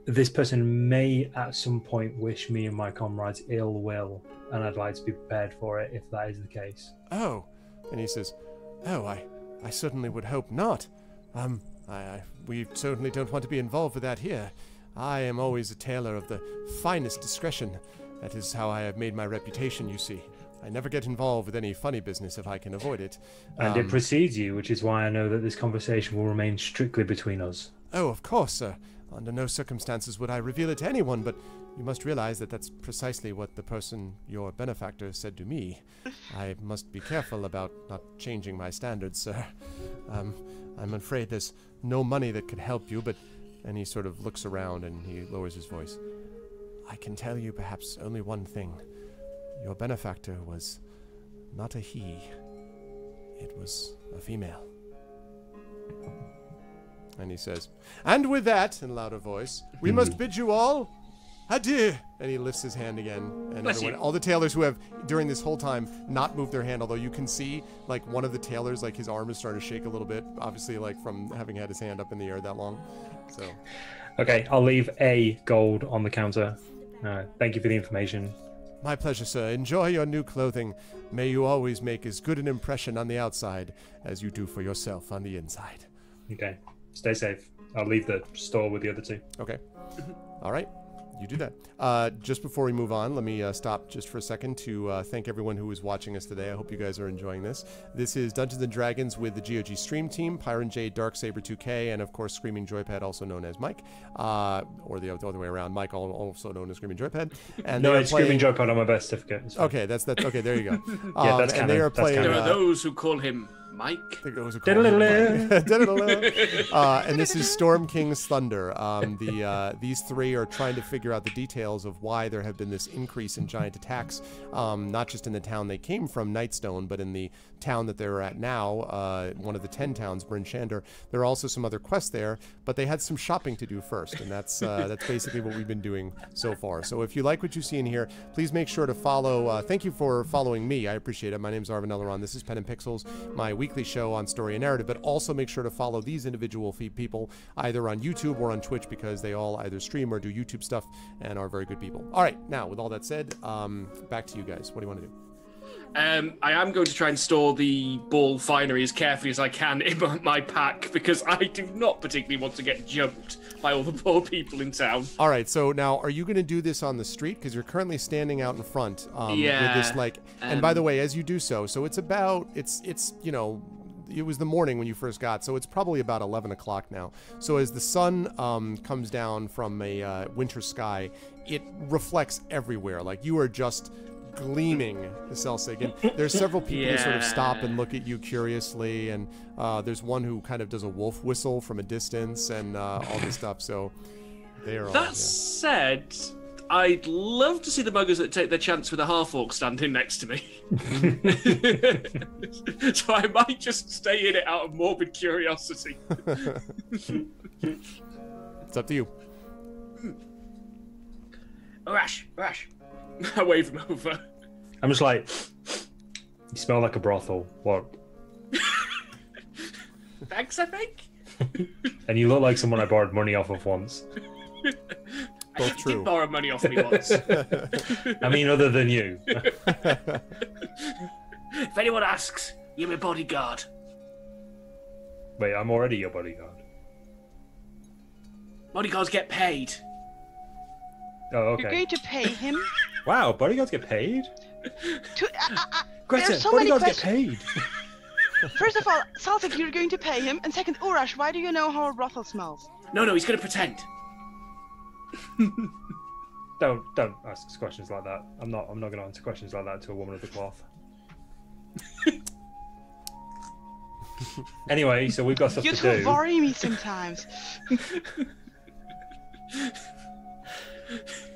this person may at some point wish me and my comrades ill will, and I'd like to be prepared for it if that is the case.
Oh, and he says, oh, I certainly would hope not. We certainly don't want to be involved with that here. I am always a tailor of the finest discretion. That is how I have made my reputation, you see. I never get involved with any funny business if I can avoid it.
And it precedes you, which is why I know that this conversation will remain strictly between us.
Oh, of course, sir. Under no circumstances would I reveal it to anyone, but you must realize that that's precisely what the person, your benefactor, said to me. I must be careful about not changing my standards, sir. I'm afraid there's no money that could help you, but... And he sort of looks around and he lowers his voice. I can tell you perhaps only one thing. Your benefactor was not a he. It was a female. And he says, and with that, in a louder voice, we must bid you all adieu. And he lifts his hand again. And everyone, all the tailors who have, during this whole time, not moved their hand, although you can see, like, one of the tailors, like, his arm is starting to shake a little bit, obviously, like, from having had his hand up in the air that long. So.
Okay, I'll leave a gold on the counter. Thank you for the information.
My pleasure, sir. Enjoy your new clothing. May you always make as good an impression on the outside as you do for yourself on the inside.
Okay. Stay safe. I'll leave the store with the other 2.
Okay. All right. You do that. Just before we move on, let me stop just for a second to thank everyone who is watching us today. I hope you guys are enjoying this. This is Dungeons & Dragons with the GOG stream team, Pyron J, Darksaber2K, and of course Screaming Joypad, also known as Mike, or the other way around, Mike, also known as Screaming Joypad. And
no, it's Screaming Joypad on my birth certificate.
Okay, that's okay. There you go.
Yeah, that's
and they are playing.
There are those who call him Mike.
And this is Storm King's Thunder. These 3 are trying to figure out the details of why there have been this increase in giant attacks, not just in the town they came from, Nightstone, but in the town that they're at now, one of the 10 towns, Bryn Shander. There are also some other quests there, but they had some shopping to do first, and that's basically what we've been doing so far. So if you like what you see in here, please make sure to follow. Thank you for following me. I appreciate it. My name's Arvin Elleron. This is Pen and Pixels, my weekly show on story and narrative, but also make sure to follow these individual people either on YouTube or on Twitch, because they all either stream or do YouTube stuff and are very good people. All right, now with all that said, back to you guys. What do you want to do?
I am going to try and store the ball finery as carefully as I can in my pack, because I do not particularly want to get jumped by all the poor people in town.
All right, so now are you going to do this on the street? Because you're currently standing out in front with this, like, and by the way, as you do so it's about, it's you know, it was the morning when you first got, so it's probably about 11 o'clock now. So as the sun comes down from a winter sky, it reflects everywhere. Like, you are just gleaming, Selsig. And there's several people who sort of stop and look at you curiously, and there's one who kind of does a wolf whistle from a distance and all this stuff. So they are all,
that said, I'd love to see the muggers that take their chance with a half-orc standing next to me. So I might just stay in it out of morbid curiosity.
It's up to you.
Rash. I wave him over.
I'm just like, you smell like a brothel. What?
Thanks, I think.
And you look like someone I borrowed money off of once.
Both true.
Did borrow money off me once.
I mean, other than you.
If anyone asks, you're my bodyguard.
Wait, I'm already your bodyguard.
Bodyguards get paid.
Oh, okay.
You're going to pay him?
Wow, bodyguards get paid?
There's
Greta,
so many
bodyguards get
questions.
paid.
First of all, Saltic, you're going to pay him, and second, Urash, why do you know how a brothel smells?
No, he's gonna pretend.
Don't ask questions like that. I'm not gonna answer questions like that to a woman of the cloth. Anyway, so we've got stuff
You
to
two
do.
worry me sometimes.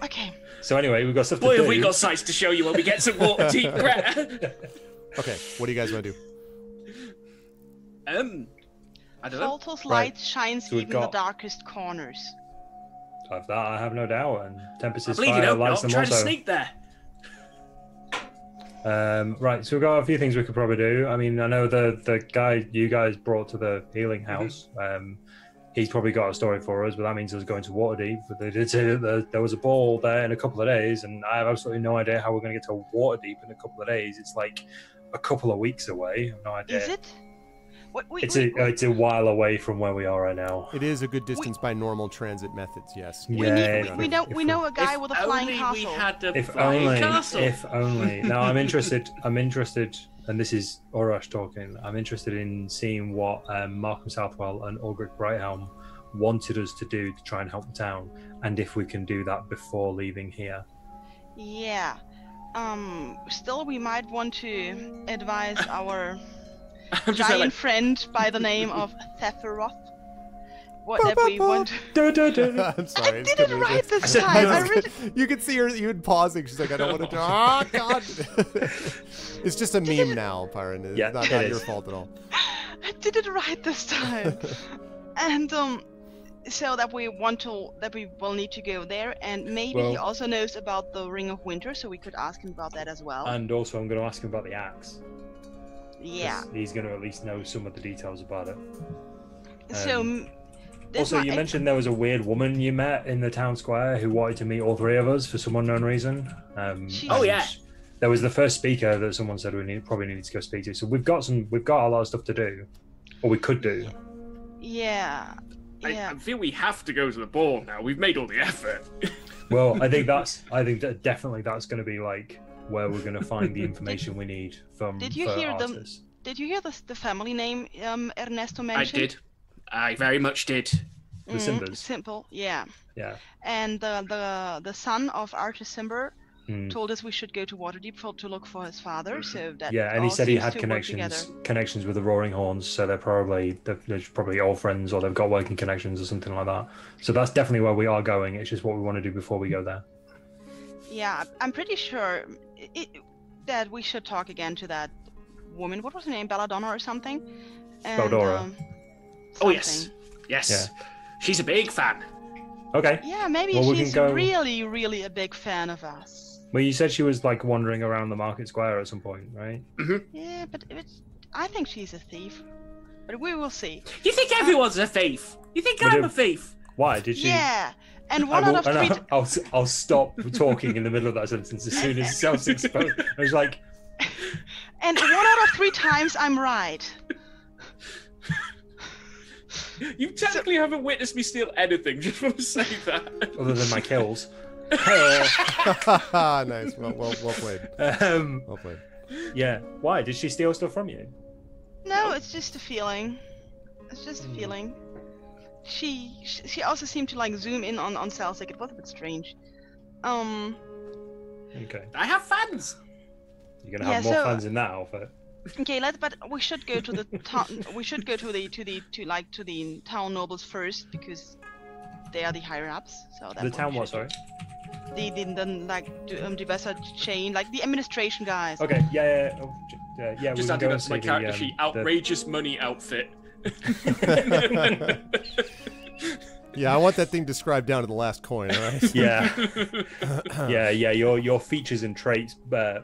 Okay.
So anyway, we've got stuff to
Boy,
do.
have we got sights to show you when we get to Waterdeep, Greta.
Okay, what do you guys want to do?
I don't know.
Falto's
Right.
light shines
So we've
even in the
got-
darkest corners.
Of that, I have no doubt. And
I
Tempest's
believe you
fire
don't.
lights
I'm
them
trying to
also.
sneak there.
Right, so we've got a few things we could probably do. I mean, I know the guy you guys brought to the healing house. He's probably got a story for us, but that means us going to Waterdeep. But they did say that there was a ball there in a couple of days, and I have absolutely no idea how we're going to get to Waterdeep in a couple of days. It's like a couple of weeks away. I have no idea.
Is it?
It's a while away from where we are right now.
It is a good distance by normal transit methods, yes.
We
Yeah,
know a guy with a flying
only
castle.
we had a
If
flying
only,
castle.
if only. No, I'm interested, and this is Orosh talking, I'm interested in seeing what Markham Southwell and Ulrich Brighthelm wanted us to do to try and help the town, and if we can do that before leaving here.
Yeah. Still, we might want to advise our
I'm just
giant
like,
friend by the name of Sephiroth. What that we want.
I'm sorry.
I didn't write this
said
time.
no.
I really,
You could see her even pausing. She's like, I don't want to do. Oh God! It's just a meme now, Pyron. It's
Yeah,
not
it
your
is.
fault at all.
I didn't write this time. And so that we will need to go there, and maybe he
Well-
also knows about the Ring of Winter, so we could ask him about that as well.
And also, I'm going to ask him about the axe. 'Cause
Yeah.
he's going to at least know some of the details about it.
So this
Also,
might-
you mentioned there was a weird woman you met in the town square who wanted to meet all three of us for some unknown reason.
She-
Oh,
and
yeah.
There was the first speaker that someone said we probably needed to go speak to. So we've got a lot of stuff to do, or we could do.
Yeah. Yeah.
I feel we have to go to the ball now. We've made all the effort.
Well, I think that definitely that's going to be like where we're going to find the information we need from.
Did you
for
hear them?
artists.
Did you hear the family name Ernesto
I
mentioned?
did. I very much did.
The
Mhm,
Simbers.
Simple, yeah.
Yeah.
And the son of Artus Simber
Hmm.
told us we should go to Waterdeep to look for his father. So that
Yeah, and he
all
said he
seems
had
to work together.
connections with the Roaring Horns, so they're probably old friends, or they've got working connections or something like that. So that's definitely where we are going. It's just what we want to do before we go there.
Yeah, I'm pretty sure that we should talk again to that woman. What was her name? Belladonna or something? And,
Beldora.
Oh, yes.
something.
Yes. She's a big fan.
Okay.
Yeah, maybe
Well, we
she's
can go-
really, really a big fan of us.
Well, you said she was like wandering around the market square at some point, right?
Yeah, but I think she's a thief. But we will see.
You think everyone's a thief? You think
We
I'm
do.
a thief?
Why did she?
Yeah, and
I
one
will,
out of three.
I'll stop talking in the middle of that sentence as soon as self-exposed. I was like,
And 1 out of 3 times I'm right.
You technically haven't witnessed me steal anything. Just want to say that.
other than my kills.
Nice. Well played. Well played.
Yeah. Why did she steal stuff from you?
No, it's just a feeling. It's just a feeling. She also seemed to like zoom in on Celsic. It was a bit strange.
Okay.
I have fans.
You're gonna have
Yeah,
more
so-
fans in that outfit.
Okay, but we should go to the town. We should go to the town nobles first because they are the higher ups. So that
The town what? Sorry.
The Besser chain, like the administration guys.
Okay. Yeah. Yeah.
Just
we can
adding
go
that
and
to my
see
character
the,
sheet.
the-
Outrageous money outfit.
Yeah, I want that thing described down to the last coin. All right.
Yeah. Yeah. Your features and traits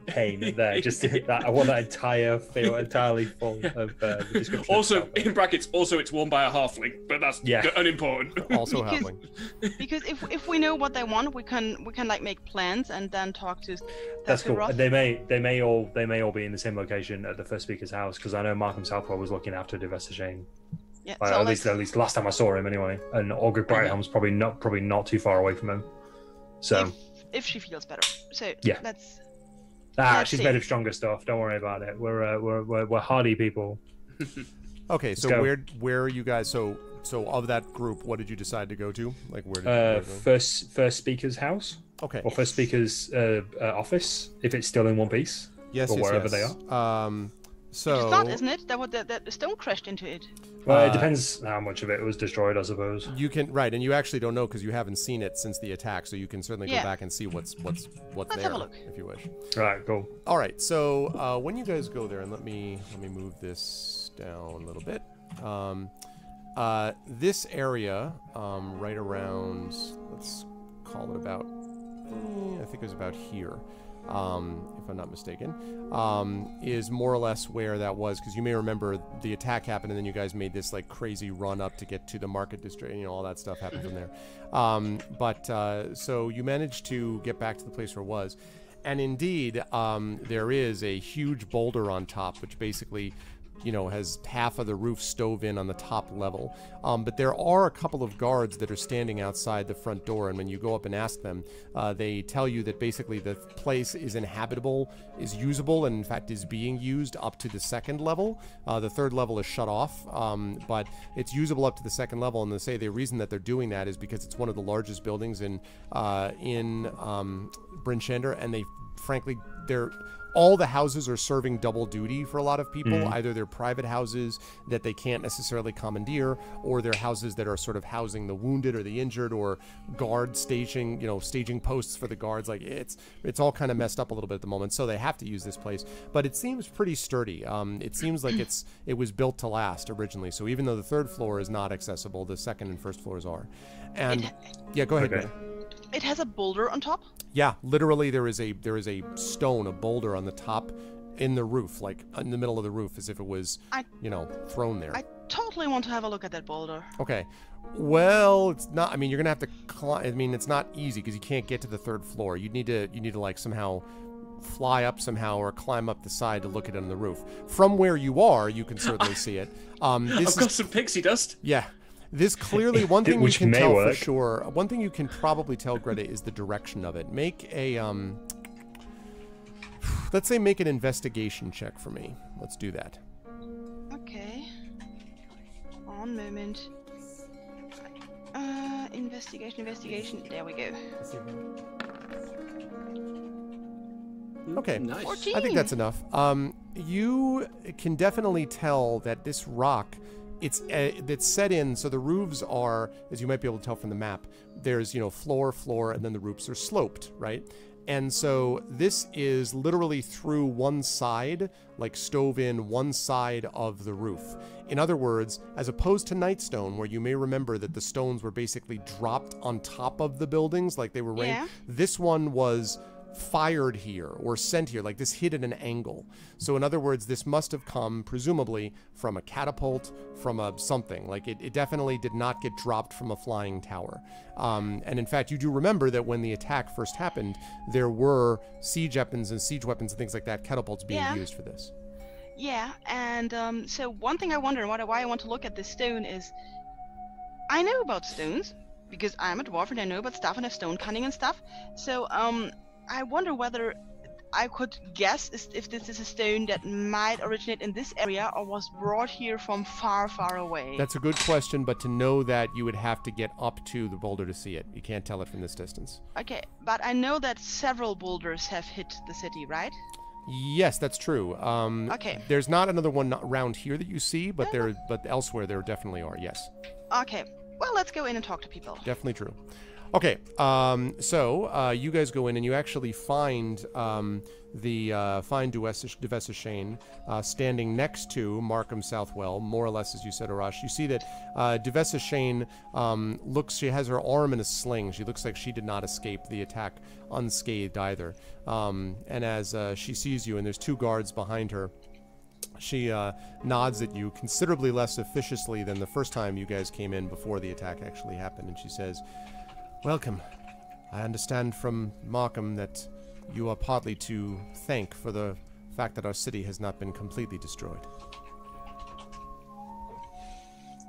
pane there. Just that. I want that entire field entirely full of the description.
Also,
of stuff.
in brackets, also it's worn by a halfling, but that's
Yeah.
unimportant.
Also
Because-
halfling.
Because if we know what they want, we can like make plans and then talk to.
That's cool.
Sephiroth.
They may all be in the same location at the first speaker's house because I know Markham Southwell was looking after Divesta Shane.
Yeah,
At least last time I saw him anyway. And Ulrich Brighthelm's probably not too far away from him. So
if she feels better. So
Yeah.
let's.
she's
see.
made of stronger stuff. Don't worry about it. We're hardy people.
Okay, so
go.
where are you guys? So of that group, what did you decide to go to? Like where did you go?
First speaker's house
Okay.
or first speaker's office if it's still in one piece.
Yes,
or
yes,
wherever
yes.
they are.
So
It's not, isn't it? That stone crashed into it.
Well, it depends how much of it was destroyed, I suppose.
you can and you actually don't know because you haven't seen it since the attack. So you can certainly go back and see what's
Let's
there
have a look.
if you wish.
Right, cool.
All right. So when you guys go there, and let me move this down a little bit. This area, right around, let's call it about, I think it was about here, if I'm not mistaken, is more or less where that was, because you may remember the attack happened, and then you guys made this like crazy run up to get to the market district, all that stuff happened from there. So you managed to get back to the place where it was, and indeed, there is a huge boulder on top, which basically has half of the roof stove in on the top level. But there are a couple of guards that are standing outside the front door, and when you go up and ask them, they tell you that basically the place is inhabitable, is usable, and in fact is being used up to the second level. The third level is shut off, but it's usable up to the second level, and they say the reason that they're doing that is because it's one of the largest buildings in Brinshander, and frankly, all the houses are serving double duty for a lot of people. Either they're private houses that they can't necessarily commandeer, or they're houses that are sort of housing the wounded or the injured, or guard staging posts for the guards. Like it's all kind of messed up a little bit at the moment, so they have to use this place. But it seems pretty sturdy. It seems like it was built to last originally. So even though the third floor is not accessible, the second and first floors are. And yeah, go ahead.
Okay.
It has a boulder on top.
Yeah, literally there is a stone, a boulder on the top in the roof, like in the middle of the roof, as if it was, thrown there.
I totally want to have a look at that boulder.
Okay. Well, it's not, you're going to have to climb, it's not easy because you can't get to the third floor. You need to like somehow fly up somehow or climb up the side to look at it on the roof. From where you are, you can certainly see it.
I've got some pixie dust.
Yeah. This clearly, one thing you can tell for sure, one thing you can probably tell, Greta, is the direction of it. Make a, let's say make an investigation check for me. Let's do that.
Okay. One moment. Investigation. There we go.
Okay.
Nice.
14.
I think that's enough. You can definitely tell that this rock, it's set in, so the roofs are, as you might be able to tell from the map, there's, floor, and then the roofs are sloped, right? And so this is literally through one side, like stove in one side of the roof. In other words, as opposed to Nightstone, where you may remember that the stones were basically dropped on top of the buildings, like they were rained, this one was fired here or sent here, like this hit at an angle. So in other words, this must have come presumably from a catapult, from a something. Like it definitely did not get dropped from a flying tower. And in fact, you do remember that when the attack first happened, there were siege weapons and things like that, catapults being used for this.
Yeah, and so one thing I wonder why I want to look at this stone is, I know about stones because I'm a dwarf and I know about stuff and have stone cutting and stuff. So I wonder whether I could guess if this is a stone that might originate in this area or was brought here from far, far away.
That's a good question, but to know that, you would have to get up to the boulder to see it. You can't tell it from this distance.
Okay, but I know that several boulders have hit the city, right?
Yes, that's true.
Okay.
There's not another one around here that you see, but but elsewhere there definitely are. Yes.
Okay. Well, let's go in and talk to people.
Definitely true. Okay, so you guys go in and you actually find Duvessa Shane standing next to Markham Southwell, more or less as you said, Arash. You see that Duvessa Shane she has her arm in a sling. She looks like she did not escape the attack unscathed either. And as she sees you, and there's two guards behind her, she nods at you considerably less officiously than the first time you guys came in before the attack actually happened, and she says, "Welcome. I understand from Markham that you are partly to thank for the fact that our city has not been completely destroyed."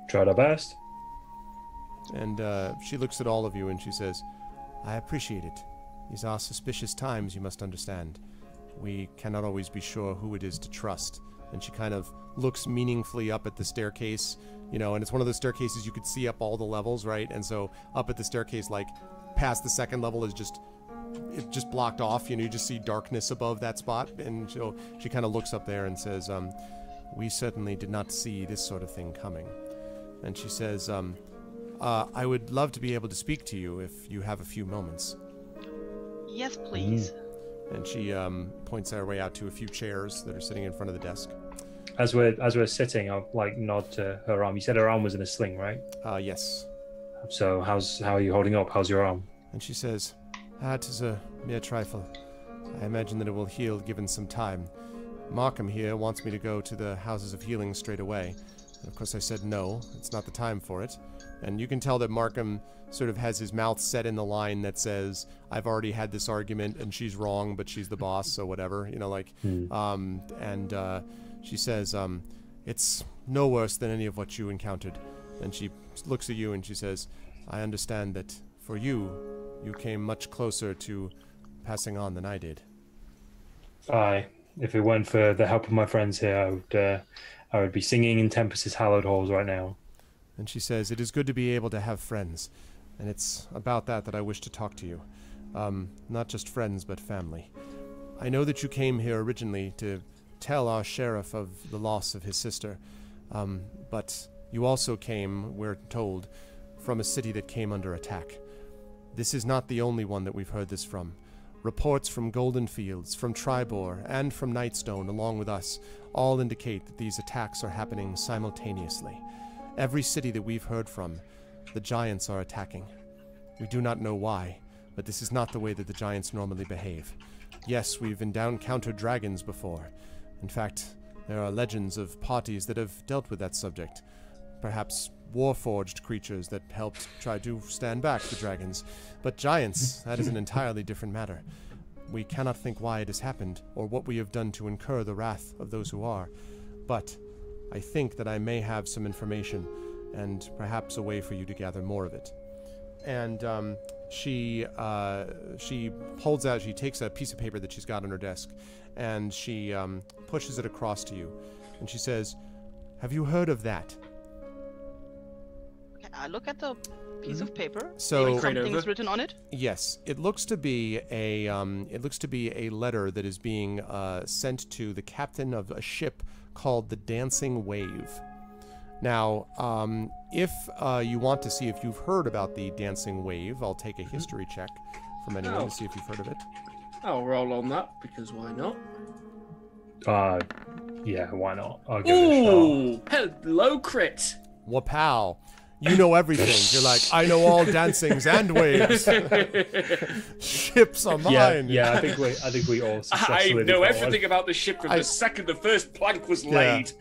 Tried our best.
And she looks at all of you and she says, "I appreciate it. These are suspicious times, you must understand. We cannot always be sure who it is to trust." And she kind of looks meaningfully up at the staircase, and it's one of those staircases you could see up all the levels, right? And so up at the staircase, like past the second level, is just it just blocked off. You know, you just see darkness above that spot, and so she kind of looks up there and says, "We certainly did not see this sort of thing coming." And she says, "I would love to be able to speak to you if you have a few moments."
Yes, please.
And she points our way out to a few chairs that are sitting in front of the desk.
As we're sitting, I'll like nod to her arm. You said her arm was in a sling, right?
Yes.
So how are you holding up? How's your arm?
And she says, "It is a mere trifle. I imagine that it will heal given some time. Markham here wants me to go to the houses of healing straight away. And of course I said no, it's not the time for it." And you can tell that Markham sort of has his mouth set in the line that says, "I've already had this argument and she's wrong, but she's the boss, so whatever." You know, like, she says, "It's no worse than any of what you encountered." And she looks at you and she says, "I understand that for you, you came much closer to passing on than I did."
Aye. If it weren't for the help of my friends here, I would be singing in Tempest's hallowed halls right now.
And she says, "It is good to be able to have friends, and it's about that I wish to talk to you. Not just friends, but family. I know that you came here originally to tell our sheriff of the loss of his sister, but you also came, we're told, from a city that came under attack. This is not the only one that we've heard this from. Reports from Golden Fields, from Tribor, and from Nightstone, along with us, all indicate that these attacks are happening simultaneously. Every city that we've heard from, the giants are attacking. We do not know why, but this is not the way that the giants normally behave. Yes, we've encountered dragons before. In fact, there are legends of parties that have dealt with that subject. Perhaps warforged creatures that helped try to stand back the dragons. But giants, that is an entirely different matter. We cannot think why it has happened, or what we have done to incur the wrath of those who are. But I think that I may have some information, and perhaps a way for you to gather more of it." And she holds out, she takes a piece of paper that she's got on her desk, and she pushes it across to you. And she says, "Have you heard of that?"
I look at the piece of paper.
So
Something's written on it.
Yes, it looks to be a letter that is being sent to the captain of a ship called the Dancing Wave. Now, if you want to see if you've heard about the Dancing Wave, I'll take a history check from anyone to see if you've heard of it.
I'll roll on that because why not?
Yeah, why not? I'll give it a shot.
Ooh, hello crit.
Wapow. You know everything. You're like, "I know all dancings and waves. Ships are mine."
Yeah. I think we all
I
successfully
know
did
everything about the ship from the second the first plank was laid.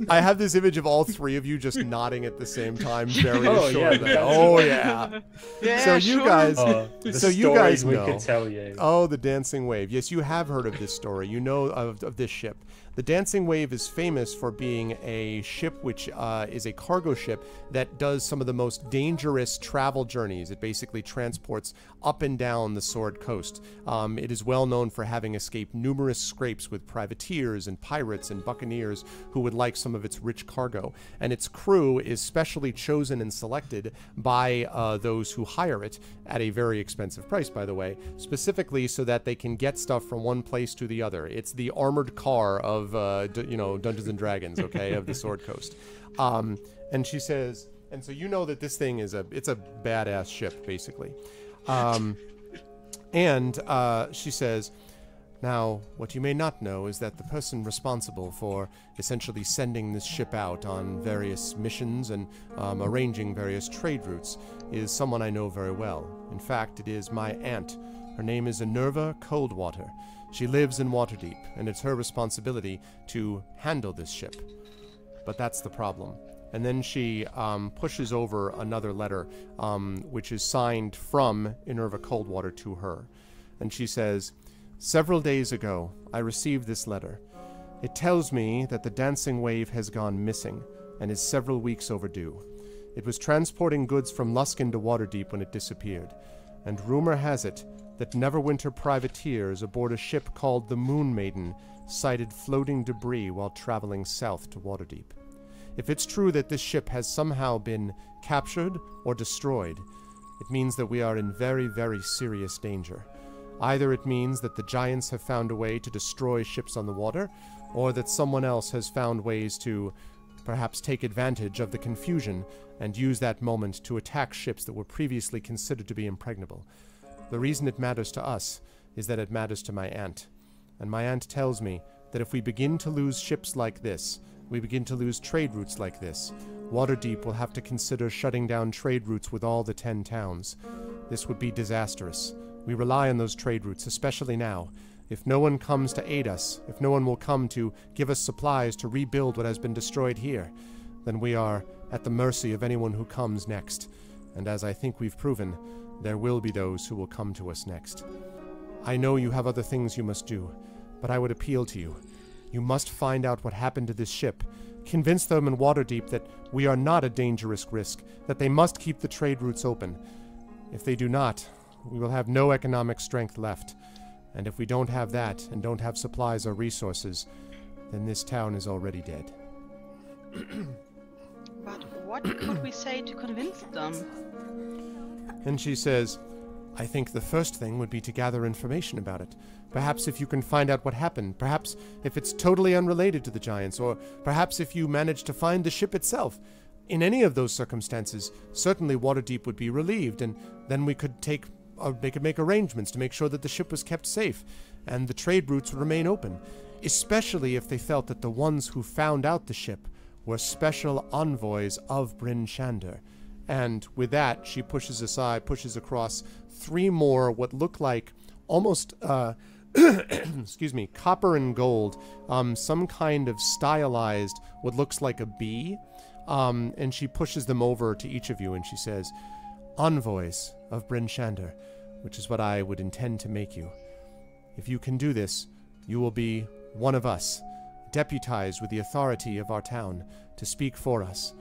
I have this image of all three of you just nodding at the same time, very
Oh,
assured.
yeah,
that, oh yeah.
Yeah,
So you
sure.
guys,
The
so you guys
stories we
know.
could tell you.
Oh, the Dancing Wave. Yes, you have heard of this story. You know of this ship. The Dancing Wave is famous for being a ship which is a cargo ship that does some of the most dangerous travel journeys. It basically transports up and down the Sword Coast. It is well known for having escaped numerous scrapes with privateers and pirates and buccaneers who would like some of its rich cargo. And its crew is specially chosen and selected by those who hire it at a very expensive price, by the way, specifically so that they can get stuff from one place to the other. It's the armored car of Dungeons and Dragons, okay, of the Sword Coast. And she says, and so you know that this thing is it's a badass ship, basically. And she says, "Now, what you may not know is that the person responsible for essentially sending this ship out on various missions and arranging various trade routes is someone I know very well. In fact, it is my aunt. Her name is Enerva Coldwater. She lives in Waterdeep, and it's her responsibility to handle this ship. But that's the problem." And then she pushes over another letter, which is signed from Enerva Coldwater to her. And she says, "Several days ago, I received this letter. It tells me that the Dancing Wave has gone missing and is several weeks overdue. It was transporting goods from Luskan to Waterdeep when it disappeared, and rumor has it that Neverwinter privateers aboard a ship called the Moon Maiden sighted floating debris while traveling south to Waterdeep. If it's true that this ship has somehow been captured or destroyed, it means that we are in very, very serious danger. Either it means that the giants have found a way to destroy ships on the water, or that someone else has found ways to perhaps take advantage of the confusion and use that moment to attack ships that were previously considered to be impregnable. The reason it matters to us is that it matters to my aunt. And my aunt tells me that if we begin to lose ships like this, we begin to lose trade routes like this, Waterdeep will have to consider shutting down trade routes with all the 10 towns. This would be disastrous. We rely on those trade routes, especially now. If no one comes to aid us, if no one will come to give us supplies to rebuild what has been destroyed here, then we are at the mercy of anyone who comes next. And as I think we've proven, there will be those who will come to us next. I know you have other things you must do, but I would appeal to you. You must find out what happened to this ship. Convince them in Waterdeep that we are not a dangerous risk, that they must keep the trade routes open. If they do not, we will have no economic strength left. And if we don't have that, and don't have supplies or resources, then this town is already dead.
But what could we say to convince them?
And she says, I think the first thing would be to gather information about it. Perhaps if you can find out what happened, perhaps if it's totally unrelated to the giants, or perhaps if you manage to find the ship itself. In any of those circumstances, certainly Waterdeep would be relieved, and then we could make arrangements to make sure that the ship was kept safe, and the trade routes would remain open, especially if they felt that the ones who found out the ship were special envoys of Bryn Shander. And with that, she pushes across 3 more what look like almost, excuse me, copper and gold, some kind of stylized, what looks like a bee, and she pushes them over to each of you, and she says, envoys of Bryn Shander, which is what I would intend to make you. If you can do this, you will be one of us, deputized with the authority of our town to speak for us.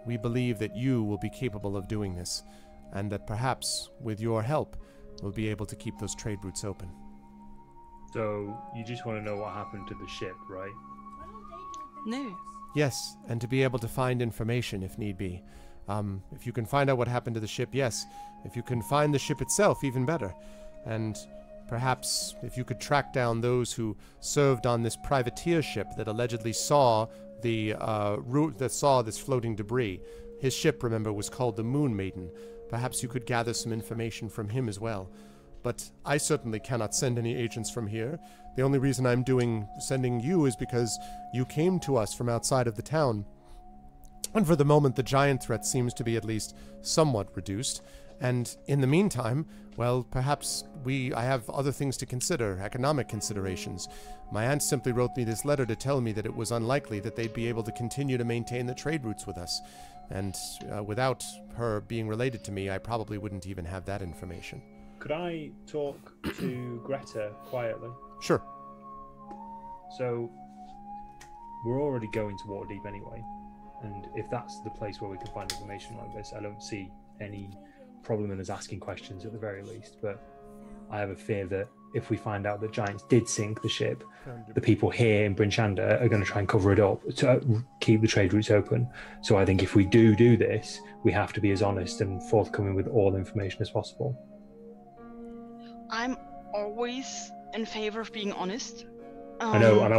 We believe that you will be capable of doing this, and that perhaps, with your help, we'll be able to keep those trade routes open.
So, you just want to know what happened to the ship, right?
No.
Yes, and to be able to find information if need be. If you can find out what happened to the ship, yes. If you can find the ship itself, even better. And perhaps if you could track down those who served on this privateer ship that allegedly saw the route that saw this floating debris. His ship, remember, was called the Moon Maiden. Perhaps you could gather some information from him as well. But I certainly cannot send any agents from here. The only reason I'm sending you is because you came to us from outside of the town. And for the moment, the giant threat seems to be at least somewhat reduced. And in the meantime, well, perhaps I have other things to consider, economic considerations. My aunt simply wrote me this letter to tell me that it was unlikely that they'd be able to continue to maintain the trade routes with us. And without her being related to me, I probably wouldn't even have that information.
Could I talk to Greta quietly?
Sure.
So, we're already going to Waterdeep anyway. And if that's the place where we can find information like this, I don't see any problem in us asking questions at the very least. But I have a fear that if we find out that giants did sink the ship, the people here in Bryn Shander are going to try and cover it up to keep the trade routes open. So I think if we do this, we have to be as honest and forthcoming with all information as possible.
I'm always in favor of being honest.
I know, and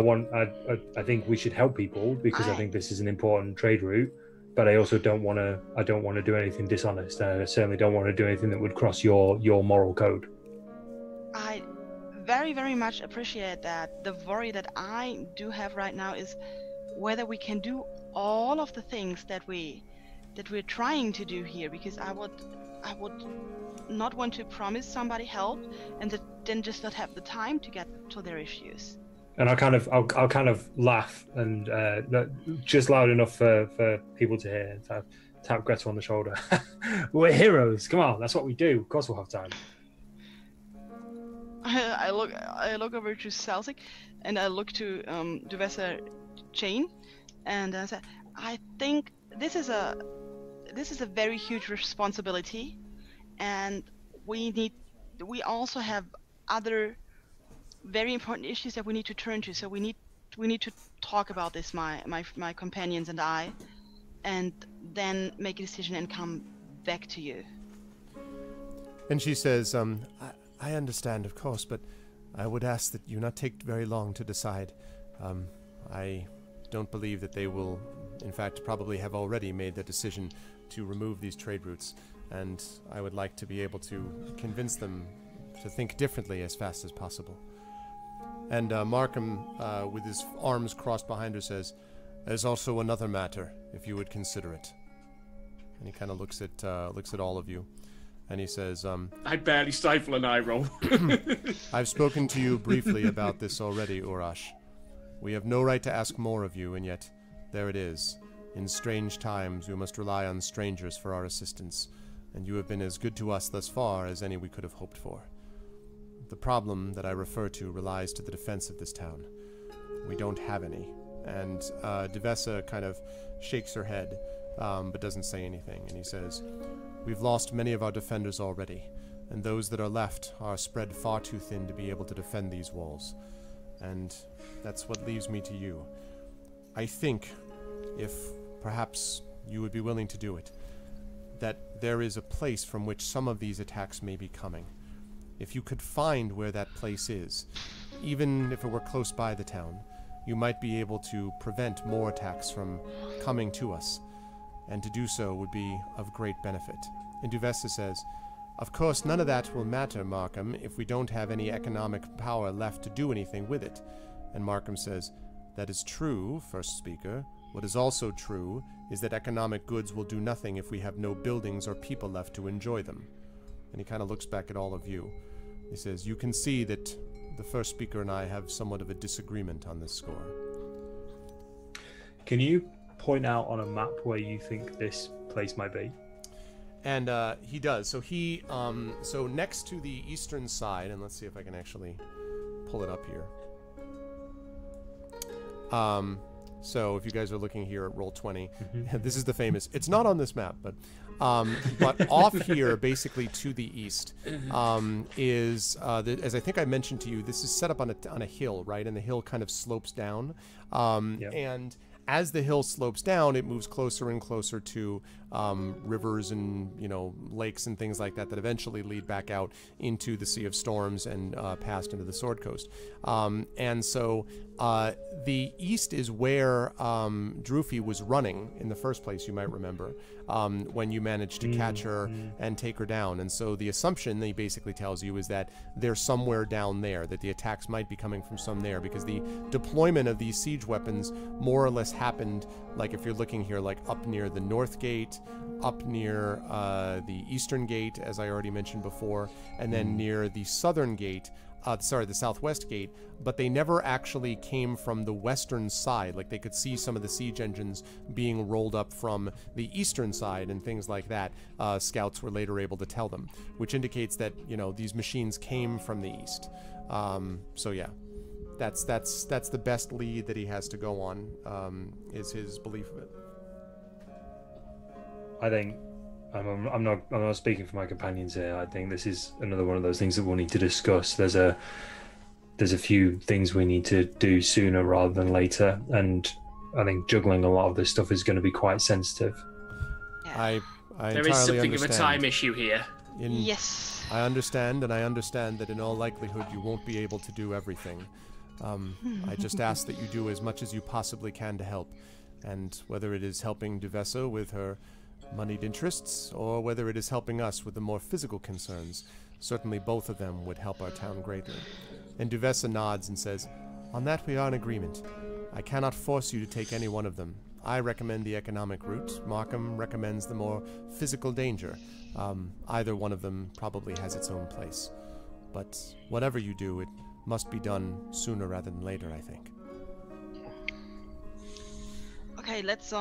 I think we should help people because I think this is an important trade route. But I also don't want to do anything dishonest, and I certainly don't want to do anything that would cross your moral code.
I very, very much appreciate that. The worry that I do have right now is whether we can do all of the things that we're trying to do here, because I would not want to promise somebody help and then just not have the time to get to their issues.
And I'll kind of laugh and just loud enough for people to hear. Tap Greta on the shoulder. We're heroes. Come on, that's what we do. Of course, we'll have time.
I look over to Celtic, and I look to Duvessa Chain, and I say, I think this is a very huge responsibility, and we also have other very important issues that we need to turn to. So we need to talk about this, my companions and I, and then make a decision and come back to you.
And she says, I understand, of course, but I would ask that you not take very long to decide. I don't believe that they will, in fact, probably have already made the decision to remove these trade routes, and I would like to be able to convince them to think differently as fast as possible. And Markham, with his arms crossed behind her, says, "There's also another matter, if you would consider it." And he kind of looks at all of you, and he says,
I barely stifle an eye roll.
"I've spoken to you briefly about this already, Urash. We have no right to ask more of you, and yet there it is. In strange times, we must rely on strangers for our assistance, and you have been as good to us thus far as any we could have hoped for. The problem that I refer to relies to the defense of this town. We don't have any." And Devessa kind of shakes her head, but doesn't say anything, and he says, "We've lost many of our defenders already, and those that are left are spread far too thin to be able to defend these walls. And that's what leaves me to you. I think, if perhaps you would be willing to do it, that there is a place from which some of these attacks may be coming. If you could find where that place is, even if it were close by the town, you might be able to prevent more attacks from coming to us, and to do so would be of great benefit." And Duvessa says, "Of course, none of that will matter, Markham, if we don't have any economic power left to do anything with it." And Markham says, "That is true, first speaker. What is also true is that economic goods will do nothing if we have no buildings or people left to enjoy them." And he kind of looks back at all of you. He says, "You can see that the first speaker and I have somewhat of a disagreement on this score."
Can you point out on a map where you think this place might be?
And he does. So he, so next to the eastern side, and let's see if I can actually pull it up here. So if you guys are looking here at Roll20, this is the famous. It's not on this map, but off here, basically to the east, is as I think I mentioned to you, this is set up on a hill, right? And the hill kind of slopes down, and as the hill slopes down, it moves closer and closer to rivers and lakes and things like that eventually lead back out into the Sea of Storms and past into the Sword Coast. And so the east is where Drufi was running in the first place, you might remember, when you managed to catch her and take her down. And so the assumption that he basically tells you is that they're somewhere down there, that the attacks might be coming from some there, because the deployment of these siege weapons more or less happened, like if you're looking here, like up near the north gate, up near the eastern gate, as I already mentioned before, and then near the southern gate, the southwest gate, but they never actually came from the western side. Like they could see some of the siege engines being rolled up from the eastern side and things like that. Scouts were later able to tell them, which indicates that, these machines came from the east. So yeah. That's the best lead that he has to go on, is his belief of it.
I think I'm not speaking for my companions here. I think this is another one of those things that we'll need to discuss. There's a few things we need to do sooner rather than later, and I think juggling a lot of this stuff is going to be quite sensitive.
I
there is something of a time issue here.
Yes.
I understand, and I understand that in all likelihood you won't be able to do everything. I just ask that you do as much as you possibly can to help, and whether it is helping Duvessa with her moneyed interests, or whether it is helping us with the more physical concerns, certainly both of them would help our town greatly. And Duvessa nods and says, "On that we are in agreement. I cannot force you to take any one of them. I recommend the economic route. Markham recommends the more physical danger. Either one of them probably has its own place. But whatever you do, it must be done sooner rather than later, I think."
Okay, let's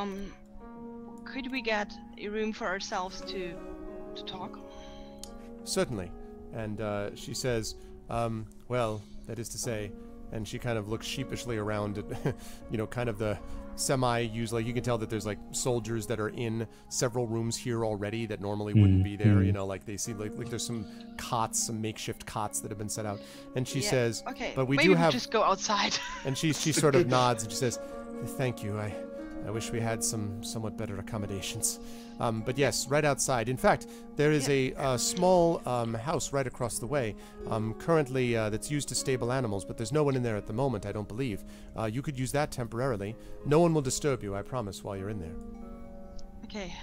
could we get a room for ourselves to talk?
Certainly. And she says, well, that is to say, and she kind of looks sheepishly around at, kind of the semi-used, like you can tell that there's like soldiers that are in several rooms here already that normally wouldn't be there, like they see like there's some cots, some makeshift cots that have been set out. And she says,
okay,
but we
maybe
do have...
just go outside.
And she sort of nods and she says, "Thank you, I wish we had some somewhat better accommodations. But yes, right outside. In fact, there is a small house right across the way, currently that's used to stable animals, but there's no one in there at the moment, I don't believe. You could use that temporarily. No one will disturb you, I promise, while you're in there.
Okay.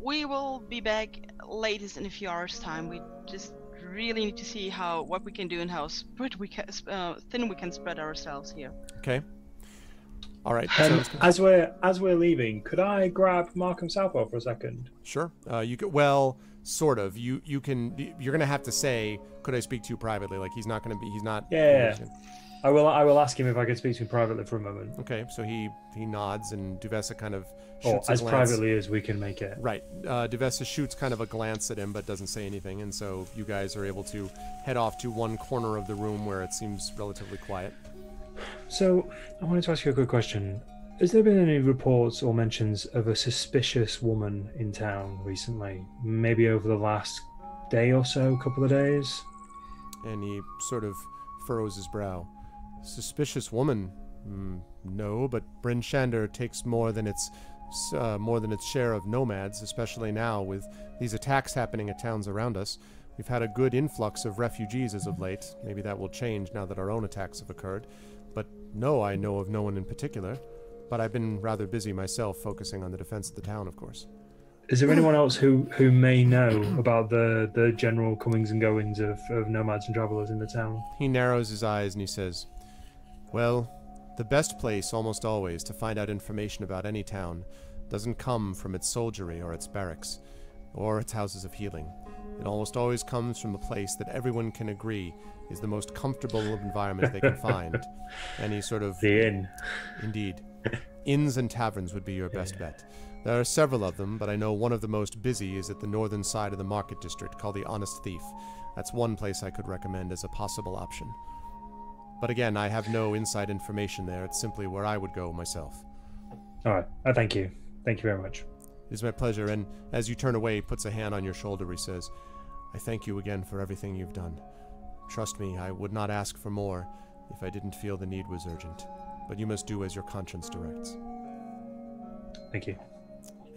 We will be back latest in a few hours' time. We just really need to see what we can do and how thin we can spread ourselves here.
Okay. All right.
As we're leaving, could I grab Markham Southwell for a second?
Sure. You could. Well, sort of. You can. You're gonna have to say, "Could I speak to you privately?" Like he's not gonna be. He's not.
Yeah. I will ask him if I could speak to him privately for a moment.
Okay. So he nods, and Duvessa kind of
Or
shoots
as
a glance.
privately as we can make it.
Right. Duvessa shoots kind of a glance at him, but doesn't say anything, and so you guys are able to head off to one corner of the room where it seems relatively quiet.
So, I wanted to ask you a quick question. Has there been any reports or mentions of a suspicious woman in town recently? Maybe over the last day or so, couple of days?
And he sort of furrows his brow. Suspicious woman? No, but Bryn Shander takes more than its share of nomads, especially now with these attacks happening at towns around us. We've had a good influx of refugees as of late. Maybe that will change now that our own attacks have occurred. But no, I know of no one in particular. But I've been rather busy myself, focusing on the defense of the town, of course.
Is there anyone else who may know about the general comings and goings of nomads and travelers in the town?
He narrows his eyes and he says, well, the best place almost always to find out information about any town doesn't come from its soldiery or its barracks or its houses of healing. It almost always comes from a place that everyone can agree is the most comfortable environment they can find. Any sort of...
The inn.
Indeed. Inns and taverns would be your best bet. There are several of them, but I know one of the most busy is at the northern side of the market district called the Honest Thief. That's one place I could recommend as a possible option. But again, I have no inside information there. It's simply where I would go myself.
All right. Thank you. Thank you very much.
It is my pleasure, and as you turn away, he puts a hand on your shoulder. He says, I thank you again for everything you've done. Trust me, I would not ask for more if I didn't feel the need was urgent. But you must do as your conscience directs.
Thank you.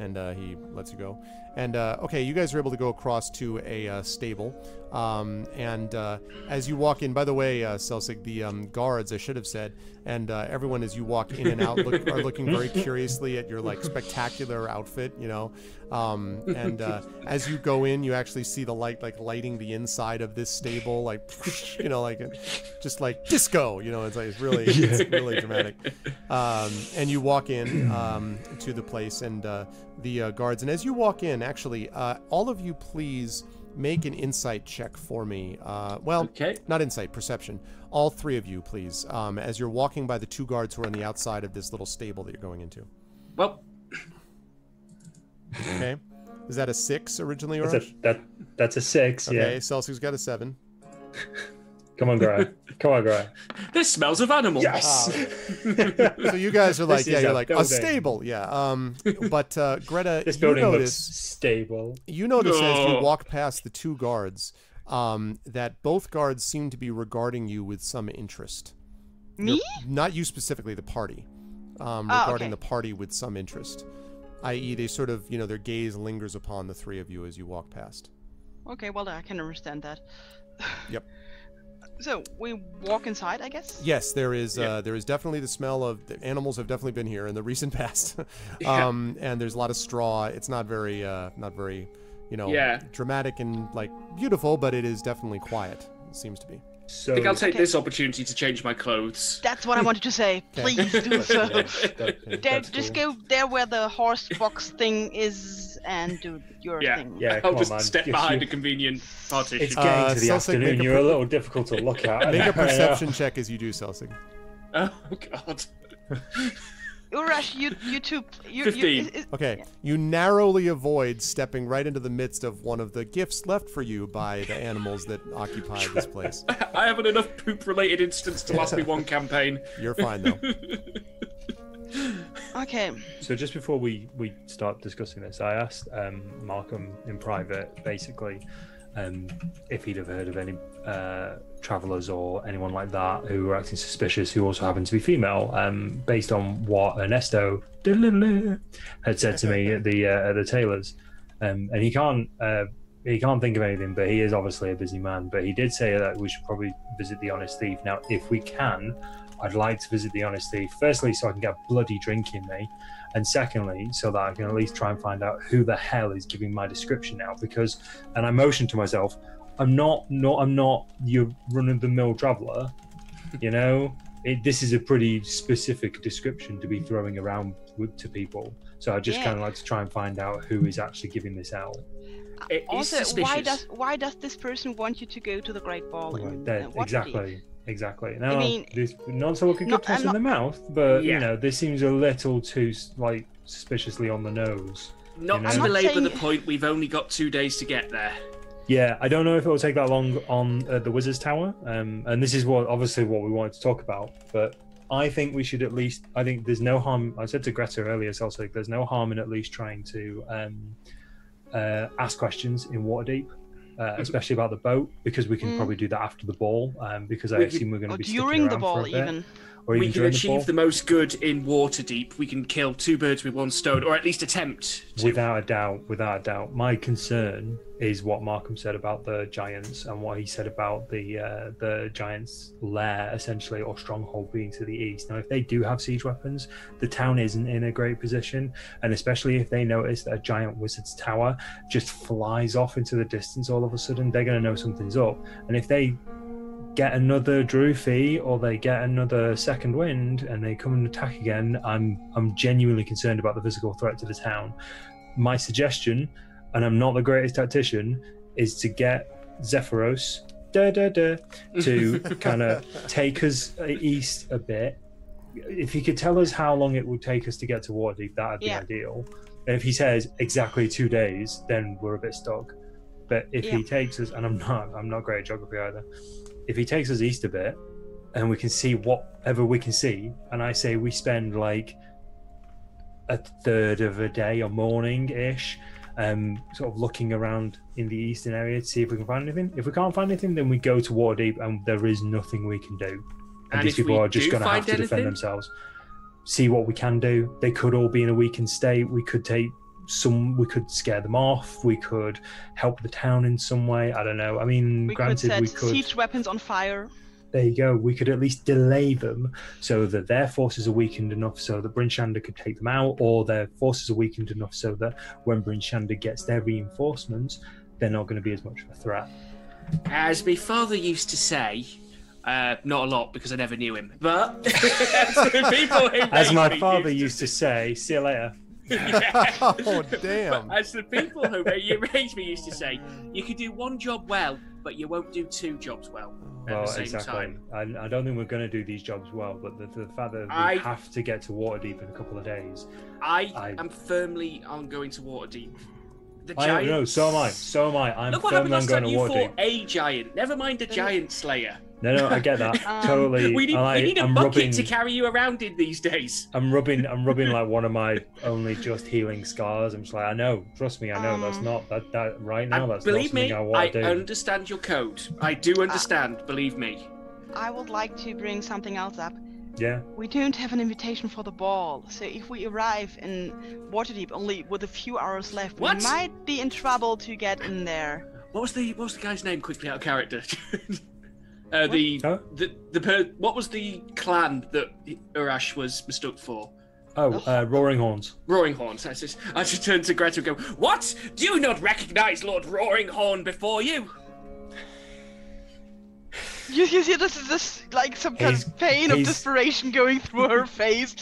And he lets you go. And okay, you guys are able to go across to a stable. And as you walk in, by the way, Celsig, the guards, I should have said, and everyone as you walk in and out are looking very curiously at your like spectacular outfit, you know. And as you go in, you actually see the light like lighting the inside of this stable, like you know, like just like disco, you know. It's like it's really dramatic. And you walk in to the place and the guards, and as you walk in, actually, all of you please make an insight check for me. Well, okay. Not insight, perception. All three of you, please, as you're walking by the two guards who are on the outside of this little stable that you're going into.
Well.
Okay. Is that a 6 originally, or
that's a 6,
okay,
yeah.
Okay, Celsius got a 7.
Come on, Gray. Come on, Gray.
This smells of animal.
Yes.
So you guys are like, yeah, you're like
building.
a stable, yeah. But Greta,
this building
you
looks
notice
stable.
You notice as you walk past the two guards, that both guards seem to be regarding you with some interest.
Me?
Not you specifically, the party. Regarding
okay.
the party with some interest, i.e., they sort of, you know, their gaze lingers upon the three of you as you walk past.
Okay, well, I can understand that.
Yep.
So we walk inside, I guess.
Yes, there is definitely the smell of the animals have definitely been here in the recent past, and there's a lot of straw. It's not very, you know, dramatic and like beautiful, but it is definitely quiet. It seems to be.
So,
I think I'll take this opportunity to change my clothes.
That's what I wanted to say. Please do so.
cool.
Just go there where the horse box thing is and do your thing.
Yeah,
I'll
come
just
on, man.
step behind a convenient partition.
It's getting to the afternoon. You're a little difficult to look at.
Make a perception check as you do, Celsig.
Oh God.
Urash, you two.
15.
Okay, you narrowly avoid stepping right into the midst of one of the gifts left for you by the animals that occupy this place.
I haven't enough poop-related incidents to last me one campaign.
You're fine though.
Okay.
So just before we start discussing this, I asked Markham in private, basically, if he'd have heard of any travellers or anyone like that who were acting suspicious, who also happened to be female, based on what Ernesto had said to me at the tailors, and he can't think of anything, but he is obviously a busy man. But he did say that we should probably visit the Honest Thief. Now, if we can, I'd like to visit the Honest Thief, firstly so I can get a bloody drink in me, and secondly so that I can at least try and find out who the hell is giving my description now, because, and I motioned to myself, I'm not your run-of-the-mill traveller, you know. This is a pretty specific description to be throwing around to people, so I just kind of like to try and find out who is actually giving this out.
Also, why does this person want you to go to the Great Ball in Waterdeep?
Exactly. Now,
I mean,
this not so I could get tossed in the mouth, but you know, this seems a little too like suspiciously on the nose.
Not to belabor the point, we've only got 2 days to get there.
Yeah, I don't know if it will take that long on the Wizard's Tower, and this is obviously what we wanted to talk about. But I think we should at least. I think there's no harm. I said to Greta earlier, Celtic, there's no harm in at least trying to ask questions in Waterdeep. Especially about the boat, because we can probably do that after the ball, because I assume we're going to be
during the ball even.
Or
we
even
can achieve the most good in Waterdeep. We can kill 2 birds with 1 stone, or at least attempt to.
Without a doubt. My concern is what Markham said about the giants, and what he said about the giants' lair, essentially, or stronghold being to the east. Now, if they do have siege weapons, the town isn't in a great position, and especially if they notice that a giant wizard's tower just flies off into the distance all of a sudden, they're going to know something's up. And if they get another Drufi or they get another second wind and they come and attack again, I'm genuinely concerned about the physical threat to the town. My suggestion, and I'm not the greatest tactician, is to get Zephyros to kind of take us east a bit. If he could tell us how long it would take us to get to Waterdeep, that'd be ideal. And if he says exactly 2 days, then we're a bit stuck. But if he takes us, and I'm not great at geography either, if he takes us east a bit and we can see whatever we can see, and I say we spend like a third of a day, a morning-ish, sort of looking around in the eastern area to see if we can find anything. If we can't find anything, then we go to Waterdeep and there is nothing we can do. And these people are just going to have to defend themselves. See what we can do. They could all be in a weakened state. We could scare them off. We could help the town in some way. I don't know. I mean, granted, we could
siege weapons on fire.
There you go. We could at least delay them so that their forces are weakened enough so that Bryn Shander could take them out, or their forces are weakened enough so that when Bryn Shander gets their reinforcements, they're not going to be as much of a threat.
As my father used to say, not a lot because I never knew him, but
as my father used to say, see you later.
Oh, damn.
But as the people who raised me used to say, you can do 1 job well, but you won't do 2 jobs well at the same time.
I don't think we're going to do these jobs well, but the fact that we have to get to Waterdeep in a couple of days.
I am firmly on going to Waterdeep. The
giants. No, so am I. I'm
Look what
firmly
happened last
on
time.
going to
You
Waterdeep.
fought a giant. Never mind a giant slayer.
No, I get that totally.
We need a bucket to carry you around in these days.
I'm rubbing like one of my only just healing scars. I'm just like, I know, trust me, I know that's not that right now. That's
believe
not something
me,
I want to do.
I understand your code. I do understand. Believe me.
I would like to bring something else up.
Yeah.
We don't have an invitation for the ball, so if we arrive in Waterdeep only with a few hours left, we might be in trouble to get in there.
What was the guy's name? Quickly out of character. What was the clan that Urash was mistook for?
Roaring Horns.
Roaring Horns. I just turned to Greta and go, "What? Do you not recognise Lord Roaring Horn before you?"
You see, this is this like some kind of pain of desperation going through her face.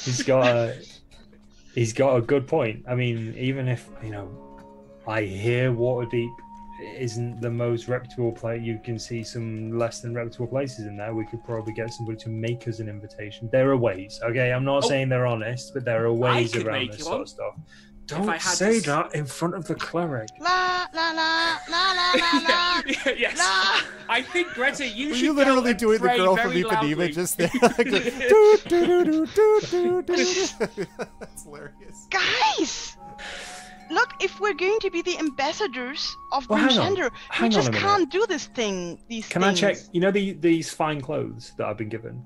He's got a good point. I mean, even if I hear Waterdeep isn't the most reputable place, you can see some less than reputable places in there. We could probably get somebody to make us an invitation. There are ways. Okay, I'm not saying they're honest, but there are ways around this sort of stuff. Don't
I had
say
to...
that in front of the cleric.
La la la la la la la.
Yes.
La.
I think, Greta, you
Were
should
you
go
literally
and
doing the
pray
girl from
very
Ipanema
loudly.
just there? Like, doo, doo, doo, doo, doo, doo, doo. That's hilarious.
Guys! Look, if we're going to be the ambassadors of
Well, hang on.
Gender, we
Hang on
just
a minute.
can't do this thing. These
Can
things.
I check? You know these fine clothes that I've been given.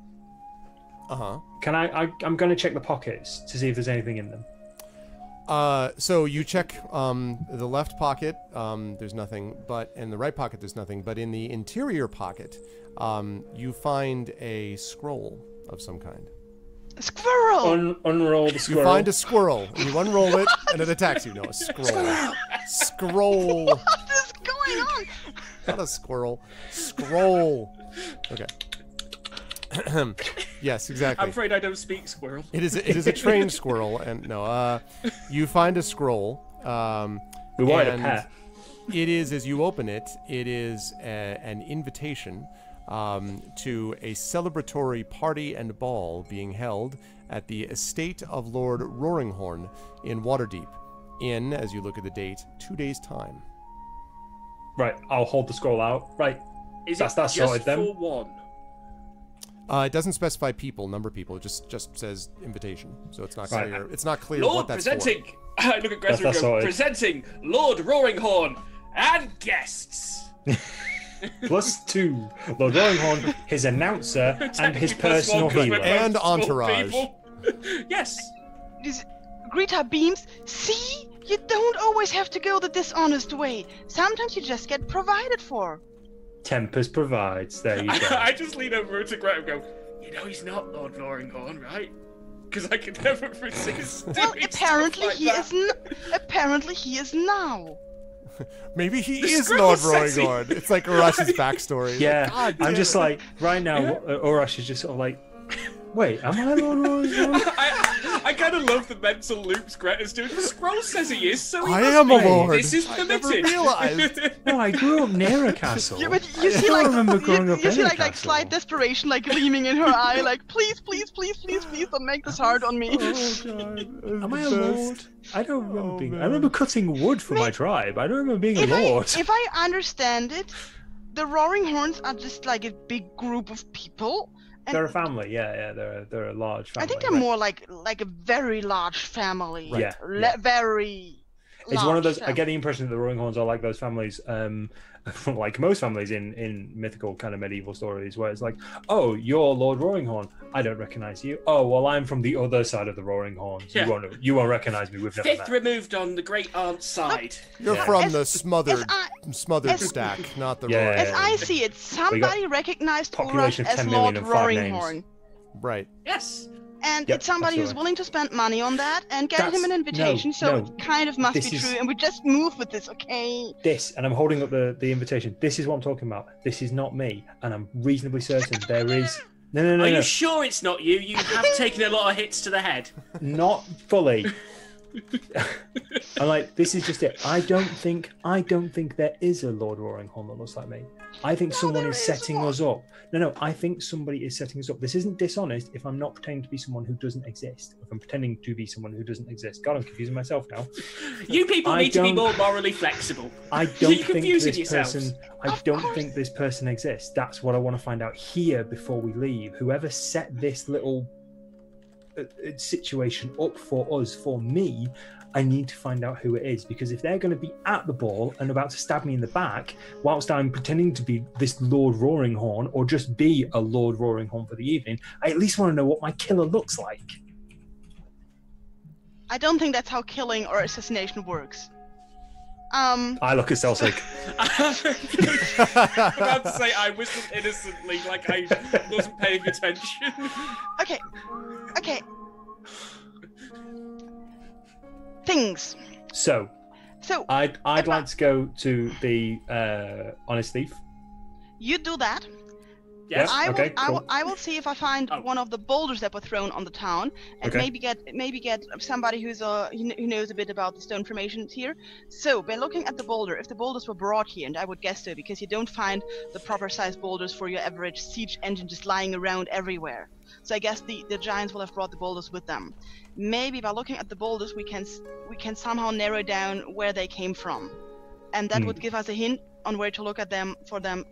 Uh-huh.
Can I'm going to check the pockets to see if there's anything in them.
So you check the left pocket, there's nothing, but in the right pocket there's nothing, but in the interior pocket, you find a scroll of some kind.
A squirrel!
Unroll the squirrel.
You find a squirrel, and you unroll it, and it attacks you. No, a scroll. Scroll.
What is going on?
Not a squirrel. Scroll. Okay. Yes, exactly.
I'm afraid I don't speak squirrel.
It is a trained squirrel, and no, you find a scroll.
We wanted a
and
pet.
It is, as you open it, it is an invitation to a celebratory party and ball being held at the estate of Lord Roaringhorn in Waterdeep, in, as you look at the date, 2 days' time.
Right, I'll hold the scroll out. Right,
Is
that's
it
sorted
just
then.
for one?
It doesn't specify number of people. It just says invitation, so it's not
Right.
clear. It's not clear
Lord
what that's
presenting. I look at Greta and
That's
go,
sorted.
presenting Lord Roaringhorn and guests.
+2. Lord Roaringhorn, his announcer, and his personal
Technically,
healer.
plus one, 'cause we're both
And
small
entourage.
people. Yes.
This Greta beams. See? You don't always have to go the dishonest way. Sometimes you just get provided for.
Tempest provides. There you go.
I just lean over to Greta and go, you know he's not Lord Roaringhorn, right? Because I could never resist.
Well,
doing
apparently
stuff like
he
that.
is. Apparently he is now.
Maybe he
The
is
scroll
Lord
says he-
Roaringhorn. It's like Urash's backstory.
Yeah,
God
I'm
damn
just
it.
like, right now, Urash is just sort of like, wait, am I Lord Roaringhorn?
I kind of love the mental loops Greta's doing. The scroll says he is, so he
I
must
am a
be.
lord.
This is
I never
permitted.
realized.
No, I grew up near a castle.
Yeah, but you see,
don't
like,
remember growing up
you
in
see,
a
like
castle.
slight desperation, like gleaming in her eye, like, please, please, please, please, please, don't make this hard on me.
Oh god.
Am I a lord? I don't remember
Oh,
being.
man.
I remember cutting wood for my tribe. I don't remember being a lord.
If I understand it, the Roaring Horns are just like a big group of people. And
They're a family. Yeah, they're a large family.
I think they're
right?
more like a very large family.
Right. Yeah,
Le-
yeah.
Very.
It's one of those. I
large
get the impression that the Roaring Horns are like those families, like most families in mythical kind of medieval stories, where it's like, oh, you're Lord Roaringhorn. I don't recognize you. Oh, well, I'm from the other side of the Roaring Horns.
Yeah.
You won't recognize me. We've never
Fifth
met.
removed on the great aunt's side.
You're
Yeah.
from
As-
the smothered
as-
stack, not the
Yeah.
royal.
As I see it, somebody recognized Urash
population of
as
10
Lord
million and 5 names.
Roaringhorn.
Right.
Yes.
And
Yep,
it's somebody who's
absolutely.
willing to spend money on that and get him
That's-
an invitation, so
no.
it kind of must
This
be
is-
true, and we just move with this, okay?
This, and I'm holding up the invitation. This is what I'm talking about. This is not me, and I'm reasonably certain there is. No,
Are
no.
you sure it's not you? You have taken a lot of hits to the head.
Not fully. I'm like, this is just it. I don't think there is a Lord Roaringhorn that looks like me. I think someone
there
is
is
setting
one.
us up. No, I think somebody is setting us up. This isn't dishonest if I'm not pretending to be someone who doesn't exist. If I'm pretending to be someone who doesn't exist. God, I'm confusing myself now.
You people
I
need to be
don't-
more morally flexible.
I
You're
don't think
confusing
this
yourselves.
person. I
Of
don't
course.
think this person exists. That's what I want to find out here before we leave. Whoever set this little situation up for us, for me, I need to find out who it is, because if they're going to be at the ball and about to stab me in the back whilst I'm pretending to be this Lord Roaringhorn or just be a Lord Roaringhorn for the evening, I at least want to know what my killer looks like.
I don't think that's how killing or assassination works.
I look at Celtic.
I'm about to say I whistled innocently, like I wasn't paying attention.
Okay. Things.
So
So,
I'd like to go to the honest thief.
you do that.
Yes.
Okay, cool.
I will see if I find
Oh.
one of the boulders that were thrown on the town, and
Okay.
maybe get somebody who knows a bit about the stone formations here. So by looking at the boulder, if the boulders were brought here, and I would guess so, because you don't find the proper sized boulders for your average siege engine just lying around everywhere. So I guess the giants will have brought the boulders with them. Maybe by looking at the boulders, we can somehow narrow down where they came from, and that would give us a hint on where to look at them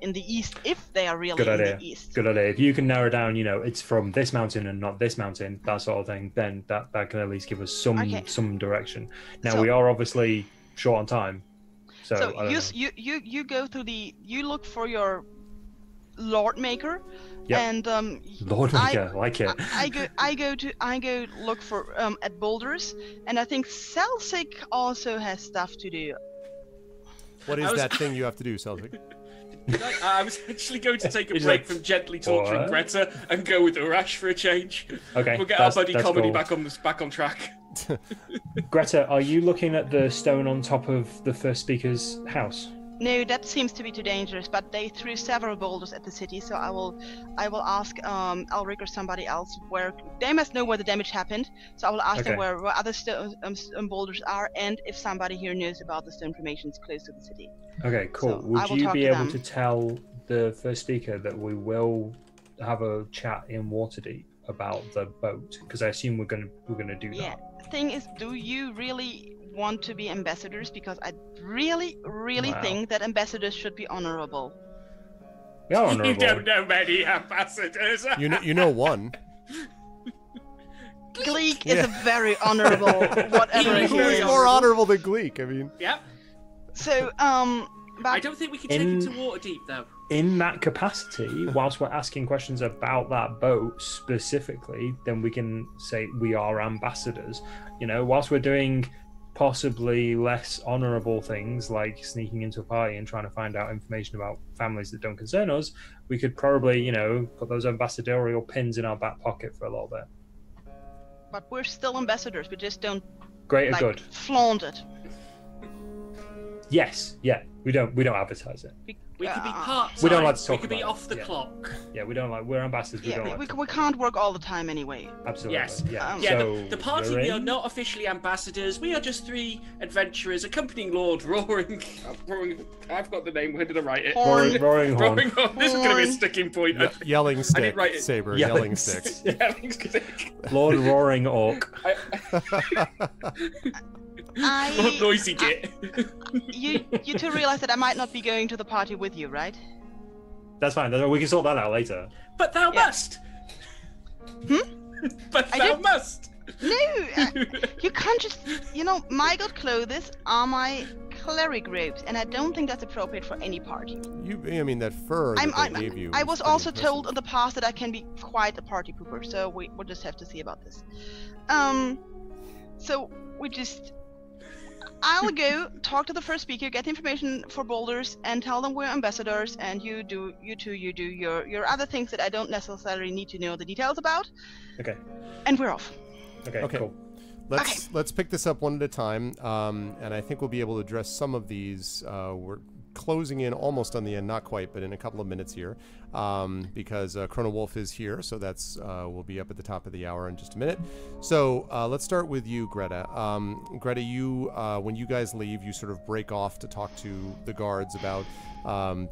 in the east, if they are really
Good
in
idea.
the east.
Good idea. If you can narrow down, it's from this mountain and not this mountain, that sort of thing, then that can at least give us some direction. Now
So-
we are obviously short on time, so I
So
don't know.
you go through you look for your Lord Maker,
Yep.
and
Lord Maker, like it.
I go look for at boulders, and I think Celsic also has stuff to do.
What
I
is
was-
that thing you have to do, Celtic?
I was actually going to take a
He's
break
like,
from gently torturing
"What?"
Greta and go with Urash for a change.
Okay,
We'll get our buddy
that's
comedy
cool.
back on track.
Greta, are you looking at the stone on top of the first speaker's house?
No, that seems to be too dangerous. But they threw several boulders at the city, so I will ask Elric or somebody else where they must know where the damage happened. So I will ask them
Okay.
where other boulders are, and if somebody here knows about the stone formations close to the city.
Okay, cool.
So I
Would
will
you
talk
be
to
able
them.
to tell the first speaker that we will have a chat in Waterdeep about the boat? Because I assume we're gonna do
Yeah.
that.
Thing is, do you really want to be ambassadors? Because I really
Wow.
think that ambassadors should be honorable.
We are
You
honourable.
don't know many ambassadors.
You know one.
Gleek
Yeah.
is a very honorable whatever
He
he
Who is
very
is.
more honorable than Gleek? I mean,
Yep.
So
I
but
don't think we can take
In-
it to Waterdeep though.
In that capacity, whilst we're asking questions about that boat specifically, then we can say we are ambassadors. Whilst we're doing possibly less honourable things like sneaking into a party and trying to find out information about families that don't concern us, we could probably, put those ambassadorial pins in our back pocket for a little bit.
but we're still ambassadors. We just don't
Greater
like
good.
flaunt it.
Yes, yeah. We don't advertise it.
We could be
Uh,
part-time.
We don't like to
We
talk
could be
about it,
off the
yeah.
clock.
Yeah, we're ambassadors. We
Yeah,
don't
we,
like
we can't work all the time anyway.
absolutely.
Yes.
Yeah.
Yeah,
So
the party,
you're
we are
in?
not officially ambassadors. We are just three adventurers accompanying Lord Roaring. I've got the name. Where did I write it?
Horn.
Roaring horn.
Roaring Horn. This is going to be a
Horn.
sticking point.
yelling stick,
write it.
saber,
Yelling
yelling sticks.
Yelling stick.
Lord Roaring Orc.
Lord Noisy Git.
You two realize that I might not be going to the party with you, right?
That's fine. We can sort that out later.
But thou must. But
I
thou
did-
must.
No, you can't just. My god clothes are my cleric robes, and I don't think that's appropriate for any party.
I mean, that fur that they gave you.
I
is
was
pretty
also
impressive.
told in the past that I can be quite a party pooper, so we'll just have to see about this. So we just. I'll go talk to the first speaker, get the information for boulders, and tell them we're ambassadors, and you do your other things that I don't necessarily need to know the details about,
Okay.
and we're off.
Okay. Cool.
Let's pick this up one at a time, and I think we'll be able to address some of these. We're closing in almost on the end, not quite, but in a couple of minutes here, because Chrono Wolf is here, so that's we'll be up at the top of the hour in just a minute. So let's start with you, Greta. Greta, you when you guys leave, you sort of break off to talk to the guards about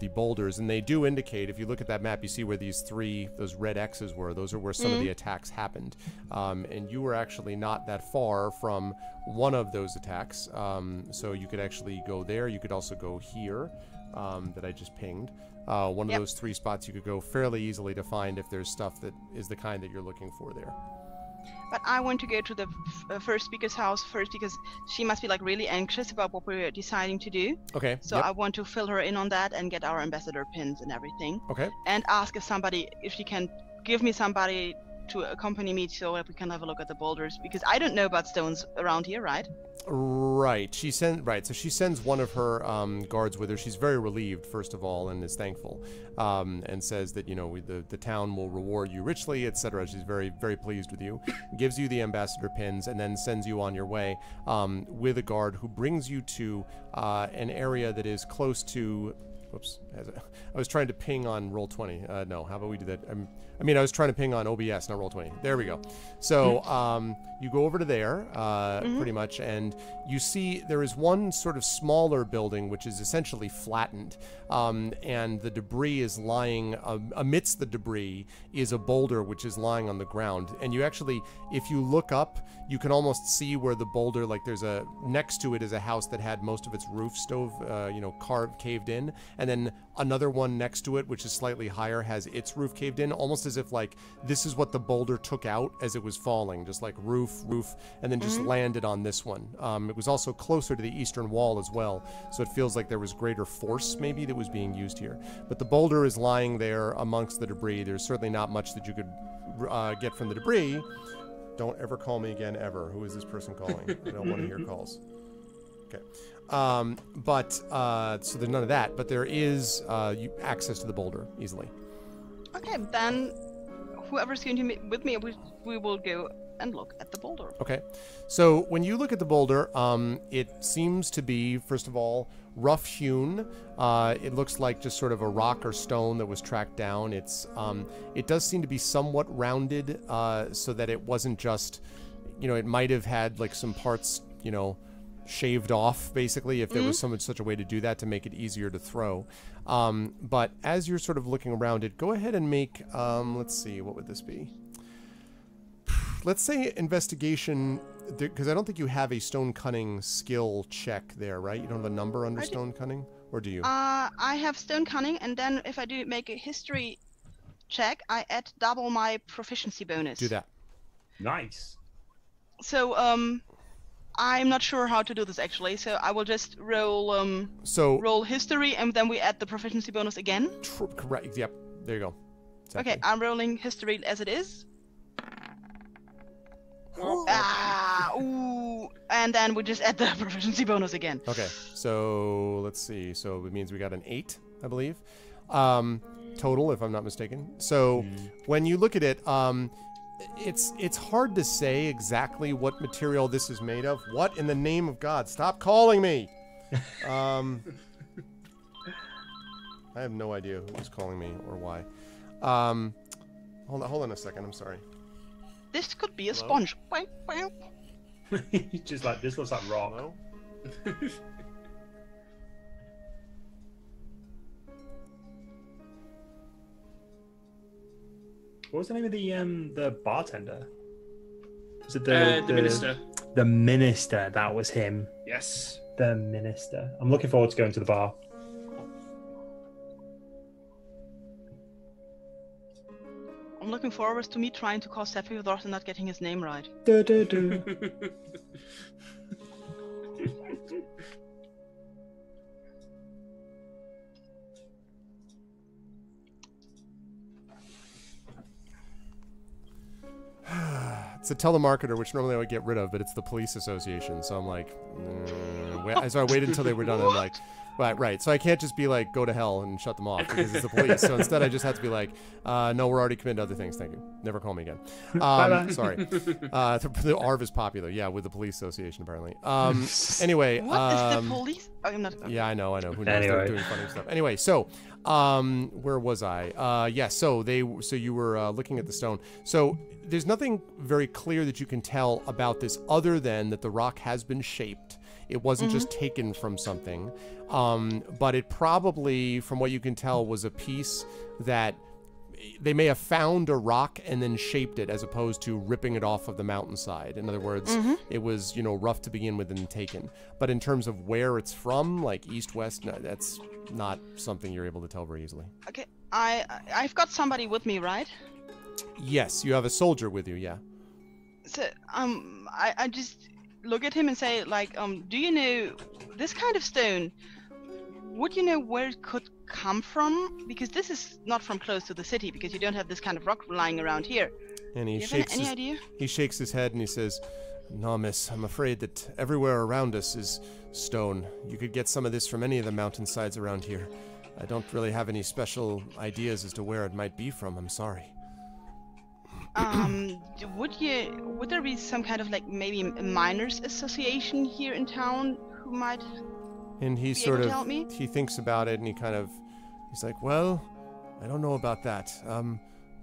the boulders, and they do indicate, if you look at that map, you see where those red X's were. Those are where some of the attacks happened, and you were actually not that far from one of those attacks, so you could actually go there. You could also go here, that I just pinged. One of those three spots you could go fairly easily to find if there's stuff that is the kind that you're looking for there.
But I want to go to the first speaker's house first, because she must be like really anxious about what we're deciding to do.
Okay.
So I want to fill her in on that and get our ambassador pins and everything,
Okay.
and ask if she can give me somebody to accompany me so that we can have a look at the boulders, because I don't know about stones around here, right?
Right. So she sends one of her guards with her. She's very relieved, first of all, and is thankful, and says that the town will reward you richly, etc. She's very, very pleased with you. Gives you the ambassador pins, and then sends you on your way with a guard who brings you to an area that is close to Whoops. I was trying to ping on Roll20. No, how about we do that? I was trying to ping on OBS, not Roll20. There we go. So you go over to there, pretty much, and you see there is one sort of smaller building which is essentially flattened, and the debris is lying, amidst the debris is a boulder which is lying on the ground. And you actually, if you look up, you can almost see where the boulder, like next to it is a house that had most of its roof caved in, and then another one next to it, which is slightly higher, has its roof caved in, almost as if like this is what the boulder took out as it was falling, just like roof, and then just landed on this one. It was also closer to the eastern wall as well, so it feels like there was greater force maybe that was being used here. But the boulder is lying there amongst the debris. There's certainly not much that you could get from the debris. Don't ever call me again, ever. Who is this person calling? I don't want to hear calls. Okay. So there's none of that, but there is access to the boulder easily.
Okay, then whoever's going to meet with me, we will go and look at the boulder.
Okay. So when you look at the boulder, it seems to be, first of all, rough hewn. It looks like just sort of a rock or stone that was tracked down. It does seem to be somewhat rounded, so that it wasn't just, it might have had like some parts, shaved off, basically, if there was such a way to do that to make it easier to throw. But as you're sort of looking around it, go ahead and make, let's see, what would this be? Let's say investigation, because I don't think you have a stone cunning skill check there, right? You don't have a number under stone cunning, or do you?
I have stone cunning, and then if I do make a history check, I add double my proficiency bonus.
Do that.
Nice.
So, I'm not sure how to do this actually, so I will just roll roll history, and then we add the proficiency bonus again.
Correct. Yep. There you go. Exactly.
Okay, I'm rolling history as it is. And then we just add the proficiency bonus again.
Okay, so let's see. So it means we got an 8, I believe, total, if I'm not mistaken. So when you look at it, it's hard to say exactly what material this is made of. What in the name of God? Stop calling me! I have no idea who's calling me or why. Hold on a second. I'm sorry.
This could be a sponge.
Just like, this looks like rock.
Hello?
What was the name of the bartender? Was it the
minister?
The minister, that was him.
Yes.
The minister. I'm looking forward to going to the bar.
I'm looking forward to me trying to call Sephiroth and not getting his name right.
It's a telemarketer, which normally I would get rid of, but it's the police association. So I'm like, so I waited until they were done. And I'm like, right. So I can't just be like, go to hell and shut them off because it's the police. So instead, I just have to be like, no, we're already committed to other things. Thank you. Never call me again. Sorry. The ARV is popular, yeah, with the police association apparently. Anyway,
what is the police? Oh, I'm not.
Yeah, I know. Who knows? Anyway. They're doing funny stuff. Anyway, so where was I? Yeah. So you were looking at the stone. So there's nothing very clear that you can tell about this other than that the rock has been shaped. It wasn't just taken from something, but it probably, from what you can tell, was a piece that they may have found a rock and then shaped it as opposed to ripping it off of the mountainside. In other words, it was, rough to begin with and taken. But in terms of where it's from, like east, west, no, that's not something you're able to tell very easily.
Okay, I've got somebody with me, right?
Yes, you have a soldier with you, yeah.
So, I just look at him and say, like, do you know this kind of stone? Would you know where it could come from? Because this is not from close to the city, because you don't have this kind of rock lying around here.
And he
any idea?
He shakes his head and he says, "No, miss, I'm afraid that everywhere around us is stone. You could get some of this from any of the mountainsides around here. I don't really have any special ideas as to where it might be from. I'm sorry."
Would there be some kind of, like, maybe a miners association here in town who might
and he
be
sort
able
of
to help me?
He thinks about it and he kind of He's like, well, I don't know about that.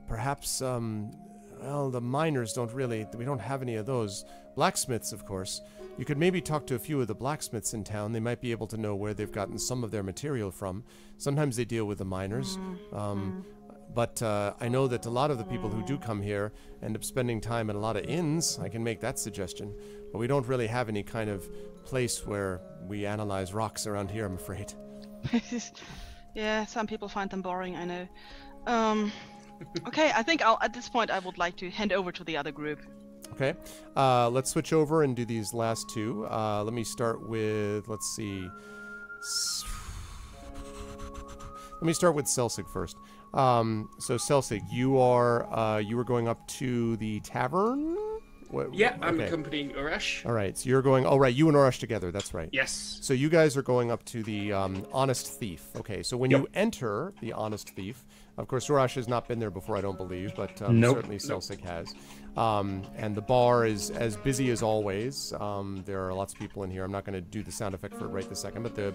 Perhaps, well, the miners we don't have any of those. Blacksmiths, of course. You could maybe talk to a few of the blacksmiths in town. They might be able to know where they've gotten some of their material from. Sometimes they deal with the miners. But I know that a lot of the people who do come here end up spending time at a lot of inns. I can make that suggestion. But we don't really have any kind of place where we analyze rocks around here, I'm afraid.
Yeah, some people find them boring, I know. Okay, I think at this point I would like to hand over to the other group.
Okay, let's switch over and do these last two. Let me start with, let's see. Let me start with Selsig first. So Selsig, you were going up to the tavern?
Yeah, I'm accompanying Urash.
All right, so you're going. Oh, right, you and Urash together. That's right.
Yes.
So you guys are going up to the Honest Thief. Okay, so when you enter the Honest Thief, of course, Urash has not been there before, I don't believe, but certainly Selsig has. And the bar is as busy as always. There are lots of people in here. I'm not going to do the sound effect for it right this second, but the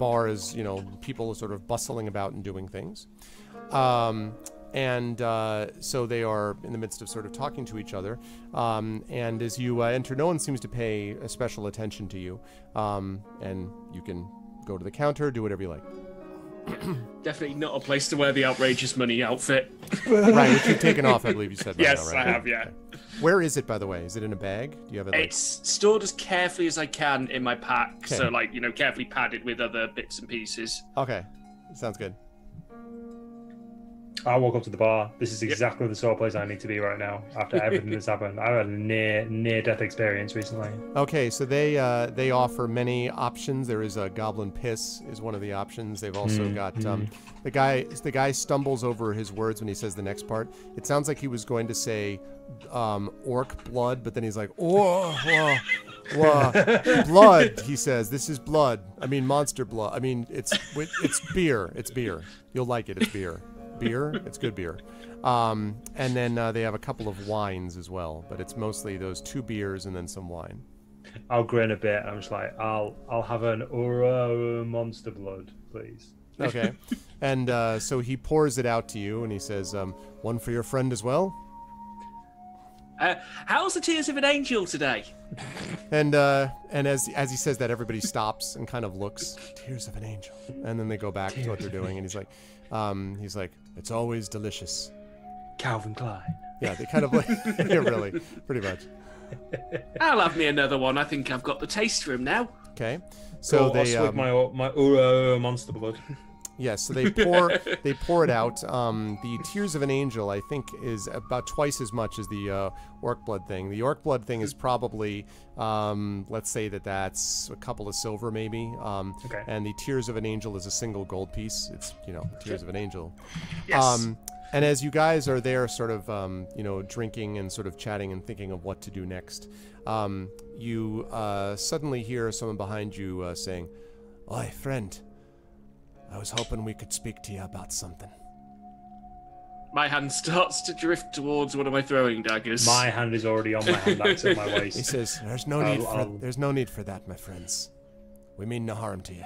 bar is, people sort of bustling about and doing things. So they are in the midst of sort of talking to each other. And as you enter, no one seems to pay a special attention to you. And you can go to the counter, do whatever you like.
Definitely not a place to wear the outrageous money outfit.
Right, which you've taken off, I believe you said.
Yes,
now, right?
I have, yeah.
Okay. Where is it, by the way? Is it in a bag? Do you have it?
It's stored as carefully as I can in my pack.
Okay.
So, carefully padded with other bits and pieces.
Okay, sounds good.
I walk up to the bar. This is exactly the sort of place I need to be right now after everything that's happened. I had a near-death experience recently.
Okay, so they offer many options. There is a goblin piss is one of the options. They've also got the guy stumbles over his words when he says the next part. It sounds like he was going to say orc blood, but then he's like, blood. He says, this is blood. I mean monster blood. I mean it's beer. It's beer. You'll like it. It's beer. Beer, it's good beer. And then they have a couple of wines as well, but it's mostly those 2 beers and then some wine.
I'll grin a bit. I'm just like, I'll have an Aura monster blood, please.
Okay. And so he pours it out to you and he says, one for your friend as well?
How's the Tears of an Angel today?
And as he says that, everybody stops and kind of looks. Tears of an Angel. And then they go back to what they're doing, and he's like, it's always delicious.
Calvin Klein.
Yeah, they kind of like, yeah, really, pretty much.
I'll have me another one. I think I've got the taste for him now.
Okay, so
I'll swig my Aura monster blood.
Yes, so they pour it out. The Tears of an Angel, I think, is about twice as much as the orc blood thing. The orc blood thing is probably, let's say that's a couple of silver, maybe.
Okay.
And the Tears of an Angel is a single gold piece. It's Tears of an Angel.
Yes.
And as you guys are there, sort of, drinking and sort of chatting and thinking of what to do next, you suddenly hear someone behind you saying, "Oi, friend. I was hoping we could speak to you about something."
My hand starts to drift towards one of my throwing daggers.
My hand is already on my hand axe at my waist.
He says, there's no need for that, my friends. We mean no harm to you.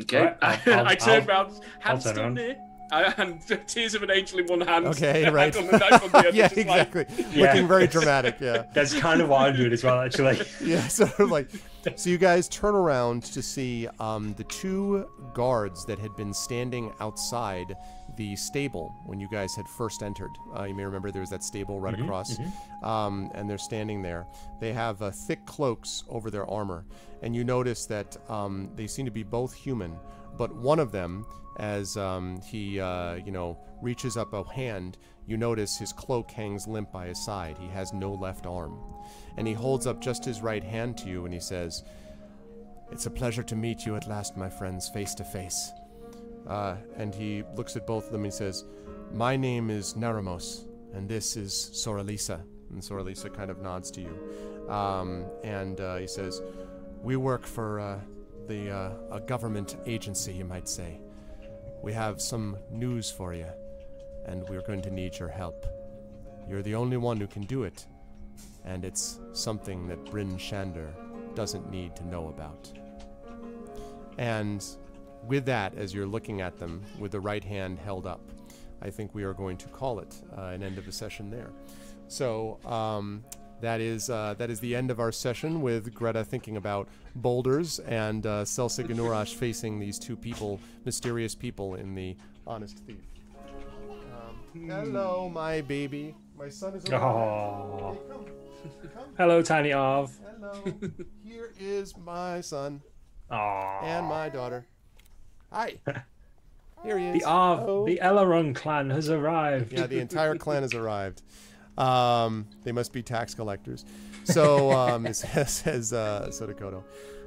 Okay.
Right,
I turn round, hand still
around.
near, and Tears of an Angel in one hand.
Okay, right.
And the knife on the other,
Yeah,
just
exactly.
Yeah.
Looking very dramatic, yeah.
That's kind of what I'm doing as well, actually.
Yeah, sort of like. So you guys turn around to see the 2 guards that had been standing outside the stable when you guys had first entered. You may remember there was that stable right across, and they're standing there. They have thick cloaks over their armor, and you notice that they seem to be both human, but one of them, as he reaches up a hand, you notice his cloak hangs limp by his side. He has no left arm. And he holds up just his right hand to you and he says, "It's a pleasure to meet you at last, my friends, face to face." And he looks at both of them and he says, "My name is Naramos, and this is Soralisa." And Soralisa kind of nods to you. And he says, "We work for a government agency, you might say. We have some news for you, and we're going to need your help. You're the only one who can do it, and it's something that Bryn Shander doesn't need to know about." And with that, as you're looking at them with the right hand held up, I think we are going to call it an end of the session there. So that is the end of our session with Greta thinking about boulders and Selsig and Urash facing these two people, mysterious people in the Honest Thief. Hello, my baby. My son is
Oh.
Hey, come.
Hello, Tiny Arv.
Hello. Here is my son
Aww.
and my daughter. Hi. Here he is.
The Arv,
Hello.
the Elrond clan has arrived.
Yeah, the entire clan has arrived. They must be tax collectors. So it says Sodakoto.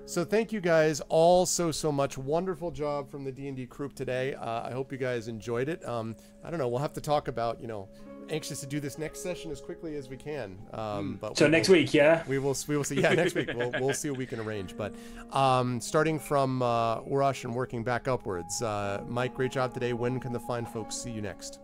So thank you guys all so much. Wonderful job from the D&D group today. I hope you guys enjoyed it. I don't know. We'll have to talk about, anxious to do this next session as quickly as we can. But
So next week, yeah?
we will see. Yeah, next week we'll see what we can arrange. But starting from Urash and working back upwards. Mike, great job today. When can the fine folks see you next?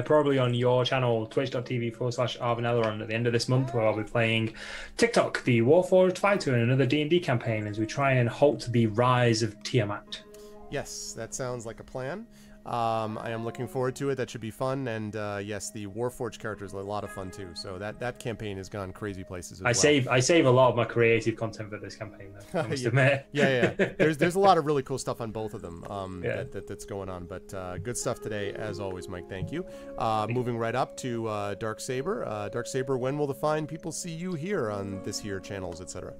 Probably on your channel, twitch.tv/Arvanelleron at the end of this month, where I'll be playing TikTok, the Warforged Fighter, and another D&D campaign as we try and halt the rise of Tiamat.
Yes, that sounds like a plan. I am looking forward to it. That should be fun. And yes, the Warforged character is a lot of fun too. So that campaign has gone crazy places as well.
I save a lot of my creative content for this campaign, though, I must admit.
Yeah. There's a lot of really cool stuff on both of them
Yeah.
that's going on. But good stuff today, as always, Mike. Thank you. Moving right up to Darksaber. Darksaber, when will the fine people see you here on this here channels, etc.?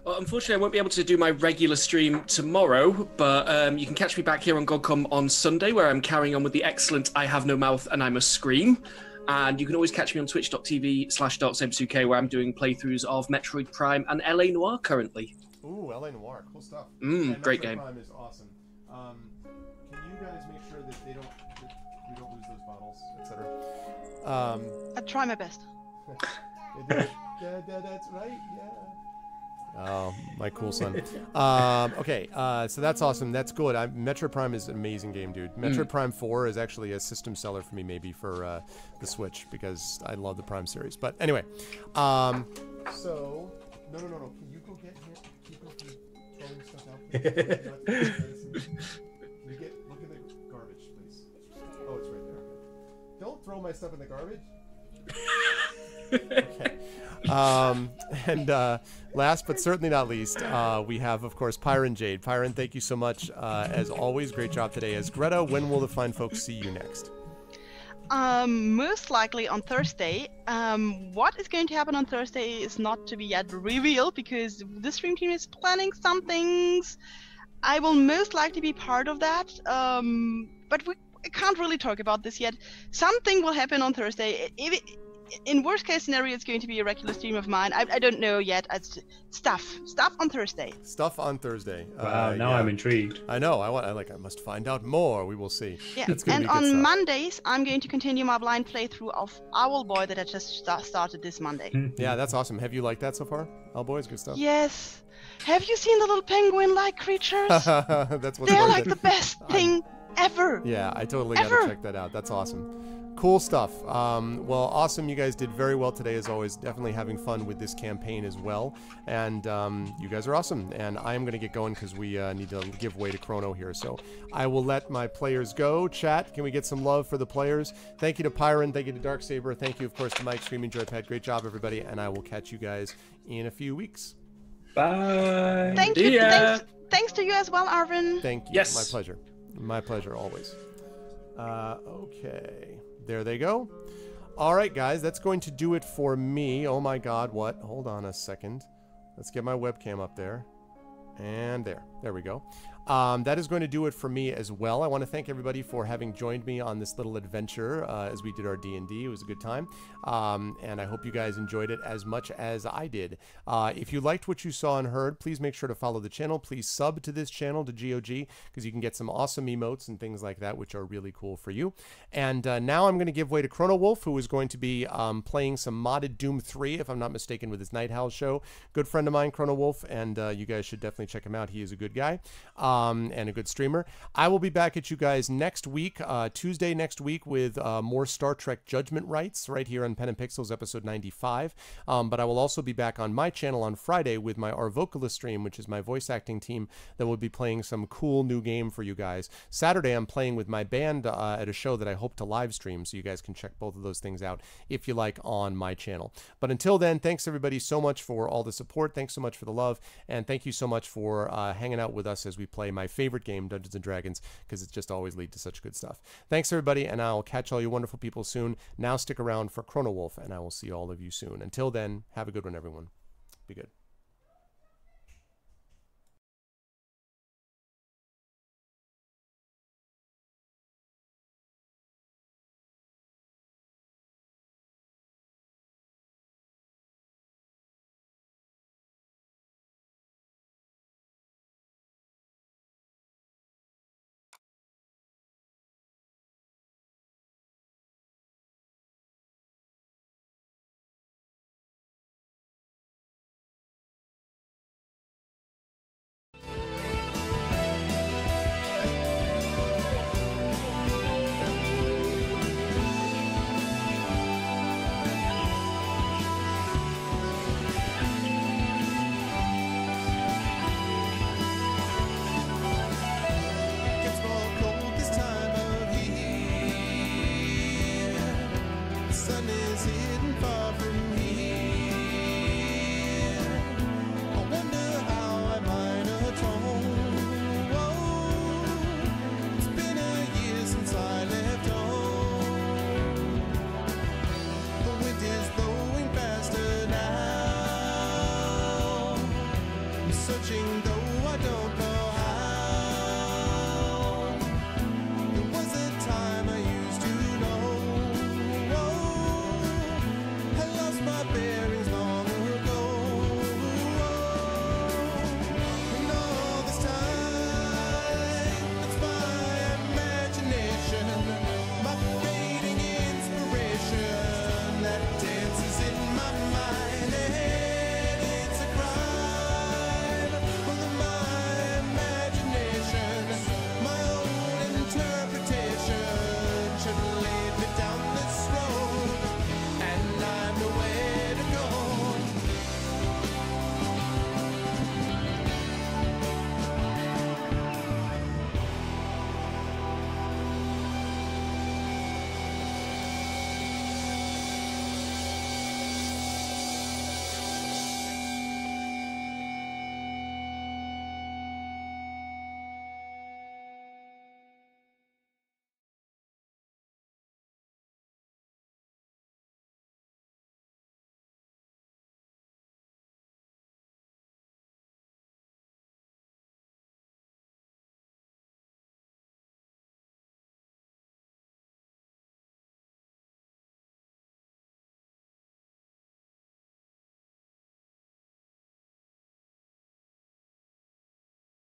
Well, unfortunately, I won't be able to do my regular stream tomorrow, but you can catch me back here on GOG.com on Sunday, where I'm carrying on with the excellent I Have No Mouth and I Must Scream. And you can always catch me on twitch.tv/darksabersuk, where I'm doing playthroughs of Metroid Prime and LA Noire currently.
Ooh, LA Noire, cool stuff.
Great
Metroid
game.
Prime is awesome. Can you guys make sure that we don't lose those bottles, etc.?
I try my best.
Yeah, that's right. Yeah. Oh, my cool son. Okay, so that's awesome. That's good. Metroid Prime is an amazing game, dude. Metroid Prime 4 is actually a system seller for me, maybe for the Switch, because I love the Prime series. But anyway, so no. Can you go get him? Keep throwing stuff out. Look at the garbage, please. Oh, it's right there. Don't throw my stuff in the garbage. Okay. And last but certainly not least, we have, of course, Pyron Jade. Pyron, thank you so much. As always, great job today. As Greta, when will the fine folks see you next?
Most likely on Thursday. What is going to happen on Thursday is not to be yet revealed, because the stream team is planning some things. I will most likely be part of that, but I can't really talk about this yet. Something will happen on Thursday. In worst case scenario, it's going to be a regular stream of mine. I don't know yet. It's stuff on Thursday.
Stuff on Thursday.
Wow, now
yeah.
I'm intrigued.
I know. I must find out more. We will see.
Yeah,
It's gonna
and
be good
on
stuff.
Mondays, I'm going to continue my blind playthrough of Owlboy that I just started this Monday.
Yeah, that's awesome. Have you liked that so far? Oh, boys, good stuff.
Yes. Have you seen the little penguin-like creatures?
That's what's
They're
worth
like
it.
the best thing ever.
Yeah, I totally got to
Ever.
check that out. That's awesome. Cool stuff. Well, awesome. You guys did very well today, as always. Definitely having fun with this campaign as well. And you guys are awesome. And I am going to get going because we need to give way to Chrono here. So I will let my players go. Chat, can we get some love for the players? Thank you to Pyron. Thank you to Darksaber. Thank you, of course, to Mike, Screaming Joypad. Great job, everybody. And I will catch you guys in a few weeks.
Bye.
Thank
See
you.
ya.
Thanks to you as well, Arvin.
Thank you.
Yes.
My pleasure. My pleasure, always. Okay. There they go. All right, guys, that's going to do it for me. Oh my God, what? Hold on a second. Let's get my webcam up there. And there we go. That is going to do it for me as well. I want to thank everybody for having joined me on this little adventure as we did our D&D. It was a good time. And I hope you guys enjoyed it as much as I did. If you liked what you saw and heard, please make sure to follow the channel. Please sub to this channel, to GOG, because you can get some awesome emotes and things like that, which are really cool for you. And now I'm going to give way to Chrono Wolf, who is going to be playing some modded Doom 3, if I'm not mistaken, with his Night Howl show. Good friend of mine, Chrono Wolf, and you guys should definitely check him out. He is a good guy. and a good streamer. I will be back at you guys next week, Tuesday next week, with more Star Trek Judgment Rights right here on Pen and Pixels episode 95. But I will also be back on my channel on Friday with my Our Vocalist stream, which is my voice acting team that will be playing some cool new game for you guys. Saturday, I'm playing with my band at a show that I hope to live stream, so you guys can check both of those things out if you like on my channel. But until then, thanks everybody so much for all the support. Thanks so much for the love, and thank you so much for hanging out with us as we play my favorite game, Dungeons & Dragons, because it just always leads to such good stuff. Thanks everybody, and I'll catch all you wonderful people soon. Now stick around for Chrono Wolf, and I will see all of you soon. Until then, have a good one, everyone. Be good.
Searching though I don't know.